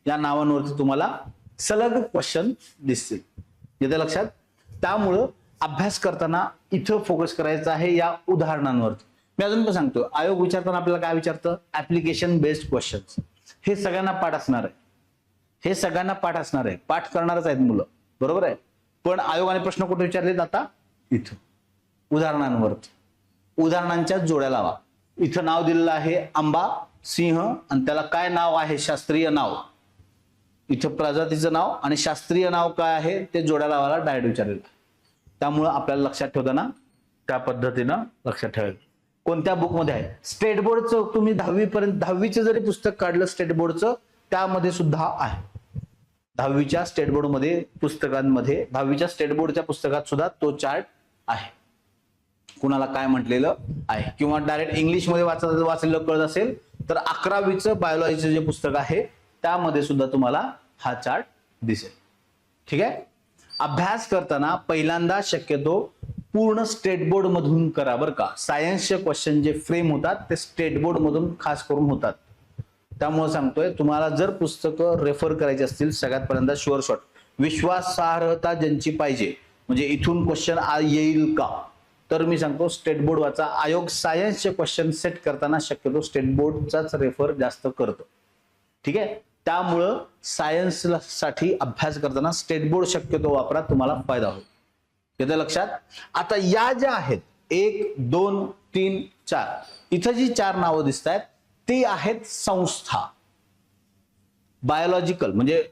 या नावांवरती तुम्हाला सलग क्वेश्चन दिसतील. येते लक्षात? त्यामुळं अभ्यास करताना इथं फोकस करायचा आहे या उदाहरणांवरती. मी अजून पण सांगतो, आयोग विचारताना आपल्याला काय विचारतं? Application based questions. हे सगळ्यांना पाठ असणार आहे. हे सगळ्यांना पाठ असणार आहे. पाठ करणारच आहेत मुलं. बरोबर आहे. पण आयोगाने प्रश्न कुठे विचारलेत? आता इथं उदाहरणांवरती. उदाहरणांच्या जोड्या लावा. इथं नाव दिलेलं आहे आंबा, सिंह, आणि त्याला काय नाव आहे? शास्त्रीय नाव. इथं प्रजातीचं नाव आणि शास्त्रीय नाव काय आहे ते जोड्या लावायला डायरेक्ट विचारलेलं आहे. त्यामुळं आपल्याला लक्षात ठेवताना त्या पद्धतीनं लक्षात ठेवायचं. कोणत्या बुक मध्ये आहे? स्टेट बोर्डचं. तुम्ही 10वी पर्यंत 10वीचं जरी पुस्तक काढलं स्टेट बोर्डचं, त्यामध्ये सुद्धा आहे. 10वीच्या स्टेट बोर्ड मध्ये पुस्तकांमध्ये 10वीच्या स्टेट बोर्डच्या पुस्तकात सुद्धा तो चार्ट आहे. कुणाला काय म्हटलेलं आहे किंवा डायरेक्ट इंग्लिश मध्ये वाचलेलं कळत असेल तर 11वीचं बायोलॉजीचं जे पुस्तक आहे त्यामध्ये सुद्धा तुम्हाला हा चार्ट दिसेल. ठीक आहे. अभ्यास करताना पहिल्यांदा शक्यतो पूर्ण स्टेट बोर्ड मधून करा बरं का. सायन्सचे क्वेश्चन जे फ्रेम होतात ते स्टेट बोर्ड मधून खास करून होतात. त्यामुळे सांगतोय तुम्हाला जर पुस्तकं रेफर करायची असतील सगळ्यात पहिल्यांदा शुअर शॉट विश्वासार्हता ज्यांची पाहिजे म्हणजे इथून क्वेश्चन येईल का तर मी सांगतो स्टेट बोर्ड वाचा. आयोग सायन्सचे क्वेश्चन सेट करताना शक्यतो स्टेट बोर्डचाच रेफर जास्त करतो. ठीक आहे. त्यामुळं सायन्स साठी अभ्यास करताना स्टेट बोर्ड शक्यतो वापरा तुम्हाला फायदा होईल. येतं लक्षात. आता या ज्या आहेत 1 2 3 4 इथं जी 4 नावं दिसत आहेत ती आहेत संस्था. बायोलॉजिकल म्हणजे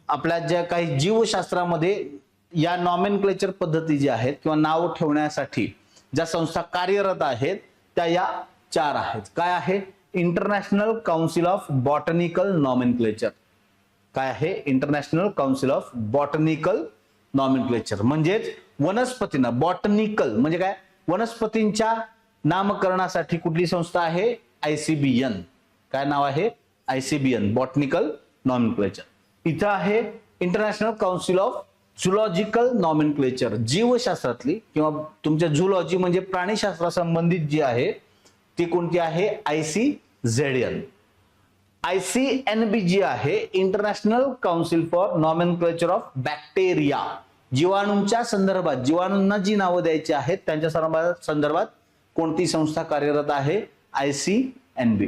आपल्या ज्या काही जीवशास्त्रामध्ये या नॉमेनक्लेचर पद्धती जी आहेत किंवा नाव ठेवण्यासाठी ज्या संस्था कार्यरत आहेत त्या या 4 आहेत. काय आहे? International council of botanical nomenclature. काय आहे? International council of botanical nomenclature म्हणजेच वनस्पतींना बॉटनिकल म्हणजे काय वनस्पतींच्या नामकरणासाठी कुठली संस्था आहे? ICBN. काय नाव आहे? ICBN botanical nomenclature. इथं आहे International council of zoological nomenclature जीवशास्त्रातली किंवा तुमच्या झुलॉजी म्हणजे प्राणीशास्त्रासंबंधित जी आहे ती कोणती आहे? ICZN. ICNB जी आहे International Council for Nomenclature of bacteria जीवाणूंच्या संदर्भात जीवाणूंना जी नावं द्यायची आहेत त्यांच्या संदर्भात कोणती संस्था कार्यरत आहे? ICNB.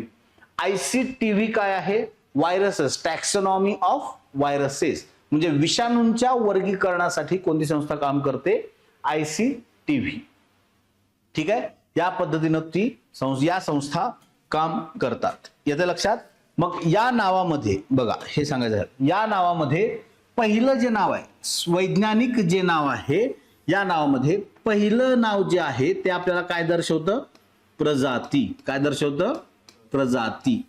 ICTV काय आहे? व्हायरसेस टॅक्सॉनॉमी ऑफ व्हायरसेस म्हणजे विषाणूंच्या वर्गीकरणासाठी कोणती संस्था काम करते? ICTV. ठीक आहे. या पद्धतीनं या संस्था काम करतात. येतं लक्षात. मग या नावामध्ये बघा हे सांगायचं आहे या नावामध्ये पहिलं जे नाव आहे वैज्ञानिक जे नाव आहे या नावामध्ये पहिलं नाव जे आहे ते आपल्याला काय दर्शवतं? प्रजाती. काय दर्शवतं? प्रजाती.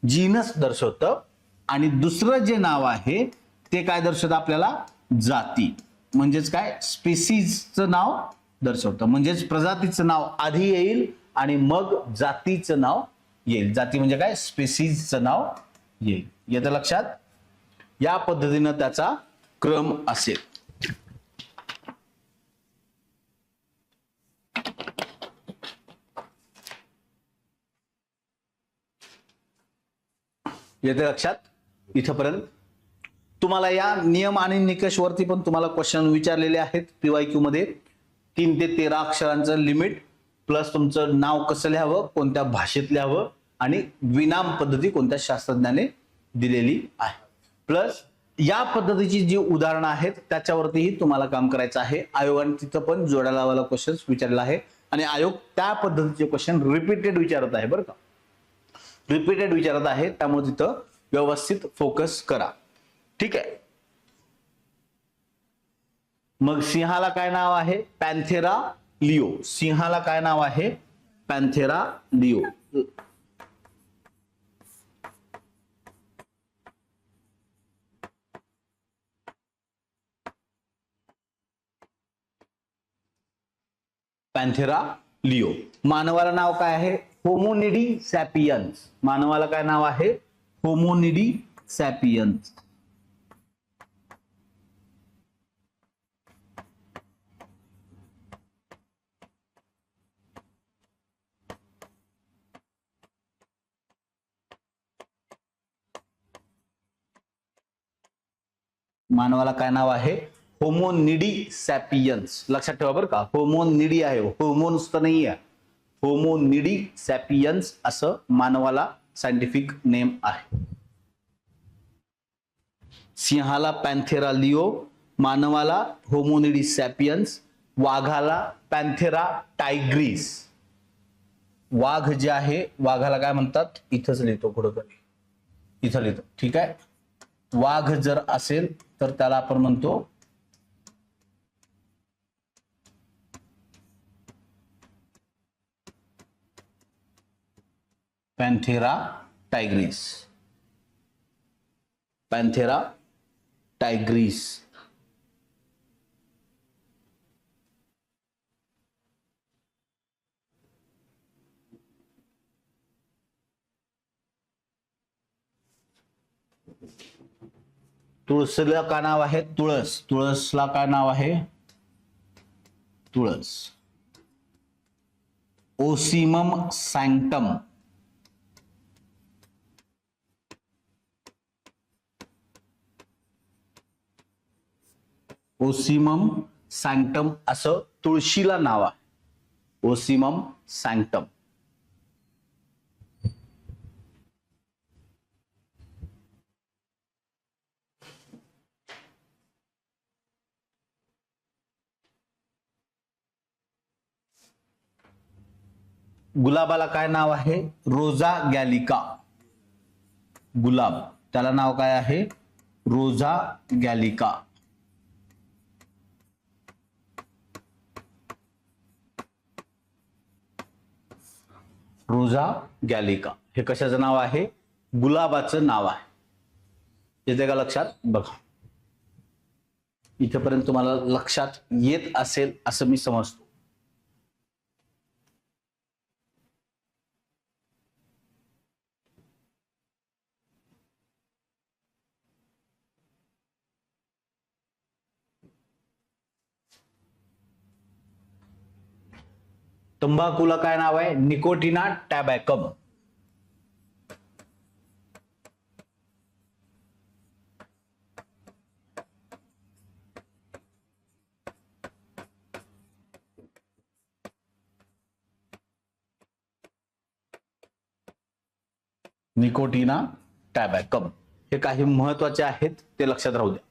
जीनस दर्शवतं. आणि दुसरं जे नाव आहे ते काय दर्शवतं आपल्याला? जाती. म्हणजेच काय? स्पीसीजचं नाव दर्शवतं. म्हणजेच प्रजातीचं नाव आधी येईल आणि मग जातीचं नाव येईल. जाती म्हणजे काय? स्पीसीजचं नाव येईल. येतं लक्षात. या पद्धतीनं त्याचा क्रम असेल. येते लक्षात. इथपर्यंत तुम्हाला या नियम आणि निकष वरती पण तुम्हाला क्वेश्चन विचारलेले आहेत PYQ मध्ये. 3 ते 13 अक्षरांचं लिमिट प्लस तुमचं नाव कसं लिहावं कोणत्या भाषेत लिहावं आणि विनाम पद्धती कोणत्या शास्त्रज्ञाने दिलेली आहे प्लस या पद्धतीची जी उदाहरणं आहेत त्याच्यावरतीही तुम्हाला काम करायचं आहे. आयोगाने तिथं पण जोड्या लावायला क्वेश्चन विचारलेला आहे आणि आयोग त्या पद्धतीचे क्वेश्चन रिपीटेड विचारत आहे बरं का. रिपीटेड विचारत आहे त्यामुळे तिथं व्यवस्थित फोकस करा. ठीक आहे. मग सिंहाला काय नाव आहे? पॅन्थेरा लिओ. सिंहाला काय नाव आहे? पॅन्थेरा लिओ. पॅन्थेरा लिओ. मानवाला नाव काय आहे? होमोनिडी सॅपियन्स. मानवाला काय नाव आहे? होमोनिडी सॅपियन्स. मानवाला काय नाव आहे? होमोनिडी सॅपियन्स. लक्षात ठेवा बरं का. होमोनिडी आहे होमोन्स तर नाही आहे. होमोनिडी सॅपियन्स असं मानवाला सायंटिफिक नेम आहे. सिंहाला पॅन्थेरा लिओ, मानवाला होमोनिडी सॅपियन्स, वाघाला पॅन्थेरा टायग्रिस. वाघ जे आहे वाघाला काय म्हणतात? इथंच लिहितो कुठंतरी इथं लिहितो. ठीक आहे. वाघ जर असेल तर त्याला आपण म्हणतो पॅन्थेरा टायग्रिस. पॅन्थेरा टायग्रीस. तुळसला काय नाव आहे? तुळस. तुळसला काय नाव आहे? तुळस. ओसिमम सॅन्क्टम. ओसिमम सॅन्क्टम असं तुळशीला नाव आहे. ओसिमम सॅन्क्टम. गुलाबाला काय नाव आहे? रोजा गॅलिका. गुलाब त्याला नाव काय आहे? रोजा गॅलिका. रोजा गॅलिका हे कशाचं नाव आहे? गुलाबाचं नाव आहे. येते का लक्षात? बघा, इथेपर्यंत तुम्हाला लक्षात येत असेल असं मी समजतो. तंबाखूला काय नाव आहे? निकोटिना टॅबॅकम. निकोटिना टॅबॅकम हे काही महत्वाचे आहेत, ते लक्षात राहू द्या.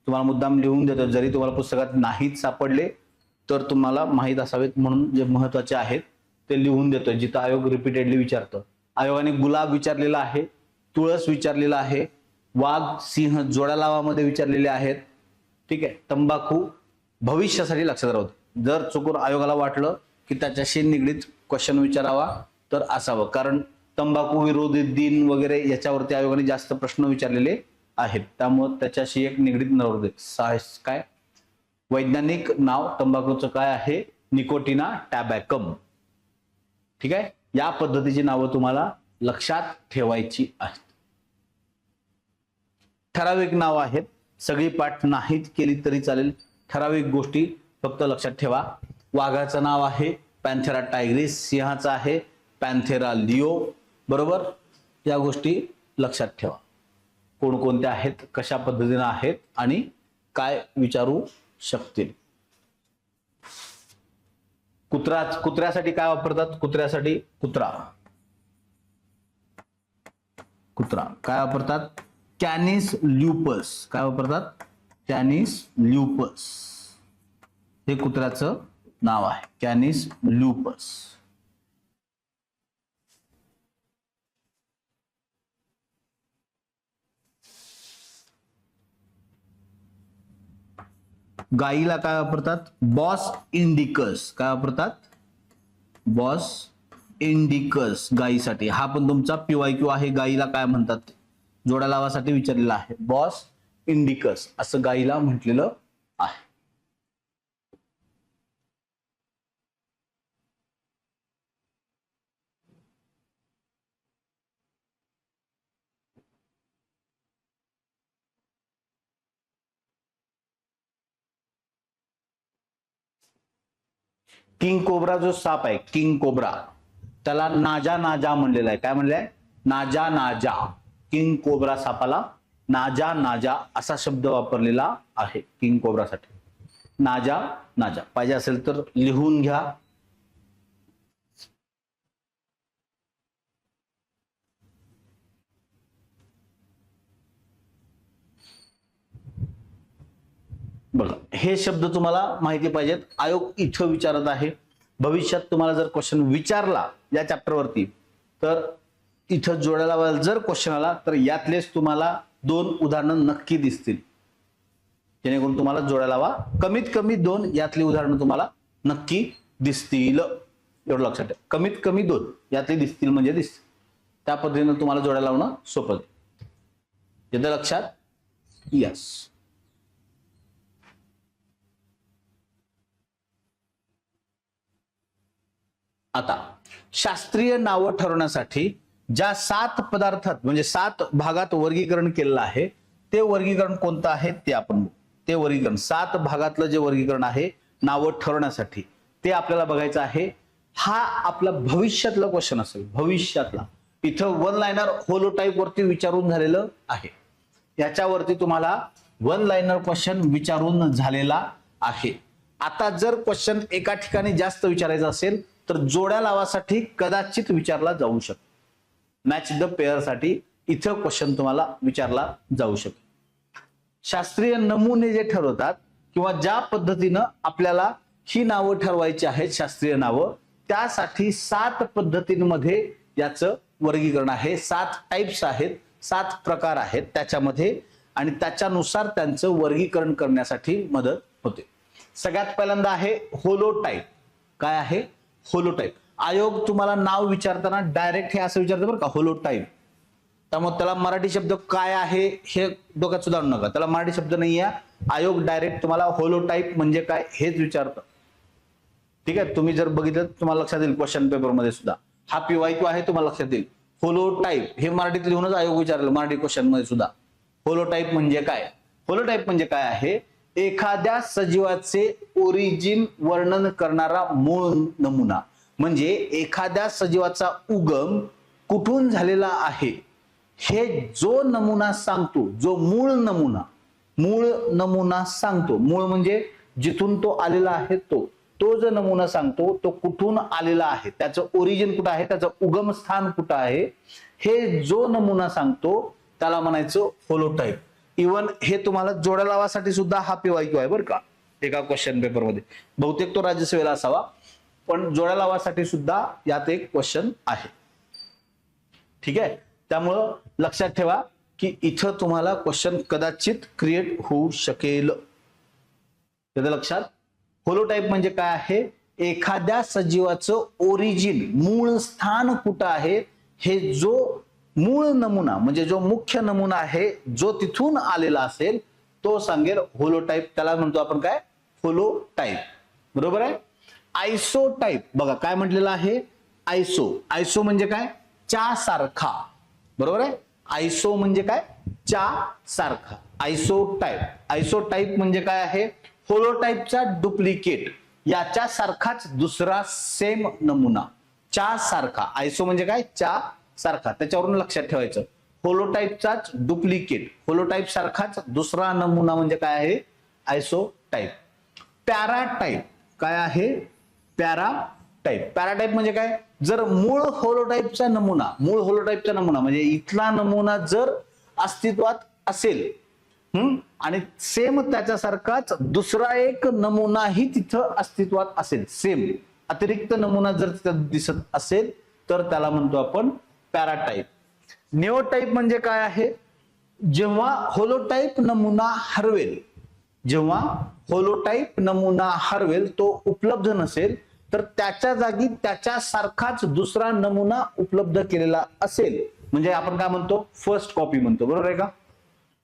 तुम्हाला मुद्दाम लिहून देतो, जरी तुम्हाला पुस्तकात नाहीच सापडले तर तुम्हाला माहीत असावेत म्हणून जे महत्वाचे आहेत ते लिहून देतोय. जिथं आयोग रिपीटेडली विचारतं, आयोगाने गुलाब विचारलेला आहे, तुळस विचारलेला आहे, वाघ सिंह जोड्या लावामध्ये विचारलेले आहेत. ठीक आहे. तंबाखू भविष्यासाठी लक्षात राहू दे. जर चुकून आयोगाला वाटलं की त्याच्याशी निगडीत क्वेश्चन विचारावा तर असावं, कारण तंबाखू विरोधी दिन वगैरे याच्यावरती आयोगाने जास्त प्रश्न विचारलेले आहेत, त्यामुळे त्याच्याशी एक निगडीत राहू दे. काय वैज्ञानिक नाव तंबाखूचं काय आहे? निकोटिना टॅबॅकम. ठीक आहे. या पद्धतीची नावं तुम्हाला लक्षात ठेवायची आहेत. ठराविक नाव आहेत, सगळी पाठ नाहीत केली तरी चालेल. ठराविक गोष्टी फक्त लक्षात ठेवा. वाघाचं नाव आहे पॅन्थेरा टायग्रिस, सिंहाचं आहे पॅन्थेरा लिओ. बरोबर, या गोष्टी लक्षात ठेवा. कोणकोणत्या आहेत, कशा पद्धतीने आहेत आणि काय विचारू शकतील. कुत्र्यासाठी काय वापरतात? कुत्र्यासाठी कुत्रा. कुत्रा काय वापरतात? Canis lupus. काय वापरतात? कॅनिस ल्युपस हे कुत्र्याचं नाव आहे. Canis lupus. गाईला काय वापरतात? Bos indicus. काय वापरतात? बॉस इंडिकस गाईसाठी. हा पण तुमचा PYQ आहे. गाईला काय म्हणतात? जोड्या लावासाठी विचारलेला आहे. बॉस इंडिकस असं गाईला म्हटलेलं आहे. किंग कोब्रा जो साप आहे, किंग कोब्रा, त्याला नाजा नाजा म्हणलेला आहे. काय म्हणलंय? नाजा नाजा. किंग कोब्रा सापाला नाजा नाजा असा शब्द वापरलेला आहे किंग कोब्रासाठी. नाजा नाजा पाहिजे असेल तर लिहून घ्या. बघा, हे शब्द तुम्हाला माहिती पाहिजेत. आयोग इथं विचारत आहे. भविष्यात तुम्हाला जर क्वेश्चन विचारला या चॅप्टरवरती तर इथं जोड्या लावायला जर क्वेश्चन आला तर यातलेच तुम्हाला 2 उदाहरणं नक्की दिसतील, जेणेकरून तुम्हाला जोड्या लावा कमीत कमी 2 यातली उदाहरणं तुम्हाला नक्की दिसतील. एवढं लक्षात ठेवा. कमीत कमी 2 यातली दिसतील म्हणजे दिसतील. त्या पद्धतीने तुम्हाला जोड्या लावणं सोपं. येतं लक्षात? यस. आता शास्त्रीय नावं ठरवण्यासाठी ज्या 7 पदार्थात म्हणजे 7 भागात वर्गीकरण केलेलं आहे ते वर्गीकरण कोणतं आहे ते आपण ते वर्गीकरण 7 भागातलं जे वर्गीकरण आहे नावं ठरवण्यासाठी ते आपल्याला बघायचं आहे. हा आपला भविष्यातला क्वेश्चन असेल, भविष्यातला. इथं वन लाइनर होलोटाईप वरती विचारून झालेलं आहे. याच्यावरती तुम्हाला वन लाइनर क्वेश्चन विचारून झालेला आहे. आता जर क्वेश्चन एका ठिकाणी जास्त विचारायचं असेल तर जोड्या लावासाठी कदाचित विचारला जाऊ शकतो. मॅच द पेअर साठी इथं क्वेश्चन तुम्हाला विचारला जाऊ शकतो. शास्त्रीय नमुने जे ठरवतात किंवा ज्या पद्धतीनं आपल्याला ही नावं ठरवायची आहेत शास्त्रीय नावं, त्यासाठी 7 पद्धतींमध्ये याचं वर्गीकरण आहे. 7 टाइप्स आहेत, 7 प्रकार आहेत त्याच्यामध्ये आणि त्याच्यानुसार त्यांचं वर्गीकरण करण्यासाठी मदत होते. सगळ्यात पहिल्यांदा आहे होलोटाईप. काय आहे? होलोटाईप. आयोग तुम्हाला नाव विचारताना डायरेक्ट हे असं विचारतं बरं का, होलोटाईप. त्यामुळे त्याला मराठी शब्द काय आहे हे डोक्यात सुधारू नका, त्याला मराठी शब्द नाही आहे. आयोग डायरेक्ट तुम्हाला होलोटाईप म्हणजे काय हेच विचारतं. ठीक आहे, तुम्ही जर बघितलं तुम्हाला लक्षात येईल क्वेश्चन पेपर मध्ये सुद्धा हा PYQ आहे तुम्हाला लक्षात येईल. होलोटाईप हे मराठीत लिहूनच आयोग विचारलं मराठी क्वेश्चन मध्ये सुद्धा. होलोटाईप म्हणजे काय? होलोटाईप म्हणजे काय आहे? एखाद्या सजीवाचे ओरिजिन वर्णन करणारा मूळ नमुना. म्हणजे एखाद्या सजीवाचा उगम कुठून झालेला आहे हे जो नमुना सांगतो, जो मूळ नमुना सांगतो. मूळ म्हणजे जिथून तो आलेला आहे तो जो नमुना सांगतो तो कुठून आलेला आहे, त्याचं ओरिजिन कुठं आहे, त्याचं उगम स्थान कुठं आहे, हे जो नमुना सांगतो त्याला म्हणायचं होलोटाईप. इवन हे तुम्हाला जोड्या लावासाठी सुद्धा हा PYQ आहे बरं का, एका क्वेश्चन पेपर मध्ये. बहुतेक तो राज्यसेवेला असावा, पण जोड्या लावासाठी सुद्धा यात एक क्वेश्चन आहे. ठीक आहे, त्यामुळं लक्षात ठेवा की इथं तुम्हाला क्वेश्चन कदाचित क्रिएट होऊ शकेल. त्याचं लक्षात. होलोटाईप म्हणजे काय आहे? एखाद्या सजीवाचं ओरिजिन, मूळ स्थान कुठं आहे हे जो मूळ नमुना म्हणजे जो मुख्य नमुना आहे जो तिथून आलेला असेल तो सांगेल होलोटाईप. त्याला म्हणतो आपण काय? होलोटाईप. बरोबर आहे. आयसोटाईप बघा काय म्हटलेलं आहे? आयसो म्हणजे काय? च्या सारखा. बरोबर आहे. आयसो म्हणजे काय? च्या सारखा. आयसोटाईप म्हणजे काय आहे? होलोटाईपचा डुप्लिकेट, याच्या सारखाच दुसरा सेम नमुना. च्या सारखा. आयसो म्हणजे काय? च्या सारखा. त्याच्यावरून लक्षात ठेवायचं. होलोटाईपचाच डुप्लिकेट, होलोटाईप सारखाच दुसरा नमुना म्हणजे काय आहे? आयसोटाईप. पॅराटाईप काय आहे? पॅराटाईप म्हणजे काय? जर मूळ होलोटाईपचा नमुना म्हणजे इथला नमुना जर अस्तित्वात असेल आणि सेम त्याच्यासारखाच दुसरा एक नमुनाही तिथं अस्तित्वात असेल, सेम अतिरिक्त नमुना जर तिथं दिसत असेल तर त्याला म्हणतो आपण पॅराटाईप. निओटाईप म्हणजे काय आहे? जेव्हा होलोटाईप नमुना हरवेल, तो उपलब्ध नसेल तर त्याच्या जागी त्याच्यासारखाच दुसरा नमुना उपलब्ध केलेला असेल म्हणजे आपण काय म्हणतो? फर्स्ट कॉपी म्हणतो. बरोबर आहे का?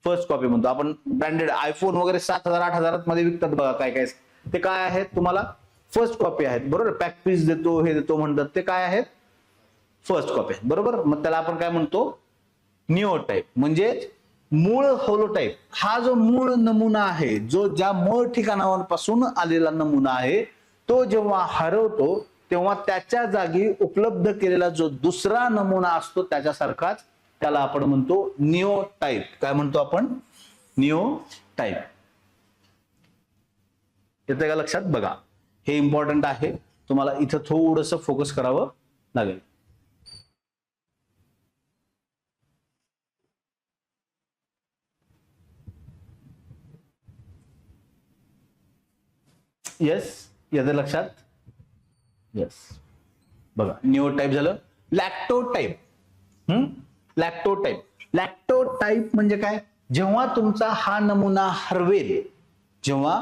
फर्स्ट कॉपी म्हणतो आपण. ब्रँडेड आयफोन वगैरे 7,000-8,000 मध्ये विकतात बघा काय काय, ते काय आहेत? तुम्हाला फर्स्ट कॉपी आहेत. बरोबर. पॅक पीस देतो, हे देतो म्हणतात, ते काय आहेत? फर्स्ट कॉपी आहेत. बरोबर. मग त्याला आपण काय म्हणतो? निओटाईप. म्हणजे मूळ होलोटाईप हा जो मूळ नमुना आहे, जो ज्या मूळ ठिकाणापासून आलेला नमुना आहे, तो जेव्हा हरवतो तेव्हा त्याच्या जागी उपलब्ध केलेला जो दुसरा नमुना असतो त्याच्यासारखाच त्याला आपण म्हणतो निओटाईप. काय म्हणतो आपण? निओटाईप. येते का लक्षात? बघा हे इम्पॉर्टंट आहे, तुम्हाला इथं थोडंसं फोकस करावं लागेल. येस, येते लक्षात? येस. बघा निओटाईप झालं. लॅक्टोटाईप. लॅक्टोटाईप म्हणजे काय? जेव्हा तुमचा हा नमुना हरवेल, जेव्हा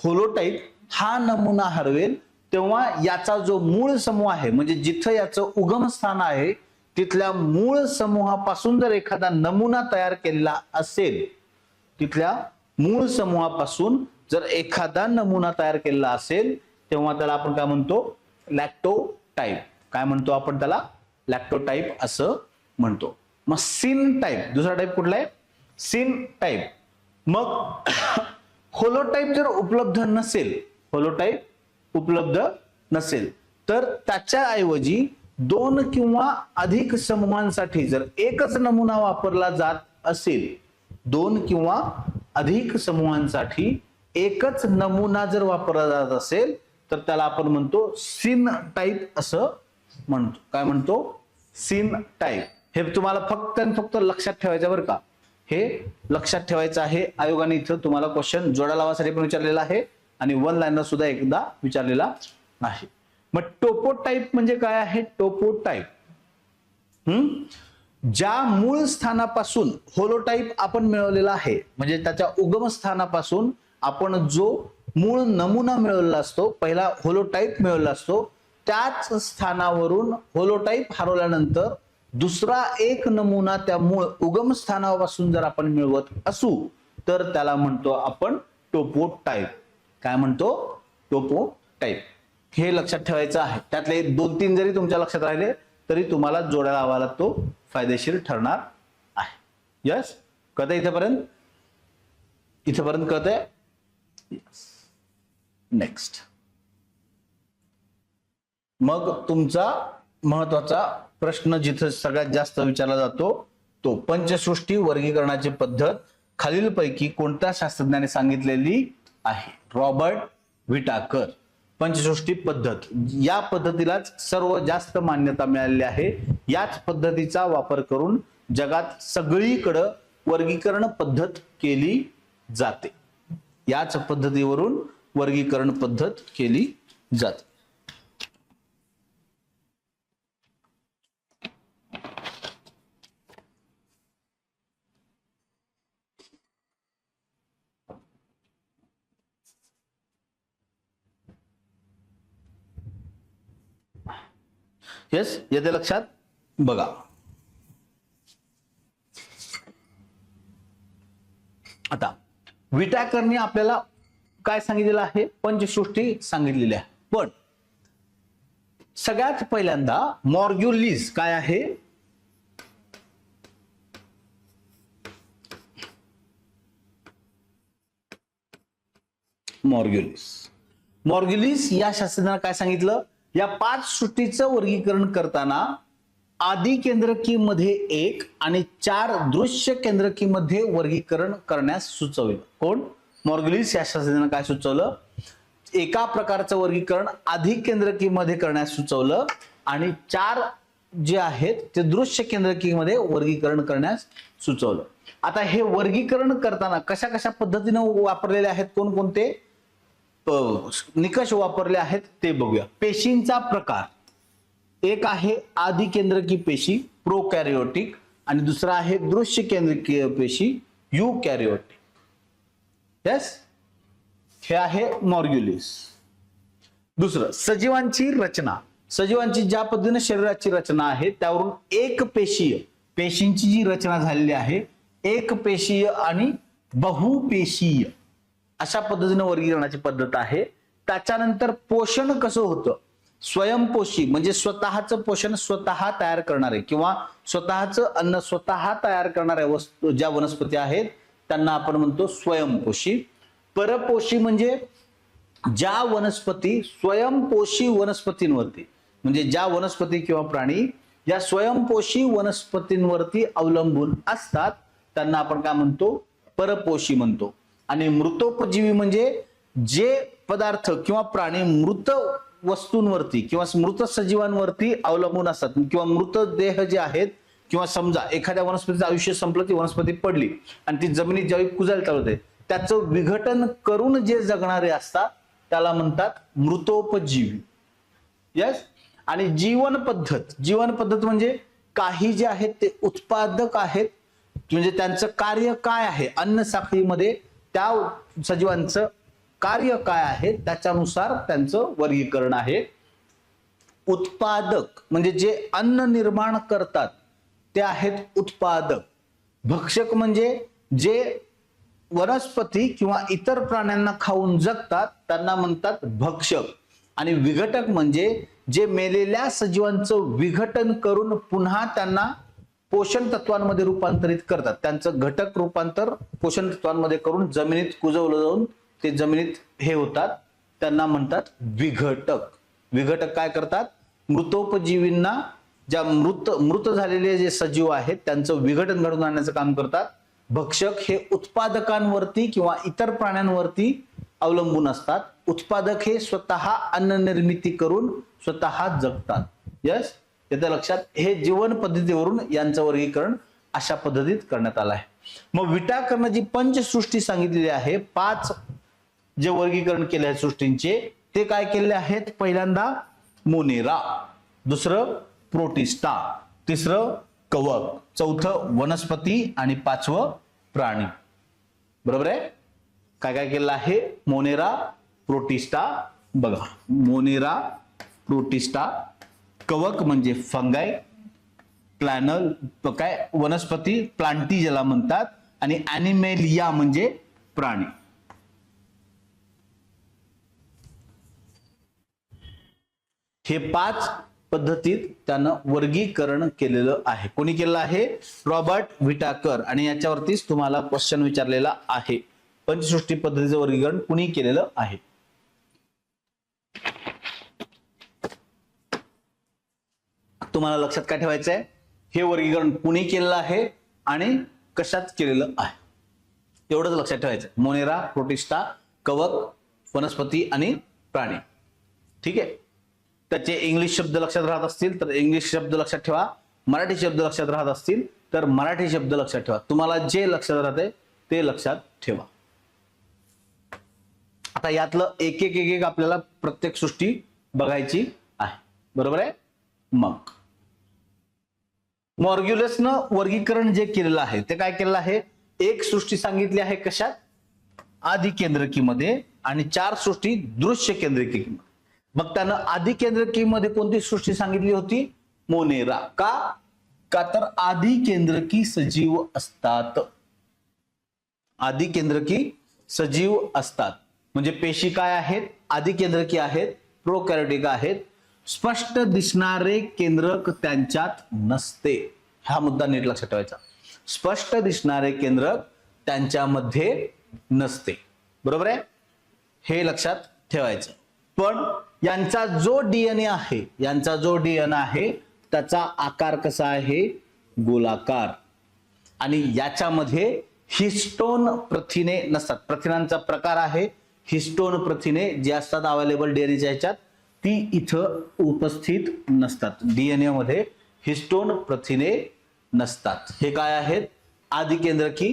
होलोटाईप हा नमुना हरवेल तेव्हा याचा जो मूळ समूह आहे म्हणजे जिथं याचं उगमस्थान आहे तिथल्या मूळ समूहापासून जर एखादा नमुना तयार केलेला असेल, तिथल्या मूळ समूहापासून जर एखादा नमुना तयार केलेला असेल तेव्हा त्याला आपण काय म्हणतो? लॅक्टोटाईप. काय म्हणतो आपण त्याला? लॅक्टोटाईप असं म्हणतो. मग सिन टाईप, दुसरा टाईप कुठला आहे? Syntype. मग होलोटाईप जर उपलब्ध नसेल, होलोटाईप उपलब्ध नसेल तर त्याच्या ऐवजी 2 किंवा अधिक समूहांसाठी जर एकच नमुना वापरला जात असेल, 2 किंवा अधिक समूहांसाठी एकच नमुना जर वापरला जात असेल तर त्याला आपण म्हणतो सिन टाईप असं म्हणतो. काय म्हणतो? Syntype. हे तुम्हाला फक्त आणि फक्त लक्षात ठेवायचं बरं का, हे लक्षात ठेवायचं आहे. आयोगाने इथं तुम्हाला क्वेश्चन जोड्या लावासाठी पण विचारलेला आहे आणि वन लाईनर सुद्धा एकदा विचारलेला आहे. मग टोपोटाईप म्हणजे काय आहे? टोपोटाईप ज्या मूळ स्थानापासून होलोटाईप आपण मिळवलेला आहे, म्हणजे त्याच्या उगम स्थानापासून आपण जो मूळ नमुना मिळवलेला असतो, पहिला होलोटाईप मिळवलेला असतो, त्याच स्थानावरून होलोटाईप हरवल्यानंतर दुसरा एक नमुना त्या मूळ उगम स्थानापासून जर आपण मिळवत असू तर त्याला म्हणतो आपण टोपोटाईप. काय म्हणतो? टोपोटाईप. हे लक्षात ठेवायचं आहे. त्यातले 2-3 जरी तुमच्या लक्षात राहिले तरी तुम्हाला जोड्या लावायला तो फायदेशीर ठरणार आहे. यस, कळतंय इथेपर्यंत? इथेपर्यंत कळतंय? नेक्स्ट, मग तुमचा महत्वाचा प्रश्न जिथे सगळ्यात जास्त विचारला जातो तो पंचसृष्टी वर्गीकरणाची पद्धत खालीलपैकी कोणत्या शास्त्रज्ञाने सांगितलेली आहे? Robert Whittaker. पंचसृष्टी पद्धत या पद्धतीलाच सर्व जास्त मान्यता मिळालेली आहे. याच पद्धतीचा वापर करून जगात सगळीकडे वर्गीकरण पद्धत केली जाते. याच पद्धतीवरून वर्गीकरण पद्धत केली जाते. येस, येते लक्षात? बघा, आता विटाकरने आपल्याला काय सांगितलेलं आहे? पंचसृष्टी सांगितलेली आहे. पण सगळ्यात पहिल्यांदा मॉर्ग्युलिस काय आहे? मॉर्ग्युलिस या शास्त्रज्ञाने काय सांगितलं? या 5 सृष्टीचं वर्गीकरण करताना आदि केंद्रकीमध्ये 1 आणि 4 दृश्य केंद्रकीमध्ये वर्गीकरण करण्यास सुचवलं. कोण? मॉर्ग्युलिस या शास्त्रज्ञाने काय सुचवलं? एका प्रकारचं वर्गीकरण आदि केंद्रकीमध्ये करण्यास सुचवलं आणि 4 जे आहेत ते दृश्य केंद्रकीमध्ये वर्गीकरण करण्यास सुचवलं. आता हे वर्गीकरण करताना कशा कशा पद्धतीने वापरलेले आहेत, कोणकोणते निकष वापरले आहेत ते बघूया. पेशींचा प्रकार, एक आहे आदि केंद्रकी पेशी प्रोकॅरियोटिक आणि दुसरा आहे दृश्य केंद्रकीय पेशी युकॅरियोटिक. यस, हे आहे मॉर्ग्युलिस. दुसरं सजीवांची रचना. सजीवांची ज्या पद्धतीने शरीराची रचना आहे त्यावरून एक पेशीय पेशींची जी रचना झालेली आहे, एक पेशीय आणि बहुपेशीय अशा पद्धतीने वर्गीकरणाची पद्धत आहे. त्याच्यानंतर पोषण कसं होतं? स्वयंपोषी म्हणजे स्वतःचं पोषण स्वतः तयार करणारे किंवा स्वतःचं अन्न स्वतः तयार करणाऱ्या ज्या वनस्पती आहेत त्यांना आपण म्हणतो स्वयंपोषी. परपोषी म्हणजे ज्या वनस्पती स्वयंपोषी वनस्पतींवरती, म्हणजे ज्या वनस्पती किंवा प्राणी या स्वयंपोषी वनस्पतींवरती अवलंबून असतात त्यांना आपण काय म्हणतो? परपोषी म्हणतो. आणि मृतोपजीवी म्हणजे जे पदार्थ किंवा प्राणी मृत वस्तूंवरती किंवा मृत सजीवांवरती अवलंबून असतात किंवा मृतदेह जे आहेत, किंवा समजा एखाद्या वनस्पतीचं आयुष्य संपलं, ती वनस्पती पडली आणि ती जमिनीत ज्यावेळी कुजायला चालू होते त्याचं विघटन करून जे जगणारे असतात त्याला म्हणतात मृतोपजीवी. यस. आणि जीवन पद्धत म्हणजे काही जे आहेत ते उत्पादक आहेत, म्हणजे त्यांचं कार्य काय आहे अन्न साखळीमध्ये, त्या सजीवांचं कार्य काय आहे त्याच्यानुसार त्यांचं वर्गीकरण आहे. उत्पादक म्हणजे जे अन्न निर्माण करतात ते आहेत उत्पादक. भक्षक म्हणजे जे वनस्पती किंवा इतर प्राण्यांना खाऊन जगतात त्यांना म्हणतात भक्षक. आणि विघटक म्हणजे जे मेलेल्या सजीवांचं विघटन करून पुन्हा त्यांना पोषण तत्वांमध्ये रूपांतरित करतात, त्यांचं घटक रूपांतर पोषण तत्वांमध्ये करून जमिनीत कुजवलं जाऊन ते जमिनीत हे होतात, त्यांना म्हणतात विघटक. विघटक काय करतात? मृतोपजीवींना, ज्या मृत झालेले जे सजीव आहेत त्यांचं विघटन घडवून आणण्याचं काम करतात. भक्षक हे उत्पादकांवरती किंवा इतर प्राण्यांवरती अवलंबून असतात. उत्पादक हे स्वतः अन्न निर्मिती करून स्वतः जगतात. यस, येतं लक्षात? हे जीवन पद्धतीवरून यांचं वर्गीकरण अशा पद्धतीत करण्यात आलं आहे. मग विटाकरनं जी पंचसृष्टी सांगितलेली आहे, 5 जे वर्गीकरण केले आहे सृष्टींचे, ते काय केलेले आहेत? पहिल्यांदा मोनेरा, दुसरं प्रोटिस्टा, तिसरं कवक, चौथं वनस्पती आणि 5वं प्राणी. बरोबर आहे? काय काय केलं आहे? मोनेरा, प्रोटिस्टा, बघा मोनेरा, प्रोटिस्टा, कवक म्हणजे फंगाई, प्लॅनल काय वनस्पती, प्लांटी ज्याला म्हणतात, आणि ॲनिमेलिया म्हणजे प्राणी. हे 5 पद्धतीत त्यानं वर्गीकरण केलेलं आहे. कोणी केलं आहे? Robert Whittaker. आणि याच्यावरतीच तुम्हाला क्वेश्चन विचारलेला आहे, पंचसृष्टी पद्धतीचं वर्गीकरण कुणी केलेलं आहे? तुम्हाला लक्षात काय ठेवायचं आहे? हे वर्गीकरण कुणी केलेलं आहे आणि कशात केलेलं आहे, एवढंच लक्षात ठेवायचं. मोनेरा, प्रोटिस्टा, कवक, वनस्पती आणि प्राणी. ठीक आहे. त्याचे इंग्लिश शब्द लक्षात राहत असतील तर इंग्लिश शब्द लक्षात ठेवा, मराठी शब्द लक्षात राहत असतील तर मराठी शब्द लक्षात ठेवा. तुम्हाला जे लक्षात राहते ते लक्षात ठेवा. आता यातलं एक एक एक एक आपल्याला प्रत्येक सृष्टी बघायची आहे. बरोबर आहे? मग मॉर्ग्युलसनं वर्गीकरण जे केलेलं आहे ते काय केलेलं आहे? एक सृष्टी सांगितली आहे कशात? आदिकेंद्रकीमध्ये, आणि 4 सृष्टी दृश्य केंद्रकीमध्ये. मग त्यानं आदिकेंद्रकीमध्ये कोणती सृष्टी सांगितली होती? मोनेरा. का? का तर आदिकेंद्रकी सजीव असतात. आदिकेंद्रकी सजीव असतात म्हणजे पेशी काय आहेत? आदिकेंद्रकी आहेत, प्रोकॅरियोटिक आहेत. स्पष्ट दिसणारे केंद्रक त्यांच्यात नसते. हा मुद्दा नीट लक्षात ठेवायचा. स्पष्ट दिसणारे केंद्रक त्यांच्यामध्ये नसते. बरोबर आहे? हे लक्षात ठेवायचं. पण यांचा जो डीएनए आहे, त्याचा आकार कसा आहे? गोलाकार. आणि याच्यामध्ये हिस्टोन प्रथिने नसतात. प्रथिनांचा प्रकार आहे हिस्टोन प्रथिने, जे असतात अवेलेबल डीएनएच्या ह्याच्यात, ती इथं उपस्थित नसतात. डीएनए मध्ये हिस्टोन प्रथिने नसतात. हे काय आहेत? आदिकेंद्रकी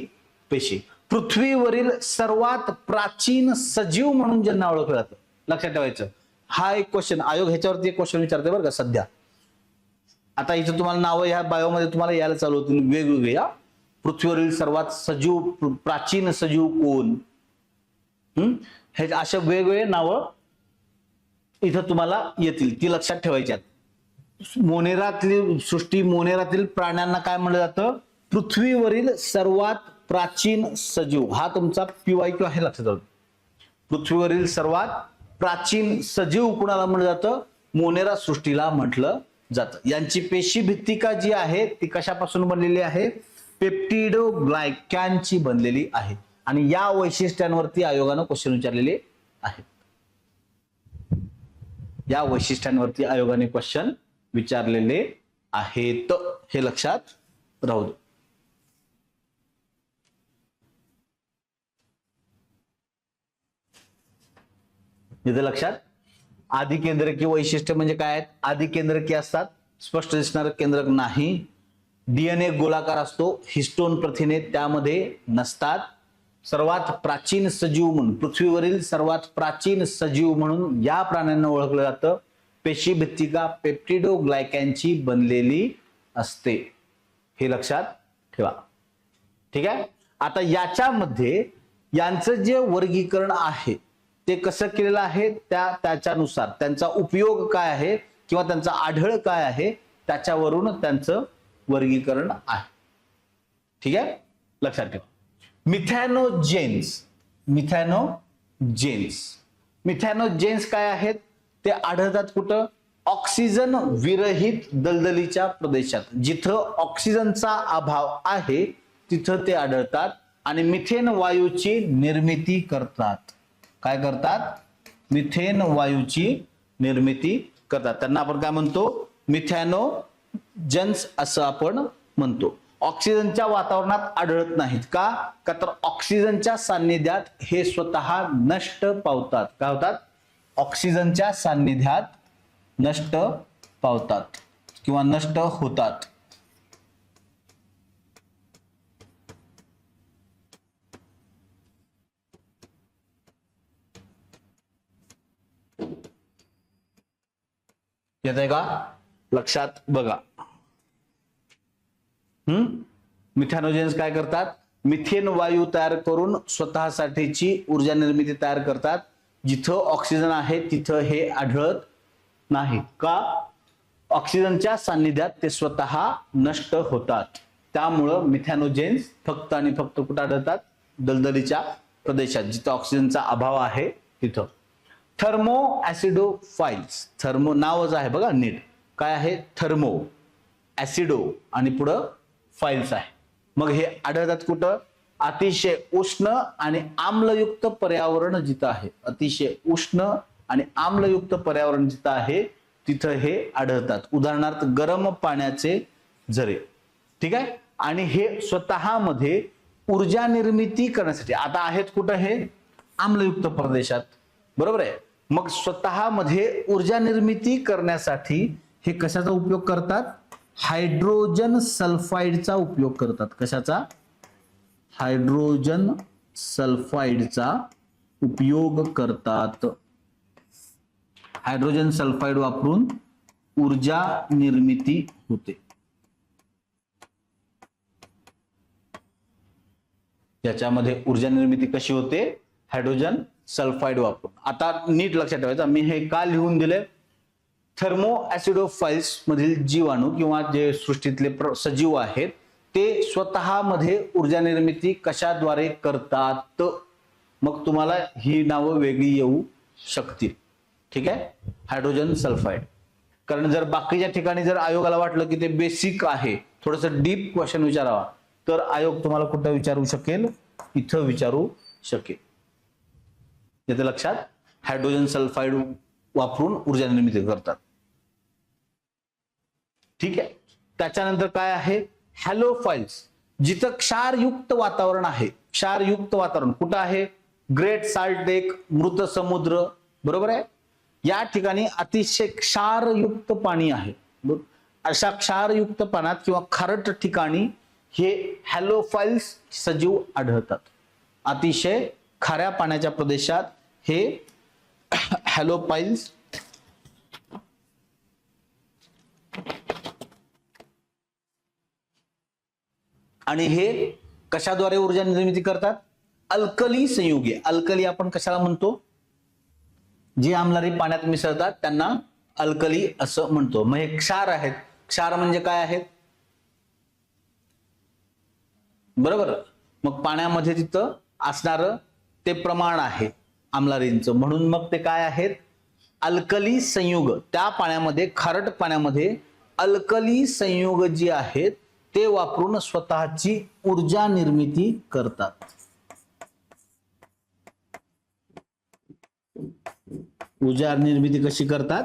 पेशी. पृथ्वीवरील सर्वात प्राचीन सजीव म्हणून ज्यांना ओळखलं जातं, लक्षात ठेवायचं. हा एक क्वेश्चन, आयोग ह्याच्यावरती एक क्वेश्चन विचारते बरं का सध्या. आता इथं तुम्हाला नावं ह्या बायोमध्ये तुम्हाला यायला चालू होतील वेगवेगळे. पृथ्वीवरील सर्वात सजीव, प्राचीन सजीव कोण, हे अशा वेगवेगळे नावं इथं तुम्हाला येतील, ती लक्षात ठेवायची. मोनेरातली सृष्टी, मोनेरातील प्राण्यांना काय म्हणलं जातं? पृथ्वीवरील सर्वात प्राचीन सजीव. हा तुमचा PYQ आहे, लक्षात ठेवा. पृथ्वीवरील सर्वात प्राचीन सजीव कुणाला म्हणलं जातं? मोनेरा सृष्टीला म्हटलं जातं. यांची पेशी भित्तिका जी आहे ती कशापासून बनलेली आहे? पेप्टिडोग्लायकॅनची बनलेली आहे. आणि या वैशिष्ट्यांवरती आयोगानं क्वेश्चन विचारलेले आहेत. या वैशिष्ट्यांवरती आयोगाने क्वेश्चन विचारलेले आहेत, हे लक्षात राहू दे. इथे लक्षात, आदिकेंद्रकी वैशिष्ट्य म्हणजे काय आहेत? आदिकेंद्रकी असतात, स्पष्ट दिसणारं केंद्रक नाही, डीएनए गोलाकार असतो, हिस्टोन प्रथिने त्यामध्ये नसतात, सर्वात प्राचीन सजीव म्हणून, पृथ्वीवरील सर्वात प्राचीन सजीव म्हणून या प्राण्यांना ओळखलं जातं. पेशी भित्तिका पेप्टिडोग्लायकॅनची बनलेली असते, हे लक्षात ठेवा. ठीक आहे. आता याच्यामध्ये यांचं जे वर्गीकरण आहे ते कसं केलेलं आहे, त्याच्यानुसार त्यांचा उपयोग काय आहे किंवा त्यांचा आढळ काय आहे त्याच्यावरून त्यांचं वर्गीकरण आहे. ठीक आहे, लक्षात ठेवा. मिथॅनोजेन्स काय आहेत? ते आढळतात कुठं? ऑक्सिजन विरहित दलदलीच्या प्रदेशात जिथं ऑक्सिजनचा अभाव आहे तिथं ते आढळतात आणि मिथेन वायूची निर्मिती करतात. काय करतात? मिथेन वायूची निर्मिती करतात. त्यांना आपण काय म्हणतो? मिथॅनोजन्स असं आपण म्हणतो. ऑक्सिजनच्या वातावरणात आढळत नाहीत का? का तर ऑक्सिजनच्या सान्निध्यात हे स्वतः नष्ट पावतात. काय होतात? ऑक्सिजनच्या सान्निध्यात नष्ट पावतात किंवा नष्ट होतात. येतंय का? लक्षात बघा. मिथॅनोजेन्स काय करतात? मिथेन वायू तयार करून स्वतःसाठीची ऊर्जा निर्मिती तयार करतात. जिथं ऑक्सिजन आहे तिथं हे आढळत नाही का? ऑक्सिजनच्या सान्निध्यात ते स्वतः नष्ट होतात. त्यामुळं मिथॅनोजेन्स फक्त आणि फक्त कुठं आढळतात? दलदलीच्या प्रदेशात जिथं ऑक्सिजनचा अभाव आहे तिथं. थर्मो ऍसिडोफाइल्स. थर्मो नावच आहे बघा नीट. काय आहे? थर्मो, ऍसिडो आणि पुढं फाइल्स आहे. मग हे आढळतात कुठं? अतिशय उष्ण आणि आम्लयुक्त पर्यावरण जिथं आहे. अतिशय उष्ण आणि आम्लयुक्त पर्यावरण जिथं आहे तिथं हे आढळतात. उदाहरणार्थ गरम पाण्याचे झरे. ठीक आहे. आणि हे स्वतःमध्ये ऊर्जा निर्मिती करण्यासाठी आता आहेत कुठं? हे आम्लयुक्त प्रदेशात. बरोबर आहे. मग स्वतःमध्ये ऊर्जा निर्मिती करण्यासाठी हे कशाचा उपयोग करतात? हायड्रोजन सल्फाइडचा उपयोग करतात. कशाचा? हायड्रोजन सल्फाइडचा उपयोग करतात. हायड्रोजन सल्फाइड वापरून ऊर्जा निर्मिती होते. याच्यामध्ये ऊर्जा निर्मिती कशी होते? हायड्रोजन सल्फाइड वापरून. आता नीट लक्षात ठेवायचं. मी हे का लिहून दिले? थर्मो ऍसिडोफाइल्स मधील जीवाणू किंवा जे सृष्टीतले सजीव आहेत ते स्वतःमध्ये ऊर्जा निर्मिती कशाद्वारे करतात? मग तुम्हाला ही नावं वेगळी येऊ शकतील. ठीक आहे. Hydrogen sulphide. कारण जर बाकीच्या ठिकाणी जर आयोगाला वाटलं की ते बेसिक आहे, थोडंसं डीप क्वेश्चन विचारावा, तर आयोग तुम्हाला कुठं विचारू शकेल? इथं विचारू शकेल. येते लक्षात? हायड्रोजन सल्फाइड वापरून ऊर्जा निर्मिती करतात. ठीक आहे. त्याच्यानंतर काय आहे? हॅलोफाइल्स. जिथं क्षारयुक्त वातावरण आहे. क्षारयुक्त वातावरण कुठं आहे? ग्रेट साल्ट लेक, मृत समुद्र. बरोबर आहे. या ठिकाणी अतिशय क्षारयुक्त पाणी आहे. अशा क्षारयुक्त पाण्यात किंवा खारट ठिकाणी हे हॅलोफाइल्स सजीव आढळतात. अतिशय खाऱ्या पाण्याच्या प्रदेशात हे हॅलोफाइल्स आणि हे कशाद्वारे ऊर्जा निर्मिती करतात? अल्कली संयुगे. अल्कली आपण कशाला म्हणतो? जे आम्लरी पाण्यात मिसळतात त्यांना अल्कली असं म्हणतो. मग हे क्षार आहेत. क्षार म्हणजे काय आहेत? बरोबर. मग पाण्यामध्ये तिथं असणारं ते प्रमाण आहे आम्लारींचं, म्हणून मग ते काय आहेत? अल्कली संयुग. त्या पाण्यामध्ये, खारट पाण्यामध्ये अल्कली संयुग जी आहेत ते वापरून स्वतःची ऊर्जा निर्मिती करतात. ऊर्जा निर्मिती कशी करतात?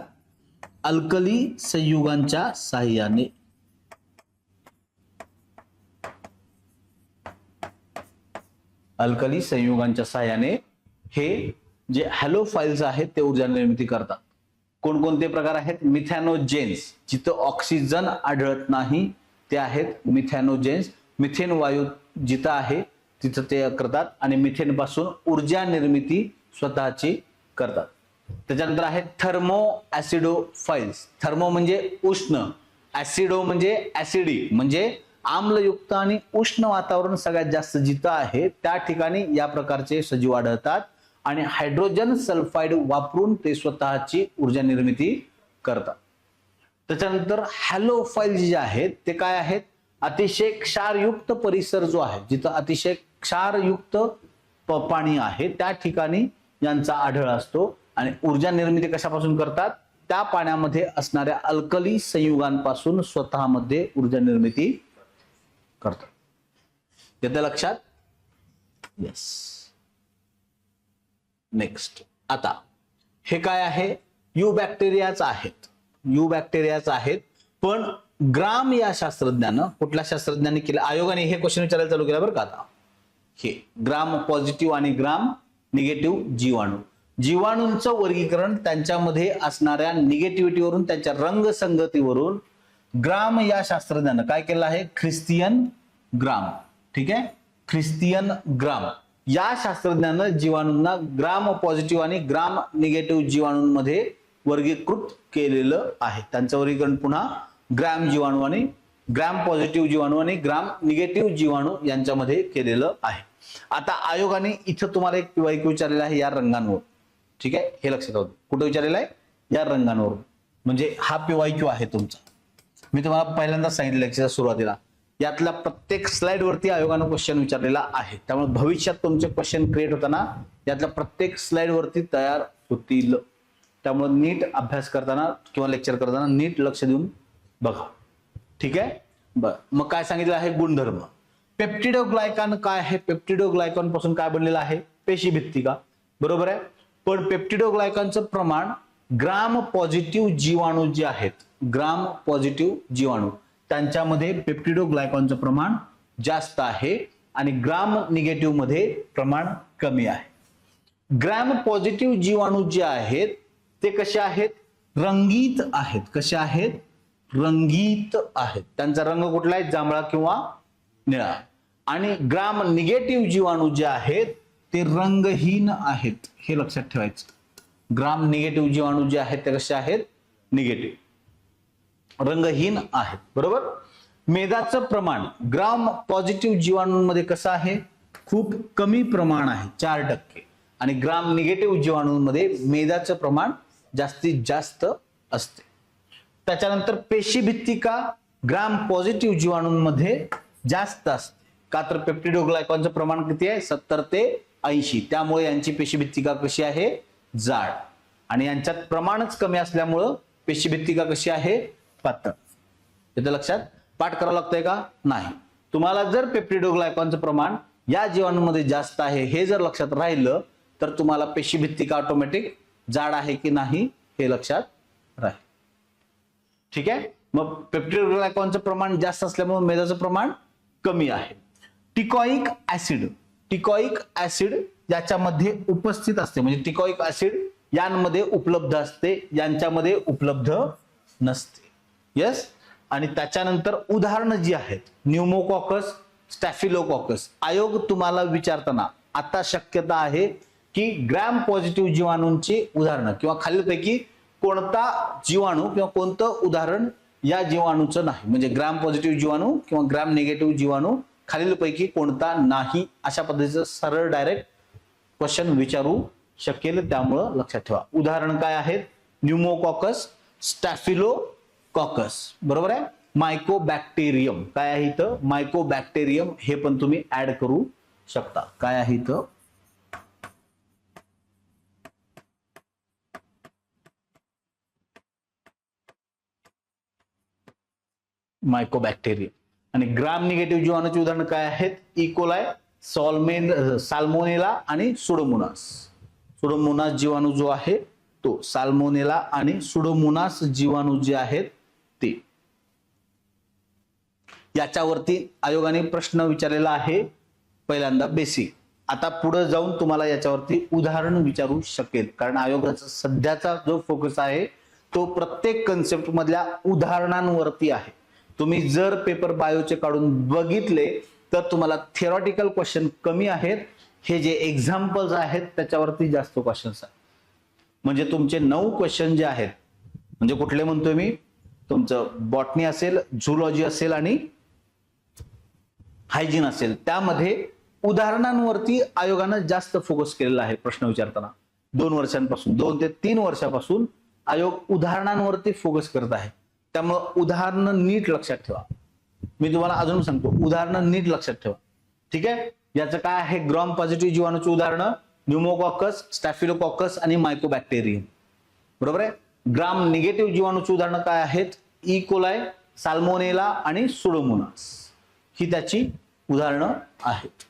अल्कली संयुगांच्या साहाय्याने. अल्कली संयुगांच्या साहाय्याने हे जे हॅलोफाइल्स आहेत ते ऊर्जा निर्मिती करतात. कोणकोणते प्रकार आहेत? मिथॅनोजेन्स. जिथं ऑक्सिजन आढळत नाही ते आहेत मिथॅनोजेन्स. मिथेन वायू जिथं आहे तिथं ते करतात आणि मिथेन पासून ऊर्जा निर्मिती स्वतःची करतात. त्याच्यानंतर आहे थर्मो ऍसिडोफाइल्स. थर्मो म्हणजे उष्ण, ऍसिडो म्हणजे ऍसिडिक म्हणजे आम्लयुक्त आणि उष्ण वातावरण सगळ्यात जास्त जिथं आहे त्या ठिकाणी या प्रकारचे सजीव आढळतात आणि हायड्रोजन सल्फाइड वापरून ते स्वतःची ऊर्जा निर्मिती करतात. त्याच्यानंतर हॅलोफाइल जे आहेत ते काय आहेत? अतिशय क्षारयुक्त परिसर जो आहे, जिथं अतिशय क्षारयुक्त पाणी आहे त्या ठिकाणी यांचा आढळ असतो आणि ऊर्जा निर्मिती कशापासून करतात? त्या पाण्यामध्ये असणाऱ्या अल्कली संयुगांपासून स्वतःमध्ये ऊर्जा निर्मिती करतात. येतं लक्षात? येस. नेक्स्ट. आता हे काय आहे? युबॅक्टेरियाच आहेत. युबॅक्टेरियाच आहेत. पण ग्राम या शास्त्रज्ञानं, कुठल्या शास्त्रज्ञांनी केलं? आयोगाने हे क्वेश्चन विचारायला चालू केलं बरं का. आता हे ग्राम पॉझिटिव्ह आणि ग्राम निगेटिव्ह जीवाणू, जीवाणूंचं वर्गीकरण त्यांच्यामध्ये असणाऱ्या निगेटिव्हिटीवरून, त्यांच्या रंगसंगतीवरून ग्राम या शास्त्रज्ञानं काय केलं आहे? ख्रिस्तियन ग्राम. ठीक आहे, ख्रिस्तियन ग्राम या शास्त्रज्ञानं जीवाणूंना ग्राम पॉझिटिव्ह आणि ग्राम निगेटिव्ह जीवाणूंमध्ये वर्गीकृत केलेलं आहे. त्यांचं वर्गीकरण पुन्हा ग्राम जीवाणू आणि ग्राम पॉझिटिव्ह जीवाणू आणि ग्राम निगेटिव्ह जीवाणू यांच्यामध्ये केलेलं आहे. आता आयोगाने इथं तुम्हाला एक PYQ विचारलेला आहे या रंगांवर. ठीक आहे, हे लक्षात ठेवा. कुठे विचारलेला आहे? या रंगांवर. म्हणजे हा PYQ आहे तुमचा. मी तुम्हाला पहिल्यांदा सांगितलं लेक्चरच्या सुरुवातीला, यातल्या प्रत्येक स्लाइड वरती आयोगानं क्वेश्चन विचारलेला आहे. त्यामुळे भविष्यात तुमचे क्वेश्चन क्रिएट होताना यातल्या प्रत्येक स्लाइड वरती तयार होतील. त्यामुळे नीट अभ्यास करताना किंवा लेक्चर करताना नीट लक्ष देऊन बघा. ठीक आहे. बर, मग काय सांगितलं आहे? गुणधर्म. पेप्टिडोग्लायकॉन काय आहे? पेप्टिडोग्लायकॉन पासून काय बनलेलं आहे? पेशीभित्तिका. बरोबर आहे. पण पेप्टिडोग्लायकॉनचं प्रमाण ग्राम पॉझिटिव्ह जीवाणू जे आहेत, ग्राम पॉझिटिव्ह जीवाणू, त्यांच्यामध्ये पेप्टिडोग्लायकॉनचं प्रमाण जास्त आहे आणि ग्राम निगेटिव्ह मध्ये प्रमाण कमी आहे. ग्राम पॉझिटिव्ह जीवाणू जे आहेत ते कसे आहेत? रंगीत आहेत. कसे आहेत? रंगीत आहेत. त्यांचा रंग कुठला आहे? जांभळा किंवा निळा. आणि ग्राम निगेटिव्ह जीवाणू जे आहेत ते रंगहीन आहेत. हे लक्षात ठेवायचं. ग्राम निगेटिव्ह जीवाणू जे आहेत ते कसे आहेत? निगेटिव्ह, रंगहीन आहेत. बरोबर. मेदाचं प्रमाण ग्राम पॉझिटिव्ह जीवाणूंमध्ये कसं आहे? खूप कमी प्रमाण आहे, 4%. आणि ग्राम निगेटिव्ह जीवाणूंमध्ये मेदाचं प्रमाण जास्तीत जास्त असते. त्याच्यानंतर पेशीभित्तिका ग्राम पॉझिटिव्ह जीवाणूंमध्ये जास्त असते. का तर पेप्टिडोग्लायकॉनचं प्रमाण किती आहे? 70 ते 80. त्यामुळे यांची पेशीभित्तिका कशी आहे? जाड. आणि यांच्यात प्रमाणच कमी असल्यामुळं पेशीभित्तिका कशी आहे? पातळ. येतं लक्षात? पाठ करावं लागतंय का? नाही. तुम्हाला जर पेप्टिडोग्लायकॉनचं प्रमाण या जीवाणूंमध्ये जास्त आहे हे जर लक्षात राहिलं तर तुम्हाला पेशीभित्तिका ऑटोमॅटिक जाड आहे की नाही हे लक्षात राहील. ठीक आहे. मग पेप्टिडोग्लायकॉनचं प्रमाण जास्त असल्यामुळे मेदाचं प्रमाण कमी आहे. टिकॉइक ऍसिड, टिकॉइक ऍसिड याच्यामध्ये उपस्थित असते, म्हणजे टिकॉइक ऍसिड यांमध्ये उपलब्ध असते, यांच्यामध्ये उपलब्ध नसते. यस. आणि त्याच्यानंतर उदाहरणं जी आहेत, न्यूमोकॉकस, स्टॅफिलोकॉकस, आयोग तुम्हाला विचारताना आता शक्यता आहे की ग्राम पॉझिटिव्ह जीवाणूंची उदाहरणं किंवा खालीलपैकी कोणता जीवाणू किंवा कोणतं उदाहरण या जीवाणूचं नाही, म्हणजे ग्राम पॉझिटिव्ह जीवाणू किंवा ग्राम निगेटिव्ह जीवाणू खालीलपैकी कोणता नाही, अशा पद्धतीचं सरळ डायरेक्ट क्वेश्चन विचारू शकेल. त्यामुळं लक्षात ठेवा. उदाहरण काय आहेत? न्यूमोकॉकस, स्टॅफिलोकॉकस. बरोबर आहे. मायकोबॅक्टेरियम काय आहे इथं? मायकोबॅक्टेरियम हे पण तुम्ही ऍड करू शकता. काय आहे इथं? मायकोबॅक्टेरियम. आणि ग्राम निगेटिव्ह जीवाणूची उदाहरणं काय आहेत? इकोलाय, साल्मोनेला आणि सुडोमोनास. सुडोमोनास जीवाणू जो आहे तो, साल्मोनेला आणि सुडोमोनास जीवाणू जे आहेत ते. याच्यावरती आयोगाने प्रश्न विचारलेला आहे पहिल्यांदा बेसिक. आता पुढे जाऊन तुम्हाला याच्यावरती उदाहरण विचारू शकेल, कारण आयोगाचा सध्याचा जो फोकस आहे तो प्रत्येक कन्सेप्ट मधल्या उदाहरणांवरती आहे. तुम्ही जर पेपर बायोचे काढून बघितले तर तुम्हाला थिअरॉटिकल क्वेश्चन कमी आहेत, हे जे एक्झाम्पल्स आहेत त्याच्यावरती जास्त क्वेश्चन्स आहेत. म्हणजे तुमचे 9 क्वेश्चन जे आहेत, म्हणजे कुठले म्हणतोय मी, तुमचं बॉटनी असेल, झूलॉजी असेल आणि हायजीन असेल, त्यामध्ये उदाहरणांवरती आयोगानं जास्त फोकस केलेला आहे. प्रश्न विचारताना 2 वर्षांपासून, 2 ते 3 वर्षापासून आयोग उदाहरणांवरती फोकस करत आहे. त्यामुळे उदाहरणं नीट लक्षात ठेवा. मी तुम्हाला अजून सांगतो, उदाहरणं नीट लक्षात ठेवा. ठीक आहे. याचं काय आहे? ग्राम पॉझिटिव्ह जीवाणूची उदाहरणं न्यूमोकॉकस, स्टॅफिलोकॉकस आणि मायकोबॅक्टेरियम. बरोबर आहे. ग्राम निगेटिव्ह जीवाणूची उदाहरणं काय आहेत? ई कोलाय, साल्मोनेला आणि सुडोमोनास ही त्याची उदाहरणं आहेत.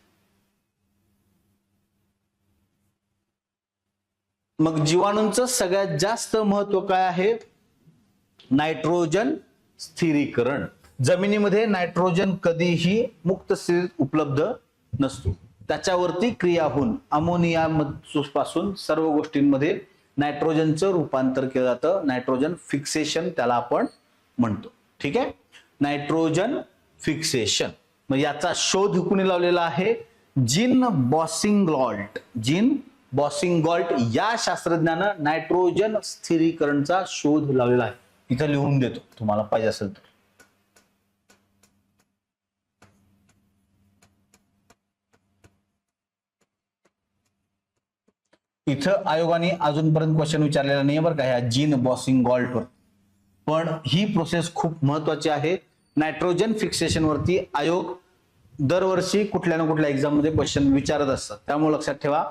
मग जीवाणूंचं सगळ्यात जास्त महत्व काय आहे? नायट्रोजन स्थिरीकरण. जमिनीमध्ये नायट्रोजन कधीही मुक्त स्थितीत उपलब्ध नसतो. त्याच्यावरती क्रिया होऊन अमोनिया पासून सर्व गोष्टींमध्ये नायट्रोजनचं रूपांतर केलं जातं. नायट्रोजन फिक्सेशन त्याला आपण म्हणतो. ठीक आहे, नायट्रोजन फिक्सेशन. मग याचा शोध कुणी लावलेला आहे? जीन बॉसिंगॉल्ट. जीन बॉसिंगॉल्ट या शास्त्रज्ञानं नायट्रोजन स्थिरीकरणचा शोध लावलेला आहे. इथं लिहून देतो तुम्हाला पाहिजे असेल तर. इथं आयोगाने अजूनपर्यंत क्वेश्चन विचारलेला नाही बरं का ह्या जीन बॉसिंगॉल्टवर, पण ही प्रोसेस खूप महत्वाची आहे. नायट्रोजन फिक्सेशन वरती आयोग दरवर्षी कुठल्या ना कुठल्या एक्झाम मध्ये क्वेश्चन विचारत असतात. त्यामुळे लक्षात ठेवा,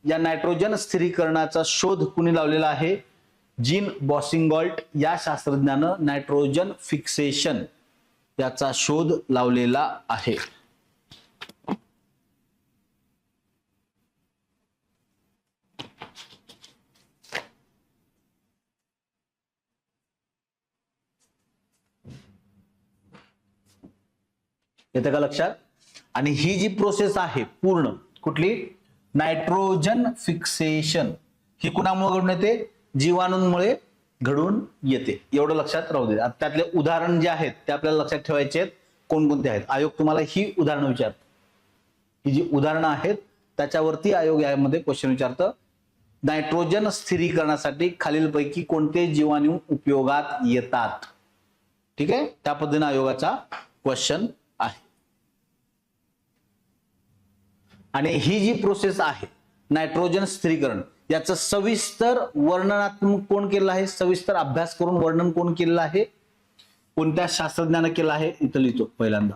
या नायट्रोजन स्थिरीकरणाचा शोध कुणी लावलेला आहे? जीन बॉसिंगॉल्ट या शास्त्रज्ञानं नायट्रोजन फिक्सेशन याचा शोध लावलेला आहे. येतं का लक्षात? आणि ही जी प्रोसेस आहे पूर्ण कुठली? नायट्रोजन फिक्सेशन ही कुणामुळे घडून येते? जीवाणूंमुळे घडून येते. एवढं लक्षात राहू दे. त्यातले उदाहरण जे आहेत ते आपल्याला लक्षात ठेवायचे आहेत. कोणकोणते आहेत? आयोग तुम्हाला ही उदाहरणं विचारतं. ही जी उदाहरणं आहेत त्याच्यावरती आयोग यामध्ये क्वेश्चन विचारतं. नायट्रोजन स्थिरीकरणासाठी खालीलपैकी कोणते जीवाणू उपयोगात येतात? ठीक आहे, त्या पद्धतीने आयोगाचा क्वेश्चन आहे. आणि ही जी प्रोसेस आहे नायट्रोजन स्थिरीकरण, याचं सविस्तर वर्णनात्मक कोण केलं आहे? सविस्तर अभ्यास करून वर्णन कोण केलेलं आहे? कोणत्या शास्त्रज्ञानं केलं आहे? इथं लिहितो पहिल्यांदा.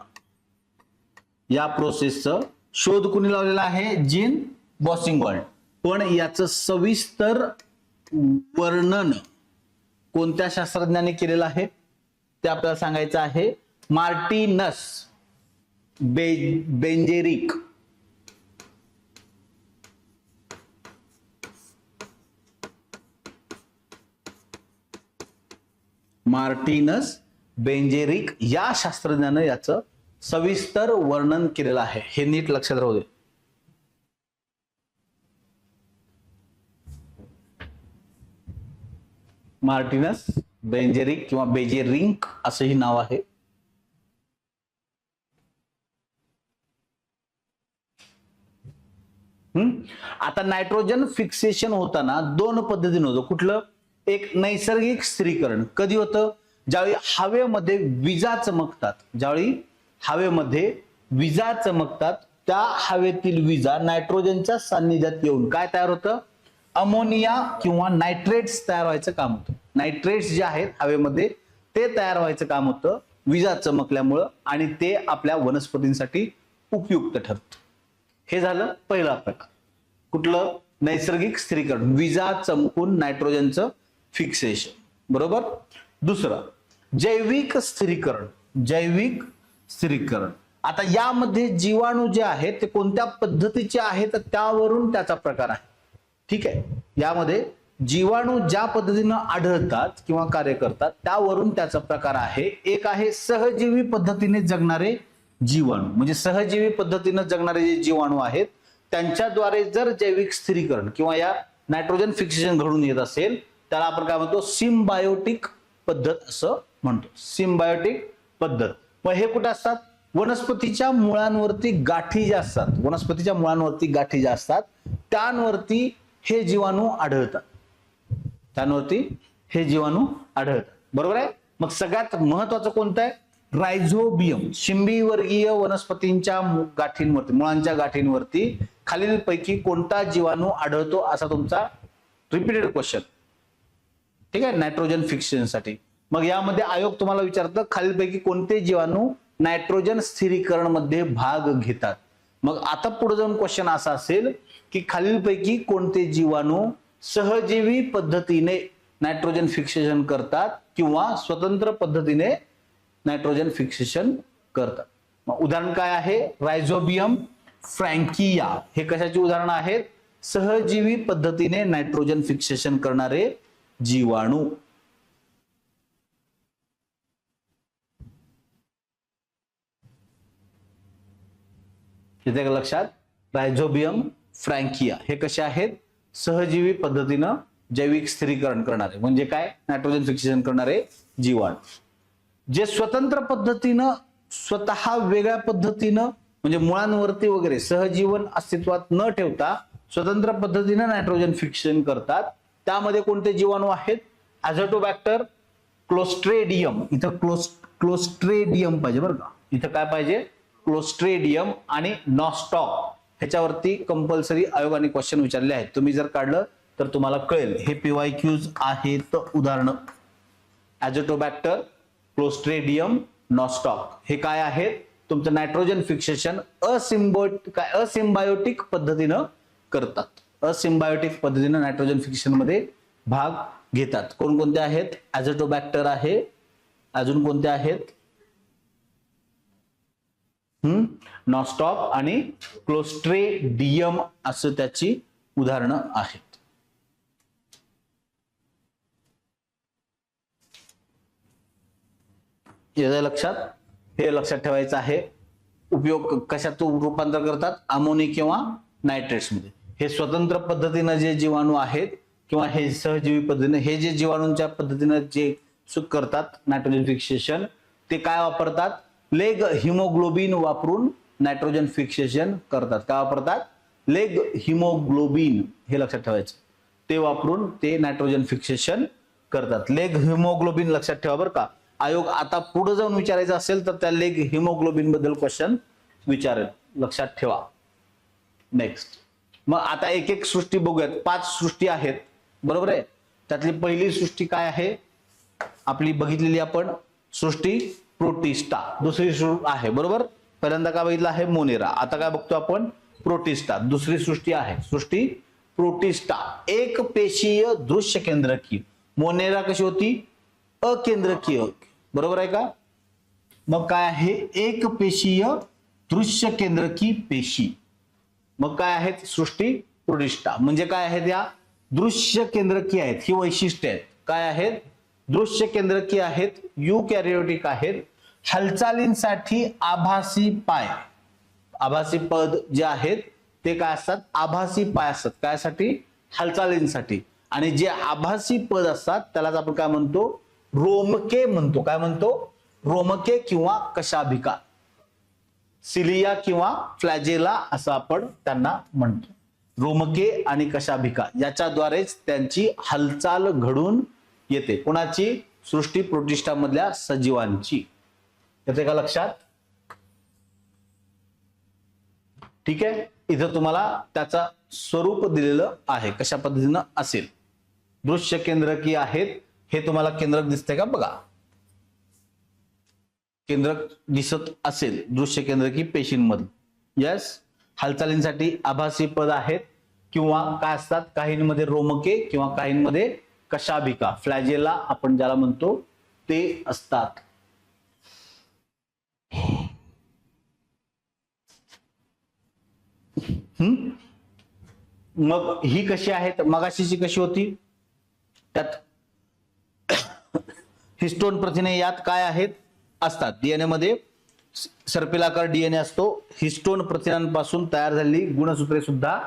या प्रोसेसचं शोध कुणी लावलेला आहे? जीन बॉसिंगॉल्ट. पण याचं सविस्तर वर्णन कोणत्या शास्त्रज्ञाने केलेलं आहे ते आपल्याला सांगायचं आहे. मार्टिनस बेंजेरिक. मार्टिनस बेंजेरिक या शास्त्रज्ञानं याचं सविस्तर वर्णन केलेलं आहे. हे नीट लक्षात राहू दे. मार्टिनस बेंजेरिक किंवा बेजेरिंक असंही नाव आहे. आता नायट्रोजन फिक्सेशन होताना दोन पद्धतीने होतं. कुठलं? एक नैसर्गिक स्थिरीकरण. कधी होतं? ज्यावेळी हवेमध्ये विजा चमकतात. ज्यावेळी हवेमध्ये विजा चमकतात त्या हवेतील विजा नायट्रोजनच्या सान्निध्यात येऊन काय तयार होतं? अमोनिया किंवा नायट्रेट्स तयार व्हायचं काम होतं. नायट्रेट्स जे आहेत हवेमध्ये ते तयार व्हायचं काम होतं विजा चमकल्यामुळं, आणि ते आपल्या वनस्पतींसाठी उपयुक्त ठरतं. हे झालं पहिला प्रकार. कुठलं? नैसर्गिक स्थिरीकरण, विजा चमकून नायट्रोजनचं फिक्सेशन. बरोबर. दुसरं जैविक स्थिरीकरण. जैविक स्थिरीकरण. आता यामध्ये जीवाणू जे आहेत ते कोणत्या पद्धतीचे आहेत त्यावरून त्याचा प्रकार आहे. ठीक आहे, यामध्ये जीवाणू ज्या पद्धतीनं आढळतात किंवा कार्य करतात त्यावरून त्याचा प्रकार आहे. एक आहे सहजीवी पद्धतीने जगणारे जीवाणू. म्हणजे सहजीवी पद्धतीने जगणारे जे जीवाणू आहेत त्यांच्याद्वारे जर जैविक स्थिरीकरण किंवा या नायट्रोजन फिक्सेशन घडून येत असेल त्याला आपण काय म्हणतो? सिम्बायोटिक पद्धत असं म्हणतो. सिम्बायोटिक पद्धत. मग हे कुठे असतात? वनस्पतीच्या मुळांवरती गाठी ज्या असतात, वनस्पतीच्या मुळांवरती गाठी ज्या असतात त्यांवरती हे जीवाणू आढळतात. त्यांवरती हे जीवाणू आढळतात. बरोबर आहे. मग सगळ्यात महत्वाचं कोणतं आहे? रायझोबियम. शिंबीवर्गीय वनस्पतींच्या गाठींवरती, मुळांच्या गाठींवरती खालीलपैकी कोणता जीवाणू आढळतो असा तुमचा रिपीटेड क्वेश्चन. ठीक आहे, नायट्रोजन फिक्सेशन साठी. मग यामध्ये आयोग तुम्हाला विचारतं खालीलपैकी कोणते जीवाणू नायट्रोजन स्थिरीकरण मध्ये भाग घेतात. मग आता पुढे जाऊन क्वेश्चन असा असेल की खालीलपैकी कोणते जीवाणू सहजीवी पद्धतीने नायट्रोजन फिक्सेशन करतात किंवा स्वतंत्र पद्धतीने नायट्रोजन फिक्सेशन करतात. मग उदाहरण काय आहे? रायझोबियम फ्रँकिया हे कशाची उदाहरण आहेत? सहजीवी पद्धतीने नायट्रोजन फिक्सेशन करणारे जीवाणू. इथे लक्षात, रायझोबियम फ्रँकिया हे कसे आहेत? सहजीवी पद्धतीनं जैविक स्थिरीकरण करणारे, म्हणजे काय? नायट्रोजन फिक्सेशन करणारे जीवाणू. जे स्वतंत्र पद्धतीनं, स्वतः वेगळ्या पद्धतीनं, म्हणजे मुळांवरती वगैरे सहजीवन अस्तित्वात न ठेवता स्वतंत्र पद्धतीने नायट्रोजन फिक्सेशन करतात. त्यामध्ये कोणते जीवाणू आहेत? अझोटोबॅक्टर, क्लोस्ट्रेडियम. इथं क्लोस्ट्रेडियम पाहिजे बरं का. इथं काय पाहिजे? क्लोस्ट्रेडियम आणि नॉस्टॉक. ह्याच्यावरती कंपल्सरी आयोगाने क्वेश्चन विचारले आहेत. तुम्ही जर काढलं तर तुम्हाला कळेल. हे PYQs आहेत उदाहरणं. अझोटोबॅक्टर, क्लोस्ट्रेडियम, नॉस्टॉक हे काय आहेत? तुमचं नायट्रोजन फिक्सेशन असिम्बायोटिक पद्धतीनं करतात. असिम्बायोटिक पद्धतीनं नायट्रोजन फिक्सेशन मध्ये भाग घेतात. कोणकोणते आहेत? अझोटोबॅक्टर आहे. अजून कोणते आहेत? नॉस्टॉक आणि क्लोस्ट्रेडियम असं त्याची उदाहरणं आहेत. याचं लक्षात, हे लक्षात ठेवायचं आहे. उपयोग कशात रूपांतर करतात? अमोनिया किंवा नायट्रेट्स मध्ये. हे स्वतंत्र पद्धतीने जे जीवाणू आहेत किंवा हे सहजीवी पद्धतीने, हे जे जीवाणूंच्या पद्धतीने जे करतात नायट्रोजन फिक्सेशन, ते काय वापरतात? लेग हिमोग्लोबिन वापरून नायट्रोजन फिक्सेशन करतात. काय वापरतात? लेग हिमोग्लोबिन, हे लक्षात ठेवायचं. ते वापरून ते नायट्रोजन फिक्सेशन करतात. लेग हिमोग्लोबिन लक्षात ठेवा बरं का. आयोग आता पुढे जाऊन विचारायचं असेल तर त्या लेग हिमोग्लोबिन बद्दल क्वेश्चन विचारेल, लक्षात ठेवा. नेक्स्ट, मग आता एक एक सृष्टी बघूयात. 5 सृष्टी आहेत, बरोबर आहे. त्यातली पहिली सृष्टी काय आहे? आपली बघितलेली आपण सृष्टी प्रोटिस्टा. दुसरी आहे, बरोबर. पहिल्यांदा काय बघितलं आहे? मोनेरा. आता काय बघतो आपण? प्रोटिस्टा. दुसरी सृष्टी आहे सृष्टी प्रोटिस्टा. एक पेशीय दृश्य केंद्रकीय. मोनेरा कशी होती? अकेंद्रकीय, बरोबर आहे का? मग काय आहे? एक पेशीय दृश्य केंद्रकी पेशी. मग काय आहेत? सृष्टी प्रोटिस्टा. म्हणजे काय आहेत? या दृश्य केंद्रकीय आहेत. ही वैशिष्ट्ये आहेत. काय आहेत? दृश्य केंद्रकीय आहेत, युकॅरियोटिक आहेत, हालचालींसाठी आभासी पाय. आभासी पद जे आहेत ते काय असतात? आभासी पाय असतात. कायसाठी? हालचालींसाठी. आणि जे आभासी पद असतात त्यालाच आपण काय म्हणतो? रोमके म्हणतो. काय म्हणतो? रोमके किंवा कशाभिका. सिलिया किंवा फ्लॅजेला असं आपण त्यांना म्हणतो. रोमके आणि कशाभिका याच्याद्वारेच त्यांची हालचाल घडून येते. कोणाची? सृष्टी प्रोटिस्टा मधल्या सजीवांची. येते का लक्षात? ठीक आहे. इथं तुम्हाला त्याचा स्वरूप दिलेलं आहे, कशा पद्धतीनं असेल. दृश्य केंद्रकीय आहेत, हे तुम्हाला केंद्रक दिसते का? बघा, केंद्रक दिसत असेल दृश्य केंद्रकीय पेशींमध्ये. यस. हालचालींसाठी आभासी पद आहेत किंवा काय असतात? काहींमध्ये रोमके किंवा काहींमध्ये कशाभिका, फ्लॅजेला आपण ज्याला म्हणतो ते असतात. मग ही कशी आहेत? मगाशीची कशी होती? त्यात हिस्टोन प्रथिने यात काय आहेत? असतात. डीएनए मध्ये सर्पिलाकार डीएनए असतो. हिस्टोन प्रथिनांपासून तयार झालेली गुणसूत्रे सुद्धा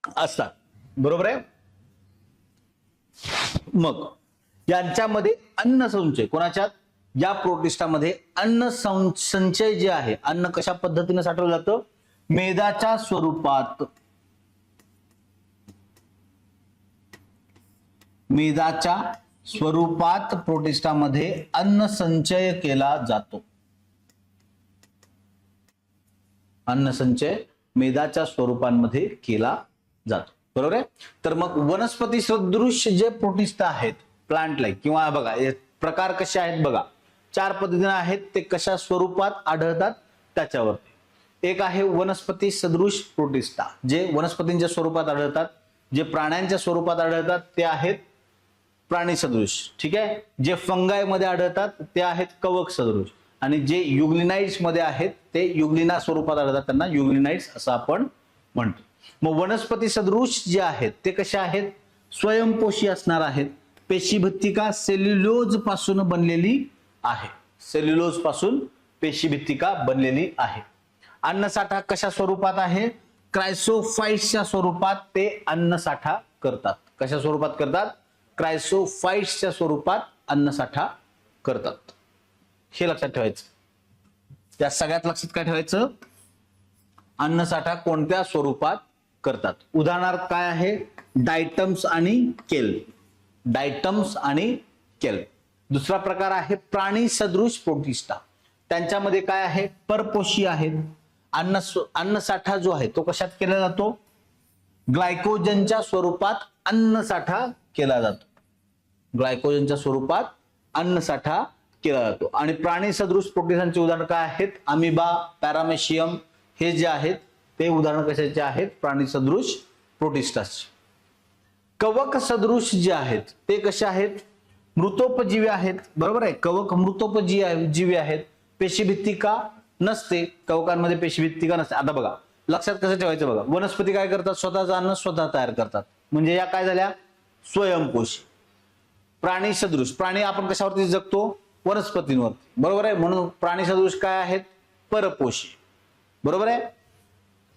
असतात, बरोबर आहे. मग यांच्यामध्ये अन्न संचय, कोणाच्यात? या प्रोटिस्टामध्ये अन्न संचय जे आहे, अन्न कशा पद्धतीने साठवलं जातं? मेदाच्या स्वरूपात. मेदाच्या स्वरूपात प्रोटिस्टामध्ये अन्न संचय केला जातो. अन्न संचय मेदाच्या स्वरूपांमध्ये केला जातो, बरोबर आहे. तर मग वनस्पती सदृश जे प्रोटिस्टा आहेत, प्लांट लाईक किंवा बघा प्रकार कसे आहेत बघा, 4 पद्धतीने आहेत. ते कशा स्वरूपात आढळतात त्याच्यावरती. एक आहे वनस्पती सदृश प्रोटिस्टा, जे वनस्पतींच्या स्वरूपात आढळतात. जे प्राण्यांच्या स्वरूपात आढळतात ते आहेत प्राणी सदृश. ठीक आहे. जे फंगाय मध्ये आढळतात ते आहेत कवक सदृश, आणि जे युग्लिनाइड्स मध्ये आहेत ते युग्लिना स्वरूपात आढळतात, त्यांना युग्लिनाइड्स असं आपण म्हणतो. मग वनस्पती सदृश जे आहेत ते कसे आहेत? स्वयंपोषी असणार आहेत. पेशीभित्तिका सेल्युलोज पासून बनलेली आहे. सेल्युलोज पासून पेशीभित्तिका बनलेली आहे. अन्नसाठा कशा स्वरूपात आहे? क्रायसोफाइट्सच्या स्वरूपात ते अन्नसाठा करतात. कशा स्वरूपात करतात? क्रायसोफाइट्सच्या स्वरूपात अन्नसाठा करतात. हे लक्षात ठेवायचं. त्या सगळ्यात लक्षात काय ठेवायचं? अन्नसाठा कोणत्या स्वरूपात करतात. उदाहरणार्थ काय आहे? डायटम्स आणि केल. डायटम्स आणि केल. दुसरा प्रकार आहे प्राणी सदृश प्रोटिस्टा. त्यांच्यामध्ये काय आहे? परपोषी आहेत. अन्नसाठा जो आहे तो कशात केला जातो? ग्लायकोजनच्या स्वरूपात अन्नसाठा केला जातो. ग्लायकोजनच्या स्वरूपात अन्नसाठा केला जातो. आणि प्राणी सदृश प्रोटिस्टांचे उदाहरण काय आहेत? अमिबा, पॅरामेशियम हे जे आहेत ते उदाहरण कशाचे आहेत? प्राणी सदृश प्रोटिस्टाचे. कवक सदृश जे आहेत ते कसे आहेत? मृतोपजीवी आहेत. बरोबर आहे. कवक मृतोपजीवी आहेत. पेशीभित्तिका नसते. कवकांमध्ये पेशीभित्तिका नसते. आता बघा लक्षात कसं ठेवायचं बघा. वनस्पती काय करतात? स्वतःचं अन्न स्वतः तयार करतात. म्हणजे या काय झाल्या? स्वयंपोषी. प्राणी सदृश. प्राणी आपण कशावरती जगतो? वनस्पतींवरती. बरोबर आहे. म्हणून प्राणी सदृश काय आहेत? परपोषी. बरोबर आहे.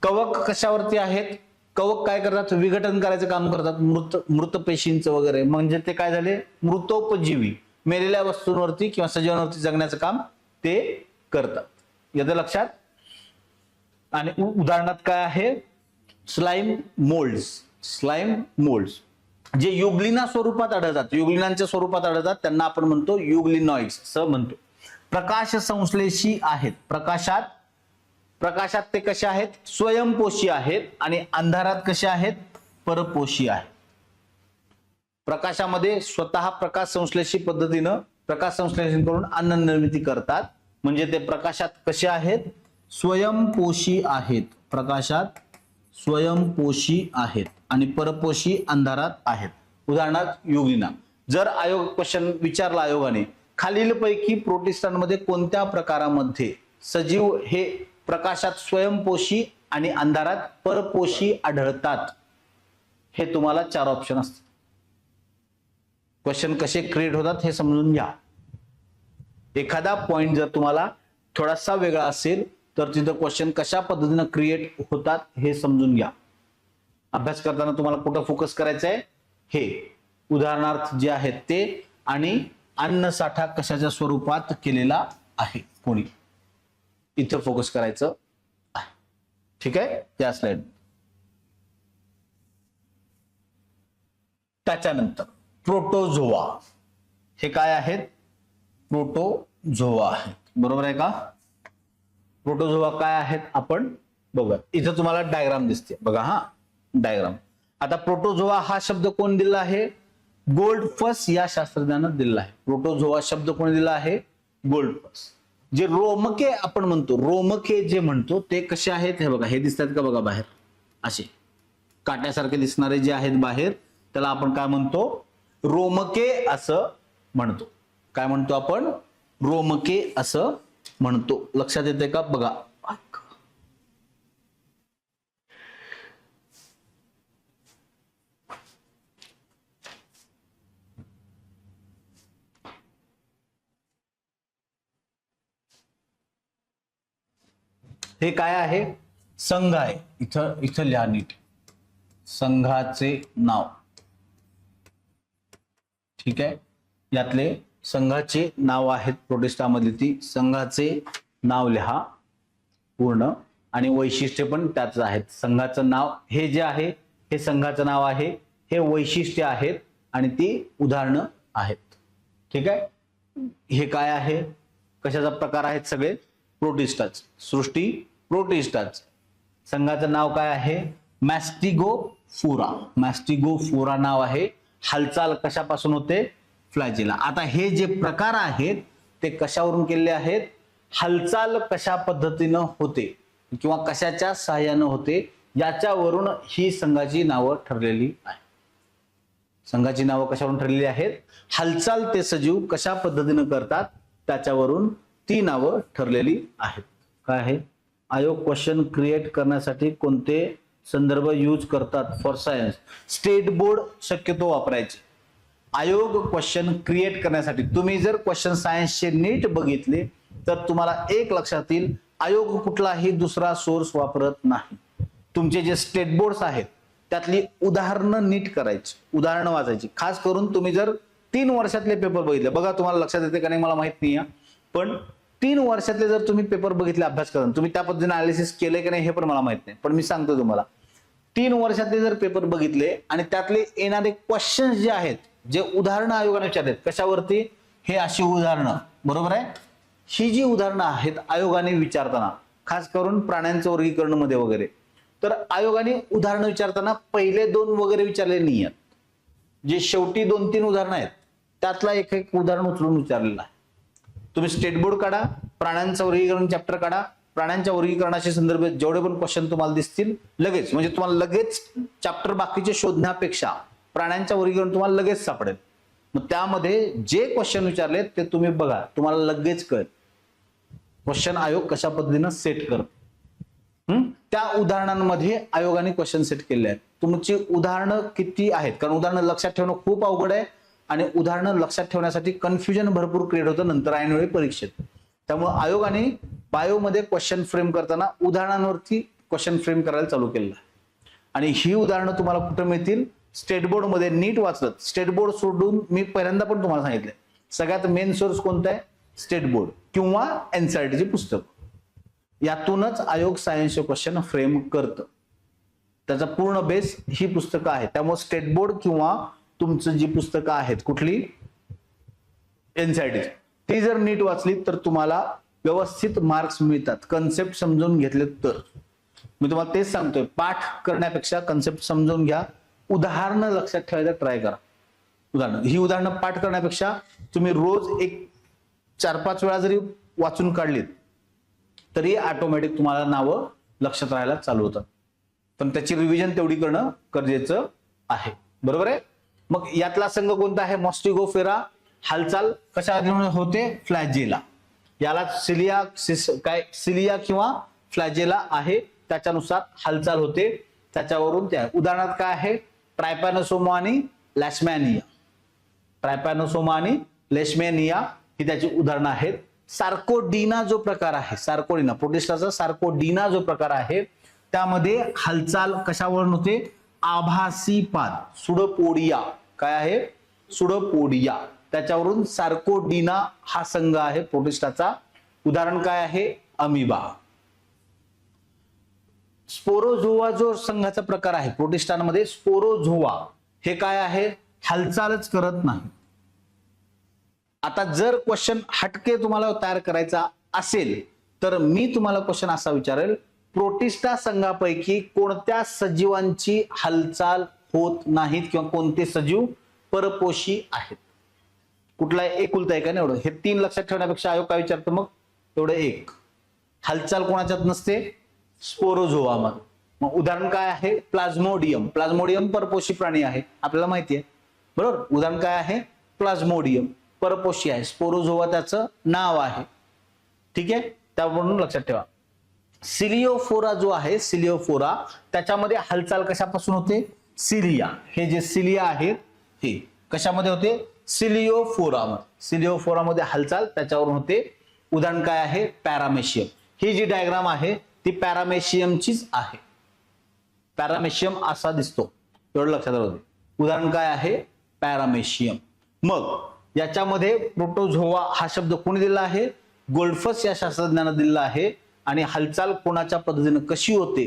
कवक कशावरती आहेत? कवक काय करतात? विघटन करायचं काम करतात. मृत पेशींचं वगैरे. म्हणजे ते काय झाले? मृतोपजीवी. मेलेल्या वस्तूंवरती किंवा सजीवांवरती जगण्याचं काम ते करतात. येतं लक्षात? आणि उदाहरणात काय आहे? Slime moulds. स्लाइम मोल्ड्स जे युग्लिना स्वरूपात आढळतात. युग्लिनांच्या स्वरूपात आढळतात त्यांना आपण म्हणतो युग्लिनॉइड्स असं म्हणतो. प्रकाश संश्लेषी आहेत. प्रकाशात ते कसे आहेत? स्वयंपोषी आहेत. आणि अंधारात कसे आहेत? परपोषी आहेत. प्रकाशामध्ये स्वतः प्रकाश संश्लेषी पद्धतीनं प्रकाश संश्लेषण करून अन्न निर्मिती करतात. म्हणजे ते प्रकाशात कसे आहेत? स्वयंपोषी आहेत. प्रकाशात स्वयंपोषी आहेत आणि परपोषी अंधारात आहेत. उदाहरणार्थ युग्लिना. जर क्वेश्चन विचारला आयोगाने, खालीलपैकी प्रोटिस्टांमध्ये कोणत्या प्रकारामध्ये सजीव हे प्रकाशात स्वयंपोषी आणि अंधारात परपोषी आढळतात? हे तुम्हाला 4 ऑप्शन असतात. क्वेश्चन कसे क्रिएट होतात हे समजून घ्या. एखादा पॉइंट जर तुम्हाला थोडासा वेगळा असेल तर तिथं क्वेश्चन कशा पद्धतीने क्रिएट होतात हे समजून घ्या. अभ्यास करताना तुम्हाला कुठं फोकस करायचं आहे? हे उदाहरणार्थ जे आहेत ते, आणि अन्नसाठा कशाच्या स्वरूपात केलेला आहे कोणी, इथं फोकस करायचं आहे. ठीक आहे. त्या स्लाइड. त्याच्यानंतर प्रोटोझोआ. हे काय आहेत? प्रोटोझोआ आहेत. बरोबर आहे का? प्रोटोझोआ काय आहेत आपण बघूया. इथं तुम्हाला डायग्राम दिसते बघा. हा डायग्राम. आता प्रोटोझोआ हा शब्द कोण दिला आहे? गोल्डफस या शास्त्रज्ञानं दिला आहे. प्रोटोझोआ शब्द कोणी दिला आहे? गोल्डफस. जे रोमके आपण म्हणतो, रोमके जे म्हणतो ते कसे आहेत? हे बघा. हे दिसतात का बघा बाहेर? असे काट्यासारखे दिसणारे जे आहेत बाहेर त्याला आपण काय म्हणतो? रोमके असं म्हणतो. काय म्हणतो आपण? रोमके असं म्हणतो. लक्षात येते का? बघा. हे काय आहे? संघ आहे. इथं लिहा नीट. संघाचे नाव. ठीक आहे. यातले संघाचे नाव आहेत प्रोटिस्टामधली ती. संघाचे नाव लिहा पूर्ण, आणि वैशिष्ट्य पण त्याच आहेत. संघाचं नाव हे जे आहे हे संघाचं नाव आहे. हे वैशिष्ट्य आहेत आणि ती उदाहरणं आहेत. ठीक आहे. हे काय आहे? कशाचा प्रकार आहेत? सगळे प्रोटिस्टाच. सृष्टी प्रोटिस्टाच. संघाचं नाव काय आहे? मॅस्टिगोफोरा. मॅस्टिगोफोरा नाव आहे. हालचाल कशापासून होते? फ्लॅजिला. आता हे जे प्रकार आहेत ते कशावरून केलेले आहेत? हालचाल कशा पद्धतीनं होते किंवा कशाच्या सहाय्यानं होते याच्यावरून ही संघाची नावं ठरलेली आहेत. संघाची नावं कशावरून ठरलेली आहेत? हालचाल ते सजीव कशा पद्धतीनं करतात त्याच्यावरून ती नावं ठरलेली आहेत. काय आहे? आयोग क्वेश्चन क्रिएट करण्यासाठी कोणते संदर्भ यूज करतात फॉर सायन्स? स्टेट बोर्ड शक्यतो वापरायचे. आयोग क्वेश्चन क्रिएट करण्यासाठी तुम्ही जर क्वेश्चन सायन्सचे नीट बघितले तर तुम्हाला एक लक्षात येईल, आयोग कुठलाही दुसरा सोर्स वापरत नाही. तुमचे जे स्टेट बोर्ड्स आहेत त्यातली उदाहरणं नीट करायची, उदाहरणं वाचायची. खास करून तुम्ही जर 3 वर्षातले पेपर बघितले, बघा तुम्हाला लक्षात येते का नाही मला माहित नाही, पण 3 वर्षातले जर तुम्ही पेपर बघितले अभ्यास करून, तुम्ही त्या पद्धतीने अनालिसिस केले की नाही हे पण मला माहित नाही, पण मी सांगतो तुम्हाला, 3 वर्षातले जर पेपर बघितले आणि त्यातले येणारे क्वेश्चन्स जे आहेत, जे उदाहरणं आयोगाने विचारलेत कशावरती, हे अशी उदाहरणं, बरोबर आहे, ही जी उदाहरणं आहेत आयोगाने विचारताना, खास करून प्राण्यांचं वर्गीकरण मध्ये वगैरे, तर आयोगाने उदाहरणं विचारताना पहिले 2 वगैरे विचारले नाही आहेत. जे शेवटी 2-3 उदाहरणं आहेत त्यातला एक उदाहरण उचलून विचारलेलं आहे. तुम्ही स्टेट बोर्ड काढा, प्राण्यांचं वर्गीकरण चॅप्टर काढा, प्राण्यांच्या वर्गीकरणाशी संदर्भित जेवढे पण क्वेश्चन तुम्हाला दिसतील लगेच, म्हणजे तुम्हाला लगेच चॅप्टर बाकीचे शोधण्यापेक्षा प्राण्यांच्या वर्गीकरण तुम्हाला लगेच सापडेल. मग त्यामध्ये जे क्वेश्चन विचारले ते तुम्ही बघा, तुम्हाला लगेच कळेल क्वेश्चन आयोग कशा पद्धतीनं सेट करत. त्या उदाहरणांमध्ये आयोगाने क्वेश्चन सेट केले आहेत. तुमची उदाहरणं किती आहेत, कारण उदाहरणं लक्षात ठेवणं खूप अवघड आहे आणि उदाहरणं लक्षात ठेवण्यासाठी कन्फ्युजन भरपूर क्रिएट होतं नंतर ऐनवेळी परीक्षेत. त्यामुळे आयोगाने बायोमध्ये क्वेश्चन फ्रेम करताना उदाहरणांवरती क्वेश्चन फ्रेम करायला चालू केलेलं आहे. आणि ही उदाहरणं तुम्हाला कुठे मिळतील? स्टेट बोर्ड मध्ये. नीट वाचलं, स्टेट बोर्ड सोडून मी पहिल्यांदा पण तुम्हाला सांगितलं, सगळ्यात मेन सोर्स कोणता आहे? स्टेट बोर्ड किंवा एनसीईआरटीची पुस्तक. यातूनच आयोग सायन्सचे क्वेश्चन फ्रेम करतं. त्याचा पूर्ण बेस ही पुस्तकं आहेत. त्यामुळे स्टेट बोर्ड किंवा तुमचं जी पुस्तकं आहेत कुठली एनसीईआरटी, ती जर नीट वाचली तर तुम्हाला व्यवस्थित मार्क्स मिळतात, कन्सेप्ट समजून घेतले तर. मी तुम्हाला तेच सांगतोय, पाठ करण्यापेक्षा कन्सेप्ट समजून घ्या, उदाहरणं लक्षात ठेवायला ट्राय करा. ही उदाहरणं पाठ करण्यापेक्षा तुम्ही रोज एक 4-5 वेळा जरी वाचून काढलीत तरी ऑटोमॅटिक तुम्हाला नावं लक्षात राहायला चालू होतात. पण त्याची रिव्हिजन तेवढी करणं गरजेचं आहे, बरोबर आहे. मग यातला संघ कोणता आहे? मॉस्टिगोफेरा. हालचाल कशा होते? फ्लॅजेला. याला सिलिया किंवा फ्लॅजेला आहे, त्याच्यानुसार हालचाल होते, त्याच्यावरून त्या उदाहरणात काय आहे? ट्रायपॅनोसोमा आणि लेशमॅनिया. ट्रायपॅनोसोमा आणि लेशमॅनिया ही त्याची उदाहरणं आहेत. सार्कोडीना जो प्रकार आहे, सार्कोडीना प्रोटिस्टाचा सार्कोडीना जो प्रकार आहे त्यामध्ये हालचाल कशावरून होते? आभासी पाद, सुडोपोडिया. काय आहे? सुडोपोडिया. त्याच्यावरून सार्कोडीना हा संघ आहे प्रोटिस्टाचा. उदाहरण काय आहे? अमिबा. स्पोरोझोआ जो संघाचा प्रकार आहे प्रोटिस्टांमध्ये, स्पोरोझोआ हे काय आहे? हालचालच करत नाही. आता जर क्वेश्चन हटके तुम्हाला तयार करायचा असेल तर मी तुम्हाला क्वेश्चन असा विचारेल, प्रोटिस्टा संघापैकी कोणत्या सजीवांची हालचाल होत नाहीत किंवा कोणते सजीव परपोषी आहेत? कुठला एकुलता एक आहे ना, एवढं. हे 3 लक्षात ठेवण्यापेक्षा आयोग काय विचारतो मग? एवढं एक. हालचाल कोणाच्यात नसते? स्पोरोझोआ मध्ये. मग उदाहरण काय आहे? प्लाझ्मोडियम. प्लाझ्मोडियम परपोषी प्राणी आहे, आपल्याला माहिती आहे, बरोबर. उदाहरण काय आहे? प्लाझ्मोडियम परपोषी आहे. स्पोरोझोआ त्याचं नाव आहे, ठीक आहे, त्यावरून लक्षात ठेवा. सिलिओफोरा जो आहे, सिलिओफोरा, त्याच्यामध्ये हालचाल कशापासून होते? सिलिया. हे जे सिलिया आहेत हे कशामध्ये होते? सिलिओफोरा. सिलिओफोरा मध्ये हालचाल त्याच्यावरून होते. उदाहरण काय आहे? पॅरामेशियम. ही जी डायग्राम आहे ती पॅरामेशियमचीच आहे. पॅरामेशियम असा दिसतो, एवढं लक्षात राहू. उदाहरण काय आहे? पॅरामेशियम. मग याच्यामध्ये प्रोटोझोआ हा शब्द कोणी दिला आहे? गोल्डफस या शास्त्रज्ञानं दिलेला आहे. आणि हालचाल कोणाच्या पद्धतीने कशी होते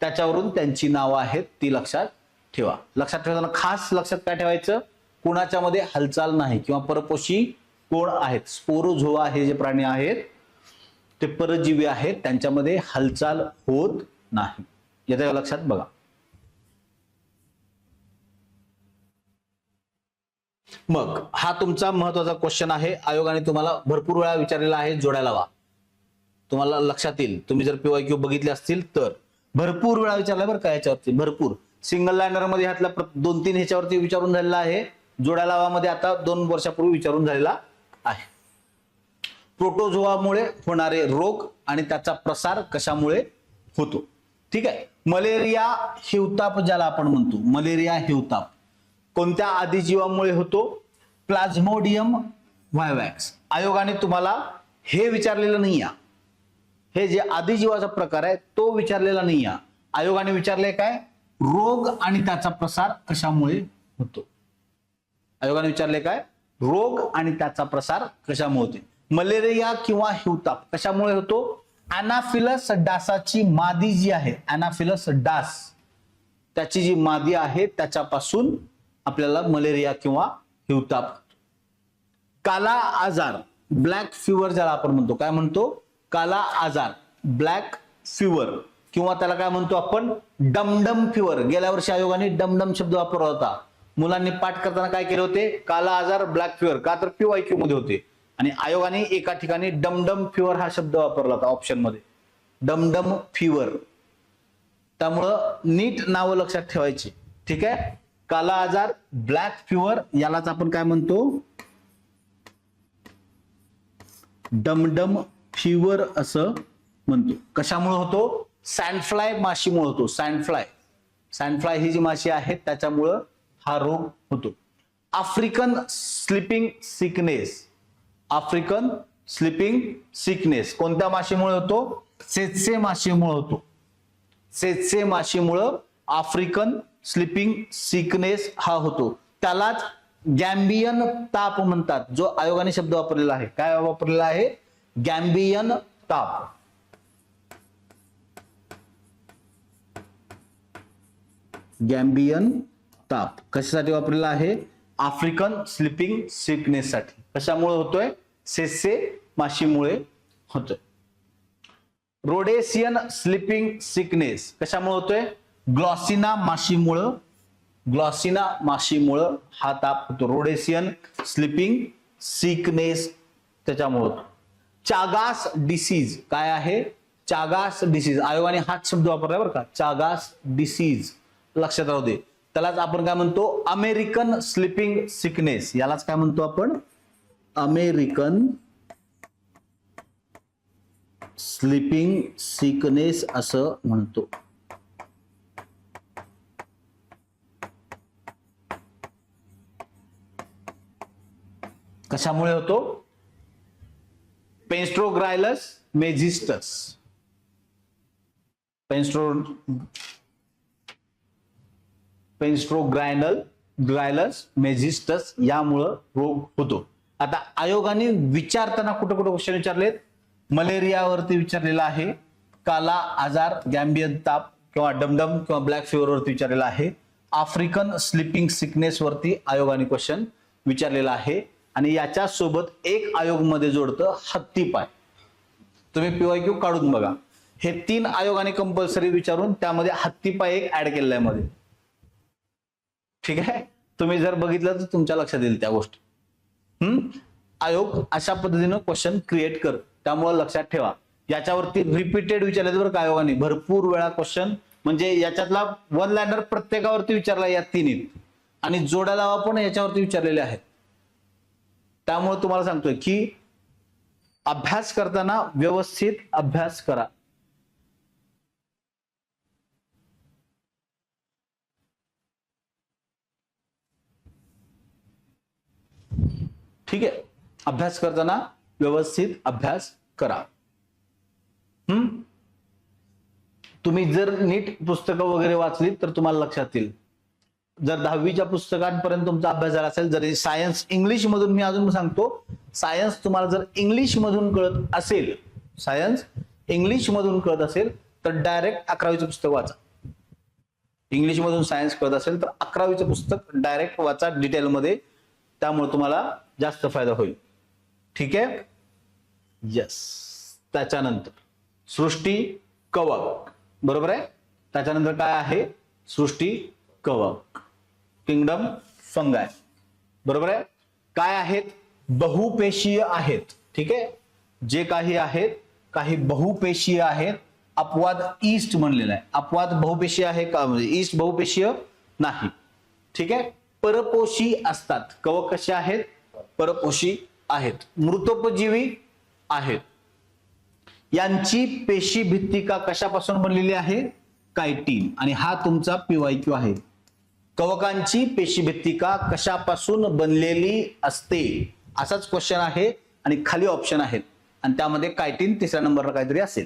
त्याच्यावरून त्यांची नावं आहेत, ती लक्षात ठेवा. लक्षात ठेवताना खास लक्षात काय ठेवायचं? कोणाच्या मध्ये हालचाल नाही किंवा परपोषी कोण आहेत? स्पोरोझोआ हे जे प्राणी आहेत ते परजीवी आहेत, त्यांच्यामध्ये हालचाल होत नाही. याच्या लक्षात बघा. मग हा तुमचा महत्वाचा क्वेश्चन आहे, आयोगाने तुम्हाला भरपूर वेळा विचारलेला आहे, जोडायला वा. तुम्हाला लक्षात येईल, तुम्ही जर PYQ बघितले असतील तर. भरपूर वेळा विचारलाय बरं का याच्यावरती, भरपूर. सिंगल लाइनर मध्ये ह्यातला 2-3 ह्याच्यावरती विचारून झालेला आहे. जोड्या लावामध्ये आता 2 वर्षापूर्वी विचारून झालेला आहे. प्रोटोझोआमुळे होणारे रोग आणि त्याचा प्रसार कशामुळे होतो. ठीक आहे. मलेरिया हिवताप ज्याला आपण म्हणतो, मलेरिया हिवताप कोणत्या आदिजीवामुळे होतो? प्लाझ्मोडियम व्हायवॅक्स. आयोगाने तुम्हाला हे विचारलेलं नाही आहे, हे जे आदिजीवाचा प्रकार आहे तो विचारलेला नाही आहे. आयोगाने विचारले काय? रोग आणि त्याचा प्रसार कशामुळे होतो. आयोगाने विचारले काय? रोग आणि त्याचा प्रसार कशामुळे होते. मलेरिया किंवा हिवताप कशामुळे होतो? अनाफिलस डासाची मादी जी आहे, अनाफिलस डास, त्याची जी मादी आहे त्याच्यापासून आपल्याला मलेरिया किंवा हिवताप होतो. काला आजार, ब्लॅक फिवर ज्याला आपण म्हणतो, काय म्हणतो? काला आजार, ब्लॅक फिवर, किंवा त्याला काय म्हणतो आपण? डमडम फिवर. गेल्या वर्षी आयोगाने डमडम शब्द वापरला होता. मुलांनी पाठ करताना काय केले होते? काला आजार, ब्लॅक फिवर, का तर PYQ मध्ये होते. आणि आयोगाने एका ठिकाणी डमडम फिवर हा शब्द वापरला होता ऑप्शन मध्ये, डमडम फिवर. त्यामुळं नीट नावं लक्षात ठेवायची. ठीक आहे. काला आजार, ब्लॅक फिवर, यालाच आपण काय म्हणतो? डमडम फिवर असं म्हणतो. कशामुळे होतो? सँडफ्लाय माशीमुळे होतो. सँडफ्लाय ही जी माशी आहे त्याच्यामुळं हा रोग होतो. African sleeping sickness, African sleeping sickness कोणत्या माशीमुळे होतो? सेत्से माशीमुळे होतो. सेत्से माशीमुळे आफ्रिकन स्लीपिंग सिकनेस हा होतो. त्यालाच गॅम्बियन ताप म्हणतात, जो आयोगाने शब्द वापरलेला आहे. काय वापरलेला आहे? गॅम्बियन ताप. गॅम्बियन ताप कशासाठी वापरलेला आहे? आफ्रिकन स्लीपिंग सिकनेस साठी. कशामुळे होतोय? सेसे माशीमुळे होतोय. रोडेशियन स्लीपिंग सिकनेस कशामुळे होतोय? ग्लॉसिना माशीमुळे, ग्लॉसिना माशीमुळे हा ताप होतो. रोडेशियन स्लीपिंग सिकनेस त्याच्यामुळे होतो. चागास डिसीज काय आहे? Chagas disease. आयोगाने हाच शब्द वापरलाय बरं का, चागास डिसीज, लक्षात राहू दे. त्यालाच आपण काय म्हणतो? American sleeping sickness. यालाच काय म्हणतो आपण? अमेरिकन स्लीपिंग सिकनेस असं म्हणतो. कशामुळे होतो? पेन्स्ट्रोग्रायलस मेजिस्टस, पेन्स्ट्रोग्रायलस मेजिस्टस यामुळं रोग होतो. आता आयोगाने विचारताना कुठे कुठे क्वेश्चन विचारलेत? मलेरियावरती विचारलेला आहे, काला आजार, गॅम्बियन ताप किंवा डमडम किंवा ब्लॅक फिवर वरती विचारलेला आहे, आफ्रिकन स्लीपिंग सिकनेस वरती आयोगाने क्वेश्चन विचारलेला आहे. आणि याच्या सोबत एक आयोग मध्ये जोडतं हत्तीपाय. तुम्ही PYQ काढून बघा, हे 3 आयोगाने कंपल्सरी विचारून त्यामध्ये हत्तीपाय एक ऍड केलेला आहे मध्ये. ठीक आहे. तुम्ही जर बघितलं तर तुमच्या लक्षात येईल त्या गोष्टी. आयोग अशा पद्धतीनं क्वेश्चन क्रिएट कर, त्यामुळे लक्षात ठेवा. याच्यावरती रिपीटेड विचारले बरं का आयोगाने, भरपूर वेळा क्वेश्चन. म्हणजे याच्यातला 1 लाइनर प्रत्येकावरती विचारला या 3 आणि जोड्या लावा पण याच्यावरती विचारलेले आहेत. त्यामुळे तुम्हाला सांगतोय की अभ्यास करताना व्यवस्थित अभ्यास करा. ठीक आहे. अभ्यास करताना व्यवस्थित अभ्यास करा. तुम्ही जर नीट पुस्तकं वगैरे वाचली तर तुम्हाला लक्षात येईल. जर 10वीच्या पुस्तकांपर्यंत तुमचा अभ्यास झाला असेल, जर सायन्स इंग्लिश मधून, मी अजून सांगतो, सायन्स तुम्हाला जर इंग्लिश मधून कळत असेल, सायन्स इंग्लिश मधून कळत असेल तर डायरेक्ट 11वीचं पुस्तक वाचा. इंग्लिश मधून सायन्स कळत असेल तर 11वीचं पुस्तक डायरेक्ट वाचा डिटेलमध्ये, त्यामुळे तुम्हाला जास्त फायदा होईल. ठीक आहे. यस. त्याच्यानंतर सृष्टी कवक, बरोबर आहे. त्याच्यानंतर काय आहे? सृष्टी कवक, किंगडम फंगाय, बरोबर आहे. काय आहेत? बहुपेशीय आहेत. ठीक आहे. जे काही आहेत काही बहुपेशीय आहेत. अपवाद ईस्ट म्हणलेला आहे. अपवाद बहुपेशीय आहे का, म्हणजे ईस्ट बहुपेशीय नाही. ठीक आहे. परपोषी असतात. कवक कसे आहेत? परपोषी आहेत. मृतोपजीवी आहेत. यांची पेशी भित्तिका कशापासून बनलेली आहे? कायटिन. आणि हा तुमचा PYQ आहे. कवकांची पेशी भित्तिका कशापासून बनलेली असते, असाच क्वेश्चन आहे. आणि खाली ऑप्शन आहेत आणि त्यामध्ये कायटिन तिसऱ्या नंबरला काहीतरी असेल,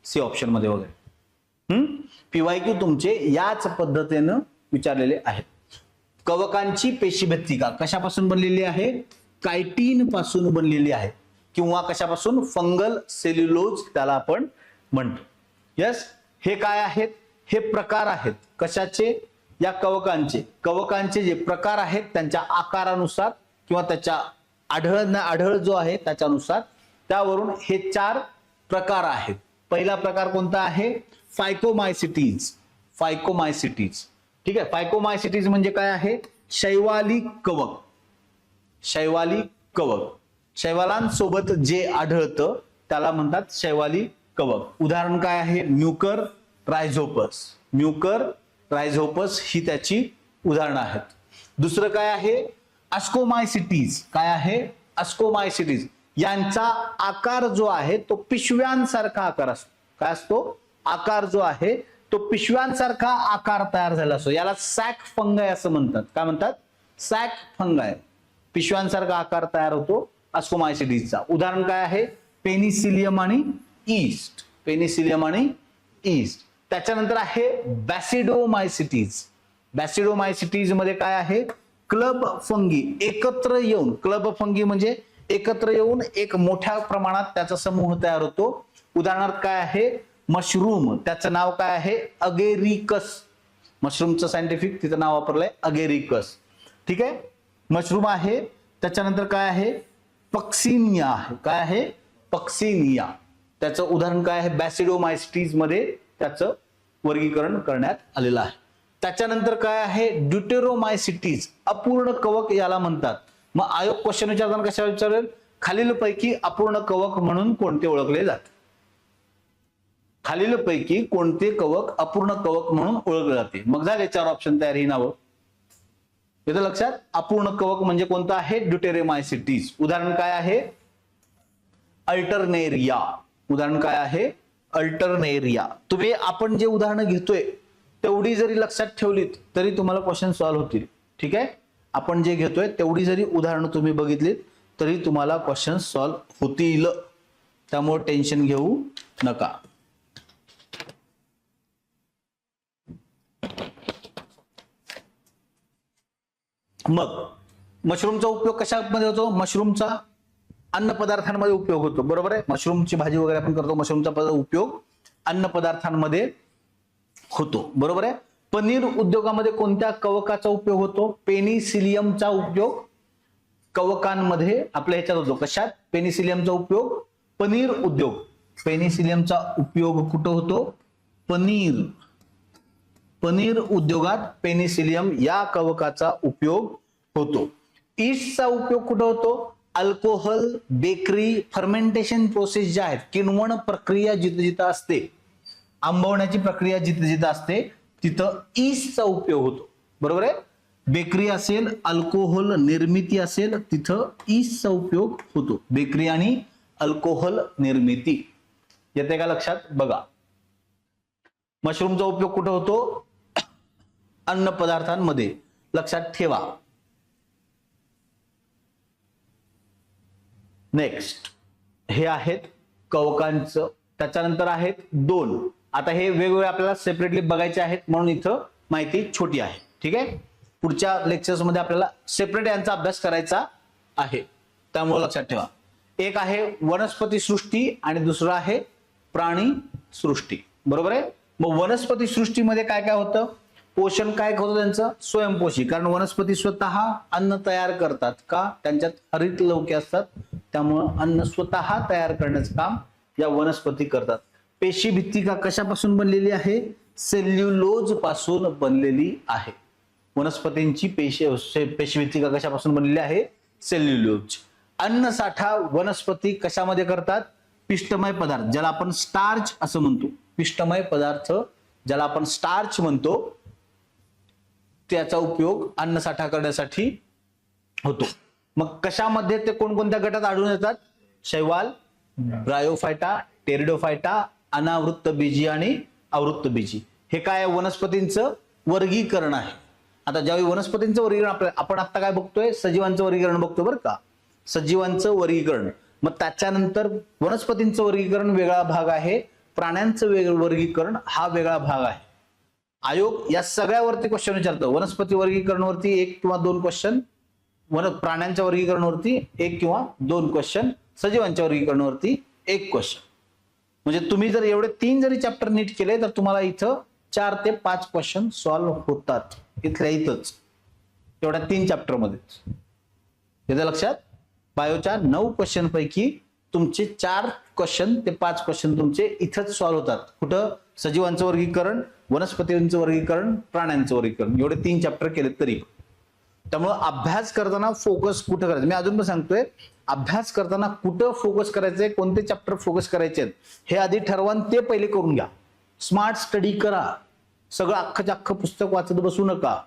सी ऑप्शन मध्ये वगैरे. PYQ तुमचे याच पद्धतीनं विचारलेले आहेत. कवकांची पेशी भित्तिका कशापासून बनलेली आहे? कायटिन पासून बनलेली आहे. किंवा कशापासून? फंगल सेल्युलोज त्याला आपण म्हणतो. यस. हे काय आहेत? हे प्रकार आहेत. कशाचे? या कवकांचे. कवकांचे जे प्रकार आहेत त्यांच्या आकारानुसार किंवा त्याच्या आढळ जो आहे त्याच्यानुसार, त्यावरून हे 4 प्रकार आहेत. पहिला प्रकार कोणता आहे? फायकोमायसिटीज. फायकोमायसिटीज. ठीक आहे. फायकोमायसिटीज म्हणजे काय आहे? शैवाली कवक. शैवाली कवक. शैवालांसोबत जे आढळतं त्याला म्हणतात शैवाली कवक. उदाहरण काय आहे? म्युकर रायझोपस. म्युकर रायझोपस ही त्याची उदाहरणं आहेत. दुसरं काय आहे? अस्कोमायसिटीज. काय आहे? अस्कोमायसिटीज. यांचा आकार जो आहे तो पिशव्यांसारखा आकार असतो. काय असतो? आकार जो आहे तो पिशव्यांसारखा आकार तयार झाला असतो. याला सॅक फंगाय असं म्हणतात. काय म्हणतात? सॅक फंगाय. पिशव्यांसारखा आकार तयार होतो अस्कोमायसिटीजचा. उदाहरण काय आहे? पेनिसिलियम आणि ईस्ट. पेनिसिलियम आणि ईस्ट. त्याच्यानंतर आहे बॅसिडोमायसिटीज. बॅसिडोमायसिटीज मध्ये काय आहे? क्लब फंगी एकत्र येऊन. क्लब फंगी म्हणजे एकत्र येऊन एक मोठ्या प्रमाणात त्याचा समूह तयार होतो. उदाहरणार्थ काय आहे? मशरूम. त्याचं नाव काय आहे? अगेरिकस. मशरूमचं सायंटिफिक तिचं नाव वापरलंय अगेरिकस. ठीक आहे. मशरूम आहे. त्याच्यानंतर काय आहे? पक्सिनिया आहे. काय आहे? पक्सिनिया. त्याचं उदाहरण काय आहे? बॅसिडोमायसिटीज मध्ये त्याचं वर्गीकरण करण्यात आलेलं आहे. त्याच्यानंतर काय आहे? ड्युटेरोमायसिटीज. अपूर्ण कवक याला म्हणतात. मग आयोग क्वेश्चन विचारताना कशाला विचारेल? खालीलपैकी अपूर्ण कवक म्हणून कोणते ओळखले जाते? खालीलपैकी कोणते कवक अपूर्ण कवक म्हणून ओळखले जाते? मग झाले 4 ऑप्शन तयार. ही नावं येतं लक्षात. अपूर्ण कवक म्हणजे कोणतं आहे? ड्युटेरोमायसिटीज. उदाहरण काय आहे? अल्टरनेरिया. उदाहरण काय आहे? अल्टरनेरिया. तुम्ही आपण जे उदाहरणं घेतोय तेवढी जरी लक्षात ठेवलीत तरी तुम्हाला क्वेश्चन सॉल्व्ह होतील. ठीक आहे. आपण जे घेतोय तेवढी जरी उदाहरणं तुम्ही बघितलीत तरी तुम्हाला क्वेश्चन सॉल्व्ह होतील. त्यामुळे टेन्शन घेऊ नका. मग मशरूमचा उपयोग कशामध्ये होतो? मशरूमचा अन्न पदार्थांमध्ये उपयोग होतो. बरोबर आहे. मशरूमची भाजी वगैरे आपण करतो. मशरूमचा उपयोग अन्न पदार्थांमध्ये होतो. बरोबर आहे. पनीर उद्योगामध्ये कोणत्या कवकाचा उपयोग होतो? पेनिसिलियमचा उपयोग कवकांमध्ये आपल्या ह्याच्यात होतो. कशात? पेनिसिलियमचा उपयोग पनीर उद्योग. पेनिसिलियमचा उपयोग कुठं होतो? पनीर उद्योगात पेनिसिलियम या कवकाचा उपयोग होतो. ईस्टचा उपयोग कुठं होतो? अल्कोहोल, बेकरी, फर्मेंटेशन प्रोसेस ज्या आहेत, किण्वण प्रक्रिया जिथं जिथं असते, आंबवण्याची प्रक्रिया जिथं जिथं असते तिथं ईस्टचा उपयोग होतो. बरोबर आहे. बेकरी असेल, अल्कोहोल निर्मिती असेल, तिथं ईस्टचा उपयोग होतो. बेकरी आणि अल्कोहोल निर्मिती. येते का लक्षात? बघा. मशरूमचा उपयोग कुठं होतो? अन्न पदार्थांमध्ये. लक्षात ठेवा. नेक्स्ट हे आहेत कवकांचं. त्याच्यानंतर आहेत 2. आता हे वेगवेगळे आपल्याला सेपरेटली बघायचे आहेत म्हणून इथं माहिती छोटी आहे. ठीक आहे. पुढच्या लेक्चर्स मध्ये आपल्याला सेपरेट यांचा अभ्यास करायचा आहे. त्यामुळे लक्षात ठेवा. एक आहे वनस्पती सृष्टी आणि दुसरं आहे प्राणी सृष्टी. बरोबर आहे. मग वनस्पती सृष्टीमध्ये काय काय होतं? पोषण काय होतं त्यांचं? स्वयंपोषी. कारण वनस्पती स्वतः अन्न तयार करतात. का? त्यांच्यात हरित लवके असतात. त्यामुळं अन्न स्वतः तयार करण्याचं काम या वनस्पती करतात. पेशी भित्तिका कशापासून बनलेली आहे? सेल्युलोज पासून बनलेली आहे. वनस्पतींची पेशी भित्तिका कशापासून बनलेली आहे? सेल्युलोज. अन्न साठा वनस्पती कशामध्ये करतात? पिष्टमय पदार्थ ज्याला आपण स्टार्च असं म्हणतो, पिष्टमय पदार्थ ज्याला आपण स्टार्च म्हणतो, त्याचा उपयोग अन्नसाठा करण्यासाठी होतो. मग कशामध्ये ते कोणकोणत्या गटात आढळून येतात? शैवाल, ब्रायोफायटा, टेरिडोफायटा, अनावृत्त बीजी आणि आवृत्त बीजी. हे काय वनस्पतींचं वर्गीकरण आहे. आता ज्यावेळी वनस्पतींचं वर्गीकरण आपण आता काय बघतोय? सजीवांचं वर्गीकरण बघतोय बरं का, सजीवांचं वर्गीकरण. मग त्याच्यानंतर वनस्पतींचं वर्गीकरण वेगळा भाग आहे, प्राण्यांचं वर्गीकरण हा वेगळा भाग आहे. आयोग या सगळ्यावरती क्वेश्चन विचारतो. वनस्पती वर्गीकरणावरती 1 किंवा 2 क्वेश्चन, प्राण्यांच्या वर्गीकरणावरती 1 किंवा 2 क्वेश्चन, सजीवांच्या वर्गीकरणावरती 1 क्वेश्चन. म्हणजे तुम्ही जर एवढे 3 जरी चॅप्टर नीट केले तर तुम्हाला इथं 4 ते 5 क्वेश्चन सॉल्व्ह होतात इथल्या इथंच, एवढ्या 3 चॅप्टर मध्ये. येतं लक्षात? बायोच्या 9 क्वेश्चन पैकी तुमचे 4 क्वेश्चन ते 5 क्वेश्चन तुमचे इथंच सॉल्व्ह होतात. कुठं? सजीवांचं वर्गीकरण, वनस्पतींचं वर्गीकरण, प्राण्यांचं वर्गीकरण, एवढे 3 चॅप्टर केले तरी. त्यामुळे अभ्यास करताना फोकस कुठं करायचं, मी अजून पण सांगतोय, अभ्यास करताना कुठं फोकस करायचंय, कोणते चॅप्टर फोकस करायचे हे आधी ठरवा, ते पहिले करून घ्या. स्मार्ट स्टडी करा, सगळं अख्खं पुस्तक वाचत बसू नका.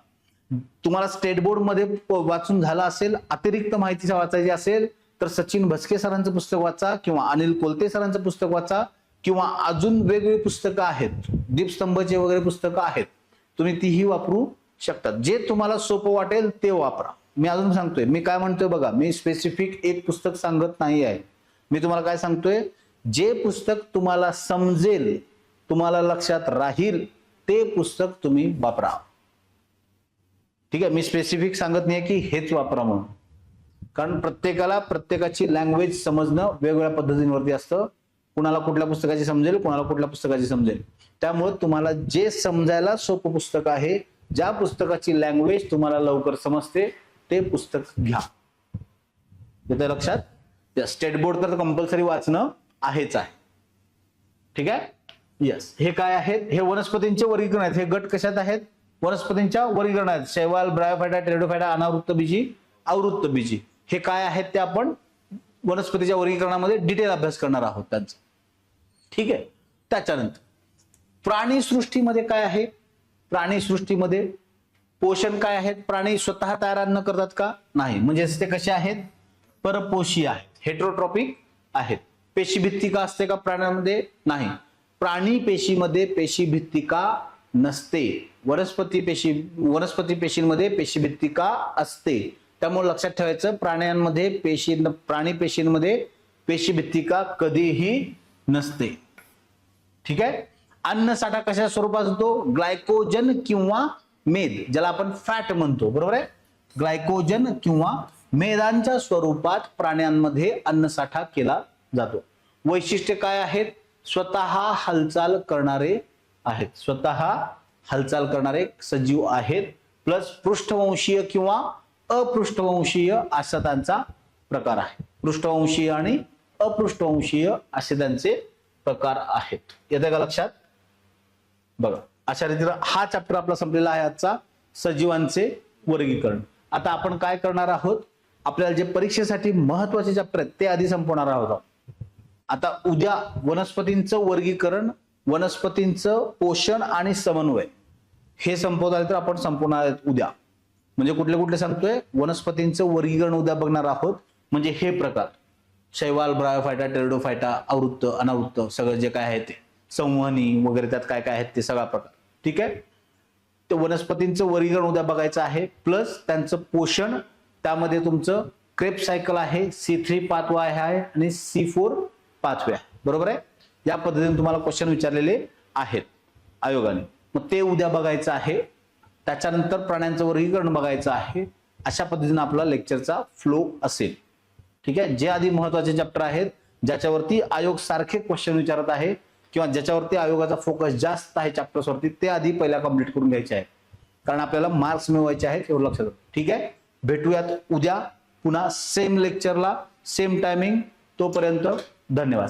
तुम्हाला स्टेट बोर्ड मध्ये वाचून झालं असेल, अतिरिक्त माहिती वाचायची असेल तर सचिन भस्के सरांचं पुस्तक वाचा किंवा अनिल कोलते सरांचं पुस्तक वाचा, किंवा अजून वेगवेगळी पुस्तकं आहेत, दीपस्तंभचे वगैरे पुस्तकं आहेत, तुम्ही तीही वापरू शकतात. जे तुम्हाला सोपं वाटेल ते वापरा. मी अजून सांगतोय, मी काय म्हणतोय बघा, मी स्पेसिफिक एक पुस्तक सांगत नाही आहे. मी तुम्हाला काय सांगतोय, जे पुस्तक तुम्हाला समजेल, तुम्हाला लक्षात राहील ते पुस्तक तुम्ही वापरा. ठीक आहे? मी स्पेसिफिक सांगत नाही की हेच वापरा म्हणून, कारण प्रत्येकाला प्रत्येकाची लँग्वेज समजणं वेगवेगळ्या पद्धतींवरती असतं. कुणाला कुठल्या पुस्तकाची समजेल, कुणाला कुठल्या पुस्तकाची समजेल. त्यामुळे तुम्हाला जे समजायला सोपं पुस्तक आहे, ज्या पुस्तकाची लँग्वेज तुम्हाला लवकर समजते ते पुस्तक घ्या. येतं लक्षात? स्टेट बोर्ड तर कंपल्सरी वाचणं आहेच आहे. ठीक आहे? यस. हे काय आहेत? हे वनस्पतींचे वर्गीकरण आहेत. हे गट कशात आहेत? वनस्पतींच्या वर्गीकरण आहेत. शैवाल, ब्रायोफायटा, टेरिडोफायटा, अनावृत्त बीजी, आवृत्त बीजी. हे काय आहेत ते आपण वनस्पतीच्या वर्गीकरणामध्ये डिटेल अभ्यास करणार आहोत त्यांचा. ठीक आहे? त्याच्यानंतर प्राणी सृष्टीमध्ये काय आहे? प्राणी सृष्टीमध्ये पोषण काय आहेत? प्राणी स्वतः तयार अन्न करतात का? नाही. म्हणजे ते कसे आहेत? परपोषी आहेत, हेटेरोट्रॉपिक आहेत. पेशीभित्तिका असते का प्राण्यांमध्ये? नाही. प्राणी पेशीमध्ये पेशीभित्तिका नसते. वनस्पती पेशींमध्ये पेशीभित्तिका असते. त्यामुळे लक्षात ठेवायचं, प्राणी पेशींमध्ये पेशीभित्तिका कधीही नसते. ठीक आहे? अन्नसाठा कशा स्वरूपात होतो? ग्लायकोजन किंवा मेद, ज्याला आपण फॅट म्हणतो. बरोबर आहे? ग्लायकोजन किंवा मेदांच्या स्वरूपात प्राण्यांमध्ये अन्नसाठा केला जातो. वैशिष्ट्य काय आहेत? स्वतः हालचाल करणारे आहेत, स्वतः हालचाल करणारे सजीव आहेत. प्लस पृष्ठवंशीय किंवा अपृष्ठवंशीय असा त्यांचा प्रकार आहे. पृष्ठवंशीय आणि अपृष्ठवंशीय असे त्यांचे प्रकार आहेत. येते का लक्षात? बघा, अशा रीतीने हा चॅप्टर आपला संपलेला आहे आजचा, सजीवांचे वर्गीकरण. आता आपण काय करणार आहोत? आपल्याला जे परीक्षेसाठी महत्वाचे चॅप्टर आहेत ते आधी संपवणार आहोत. आता उद्या वनस्पतींचं वर्गीकरण, वनस्पतींचं पोषण आणि समन्वय हे संपवता आले तर आपण संपवणार आहोत उद्या. म्हणजे कुठले कुठले सांगतोय? वनस्पतींचं वर्गीकरण उद्या बघणार आहोत. म्हणजे हे प्रकार शैवाल, ब्रायोफायटा, टेरिडोफायटा, आवृत्त, अनावृत्त, सगळं जे काय आहे ते, संवहनी वगैरे त्यात काय काय आहेत ते सगळा प्रकार. ठीक आहे? ते वनस्पतींचं वर्गीकरण उद्या बघायचं आहे. प्लस त्यांचं पोषण, त्यामध्ये तुमचं क्रेप सायकल आहे, C3 पाथवे आहे आणि C4 पाथवे आहे. बरोबर आहे? या पद्धतीने तुम्हाला क्वेश्चन विचारलेले आहेत आयोगाने. मग ते उद्या बघायचं आहे. त्याच्यानंतर प्राण्यांचं वर्गीकरण बघायचं आहे. अशा पद्धतीने आपला लेक्चरचा फ्लो असेल. ठीक आहे? जे आधी महत्वाचे चॅप्टर आहेत, ज्याच्यावरती आयोग सारखे क्वेश्चन विचारत आहे किंवा ज्याच्यावरती आयोगाचा फोकस जास्त आहे चॅप्टर्स वरती, ते आधी पहिला कंप्लीट करून घ्यायचे आहे, कारण आपल्याला मार्क्स मिळवायचे आहेत, एवढं लक्षात. ठीक आहे? भेटूयात उद्या पुन्हा सेम लेक्चरला, सेम टायमिंग. तोपर्यंत धन्यवाद.